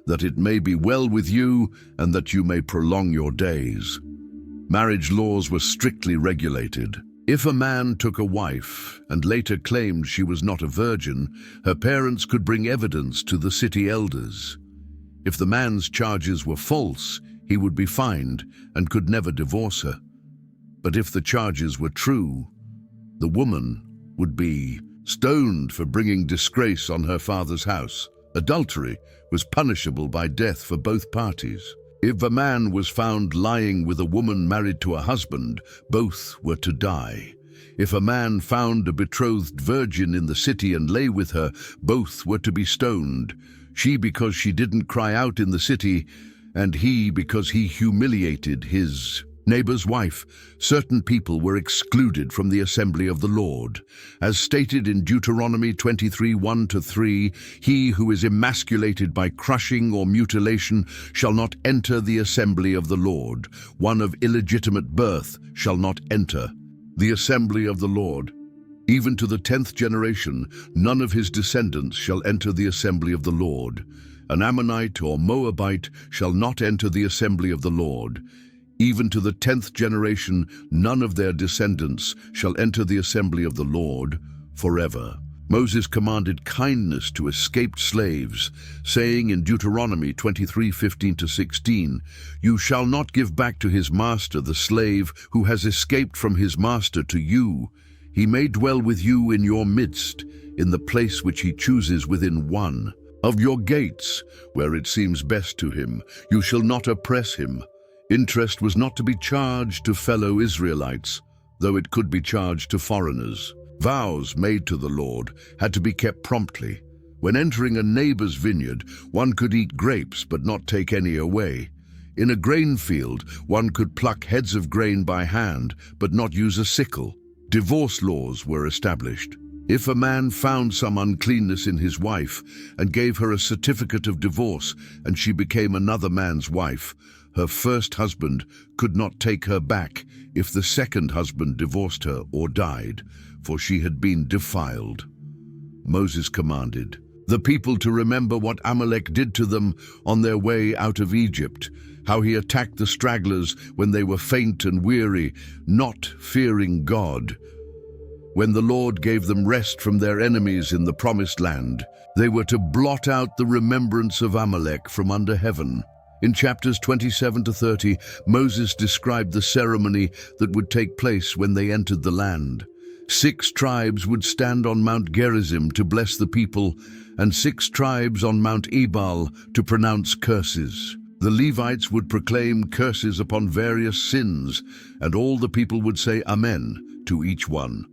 [SPEAKER 1] that it may be well with you and that you may prolong your days. Marriage laws were strictly regulated. If a man took a wife and later claimed she was not a virgin, her parents could bring evidence to the city elders. If the man's charges were false, he would be fined and could never divorce her. But if the charges were true, the woman would be stoned for bringing disgrace on her father's house. Adultery was punishable by death for both parties. If a man was found lying with a woman married to a husband, both were to die. If a man found a betrothed virgin in the city and lay with her, both were to be stoned, she because she didn't cry out in the city, and he because he humiliated his neighbor's wife. Certain people were excluded from the assembly of the Lord. As stated in Deuteronomy 23:1-3, "He who is emasculated by crushing or mutilation shall not enter the assembly of the Lord. One of illegitimate birth shall not enter the assembly of the Lord." Even to the 10th generation, none of his descendants shall enter the assembly of the Lord. An Ammonite or Moabite shall not enter the assembly of the Lord. Even to the 10th generation, none of their descendants shall enter the assembly of the Lord forever. Moses commanded kindness to escaped slaves, saying in Deuteronomy 23:15-16, "You shall not give back to his master the slave who has escaped from his master to you. He may dwell with you in your midst, in the place which he chooses within one of your gates, where it seems best to him. You shall not oppress him." Interest was not to be charged to fellow Israelites, though it could be charged to foreigners. Vows made to the Lord had to be kept promptly. When entering a neighbor's vineyard, one could eat grapes but not take any away. In a grain field, one could pluck heads of grain by hand but not use a sickle. Divorce laws were established. If a man found some uncleanness in his wife and gave her a certificate of divorce and she became another man's wife, her first husband could not take her back if the second husband divorced her or died, for she had been defiled. Moses commanded the people to remember what Amalek did to them on their way out of Egypt, how he attacked the stragglers when they were faint and weary, not fearing God. When the Lord gave them rest from their enemies in the promised land, they were to blot out the remembrance of Amalek from under heaven. In chapters 27-30, Moses described the ceremony that would take place when they entered the land. 6 tribes would stand on Mount Gerizim to bless the people, and 6 tribes on Mount Ebal to pronounce curses. The Levites would proclaim curses upon various sins, and all the people would say Amen to each one.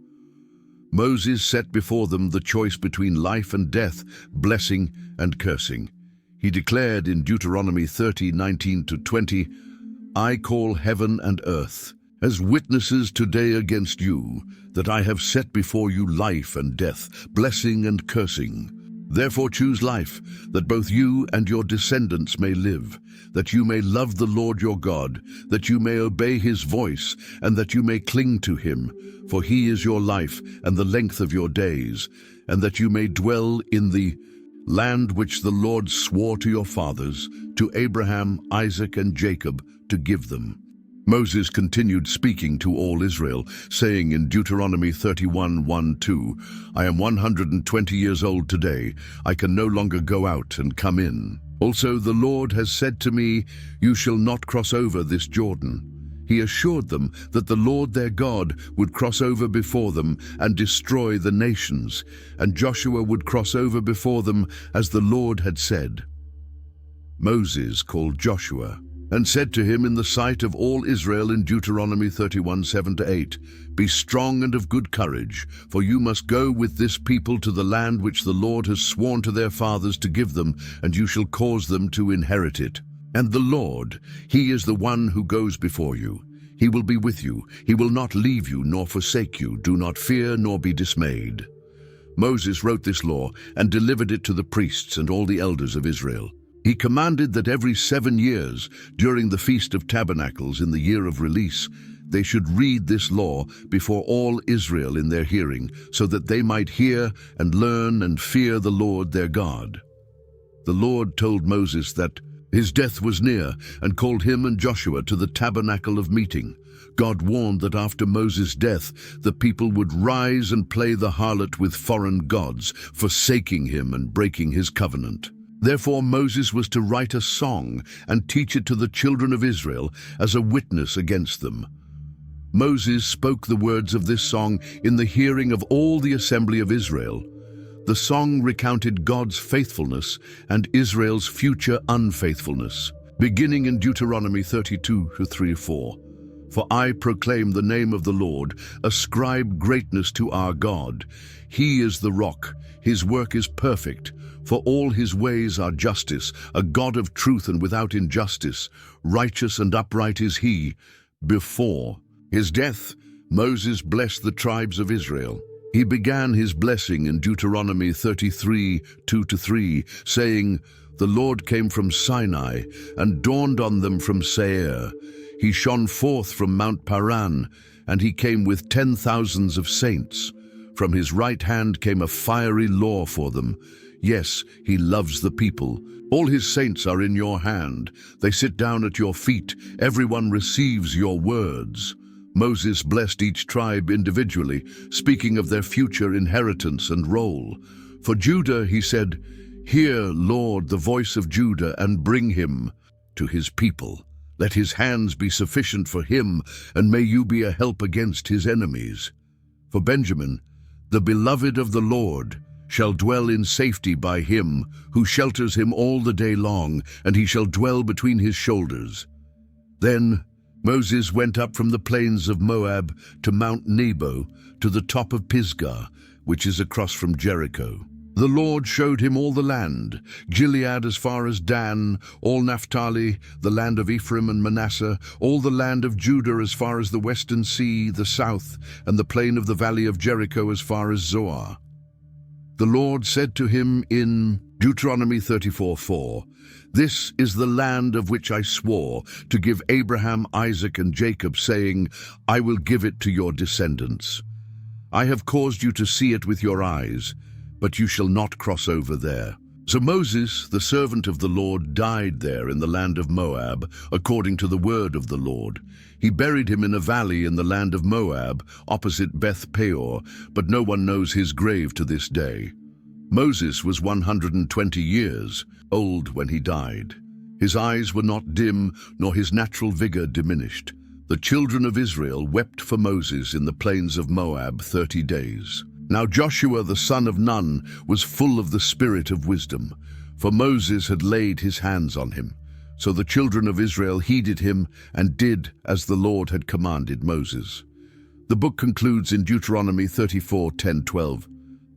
[SPEAKER 1] Moses set before them the choice between life and death, blessing and cursing. He declared in Deuteronomy 30:19-20, "I call heaven and earth as witnesses today against you, that I have set before you life and death, blessing and cursing. Therefore choose life, that both you and your descendants may live, that you may love the Lord your God, that you may obey his voice, and that you may cling to him, for he is your life and the length of your days, and that you may dwell in the land which the Lord swore to your fathers, to Abraham, Isaac, and Jacob, to give them." Moses continued speaking to all Israel, saying in Deuteronomy 31:1-2, "I am 120 years old today. I can no longer go out and come in. Also the Lord has said to me, you shall not cross over this Jordan." He assured them that the Lord their God would cross over before them and destroy the nations, and Joshua would cross over before them as the Lord had said. Moses called Joshua and said to him in the sight of all Israel in Deuteronomy 31:7-8, "Be strong and of good courage, for you must go with this people to the land which the Lord has sworn to their fathers to give them, and you shall cause them to inherit it. And the Lord, he is the one who goes before you. He will be with you. He will not leave you nor forsake you. Do not fear nor be dismayed." Moses wrote this law and delivered it to the priests and all the elders of Israel. He commanded that every 7 years, during the Feast of Tabernacles in the year of release, they should read this law before all Israel in their hearing, so that they might hear and learn and fear the Lord their God. The Lord told Moses that his death was near and called him and Joshua to the tabernacle of meeting. God warned that after Moses' death, the people would rise and play the harlot with foreign gods, forsaking him and breaking his covenant. Therefore Moses was to write a song and teach it to the children of Israel as a witness against them. Moses spoke the words of this song in the hearing of all the assembly of Israel. The song recounted God's faithfulness and Israel's future unfaithfulness, beginning in Deuteronomy 32:3-4. "For I proclaim the name of the Lord, ascribe greatness to our God. He is the rock, his work is perfect, for all his ways are justice, a God of truth and without injustice. Righteous and upright is he." Before his death, Moses blessed the tribes of Israel. He began his blessing in Deuteronomy 33:2-3, saying, "The Lord came from Sinai and dawned on them from Seir. He shone forth from Mount Paran, and he came with 10,000s of saints. From his right hand came a fiery law for them. Yes, he loves the people. All his saints are in your hand. They sit down at your feet. Everyone receives your words. Moses blessed each tribe individually, speaking of their future inheritance and role. For Judah, he said, "Hear, Lord, the voice of Judah, and bring him to his people. Let his hands be sufficient for him, and may you be a help against his enemies." For Benjamin, "The beloved of the Lord shall dwell in safety by him who shelters him all the day long, and he shall dwell between his shoulders." Then Moses went up from the plains of Moab to Mount Nebo, to the top of Pisgah, which is across from Jericho. The Lord showed him all the land, Gilead as far as Dan, all Naphtali, the land of Ephraim and Manasseh, all the land of Judah as far as the western sea, the south, and the plain of the valley of Jericho as far as Zoar. The Lord said to him in Deuteronomy 34:4, "This is the land of which I swore to give Abraham, Isaac, and Jacob, saying, I will give it to your descendants. I have caused you to see it with your eyes, but you shall not cross over there." So Moses, the servant of the Lord, died there in the land of Moab, according to the word of the Lord. He buried him in a valley in the land of Moab, opposite Beth Peor, but no one knows his grave to this day. Moses was 120 years old when he died. His eyes were not dim, nor his natural vigor diminished. The children of Israel wept for Moses in the plains of Moab 30 days. Now Joshua the son of Nun was full of the spirit of wisdom, for Moses had laid his hands on him. So the children of Israel heeded him and did as the Lord had commanded Moses. The book concludes in Deuteronomy 34:10-12.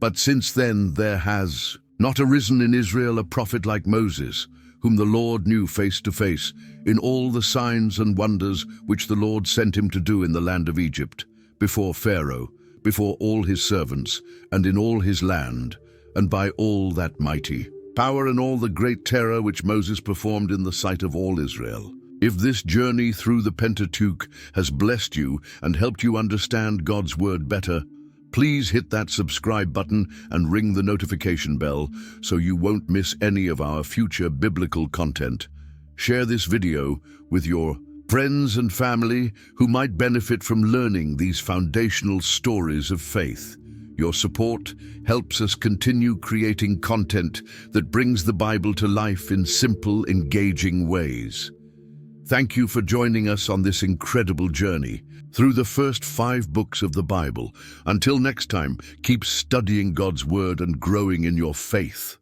[SPEAKER 1] "But since then there has not arisen in Israel a prophet like Moses, whom the Lord knew face to face, in all the signs and wonders which the Lord sent him to do in the land of Egypt, before Pharaoh, before all his servants, and in all his land, and by all that mighty power and all the great terror which Moses performed in the sight of all Israel." If this journey through the Pentateuch has blessed you and helped you understand God's word better, please hit that subscribe button and ring the notification bell so you won't miss any of our future biblical content. Share this video with your friends and family who might benefit from learning these foundational stories of faith. Your support helps us continue creating content that brings the Bible to life in simple, engaging ways. Thank you for joining us on this incredible journey through the first 5 books of the Bible. Until next time, keep studying God's Word and growing in your faith.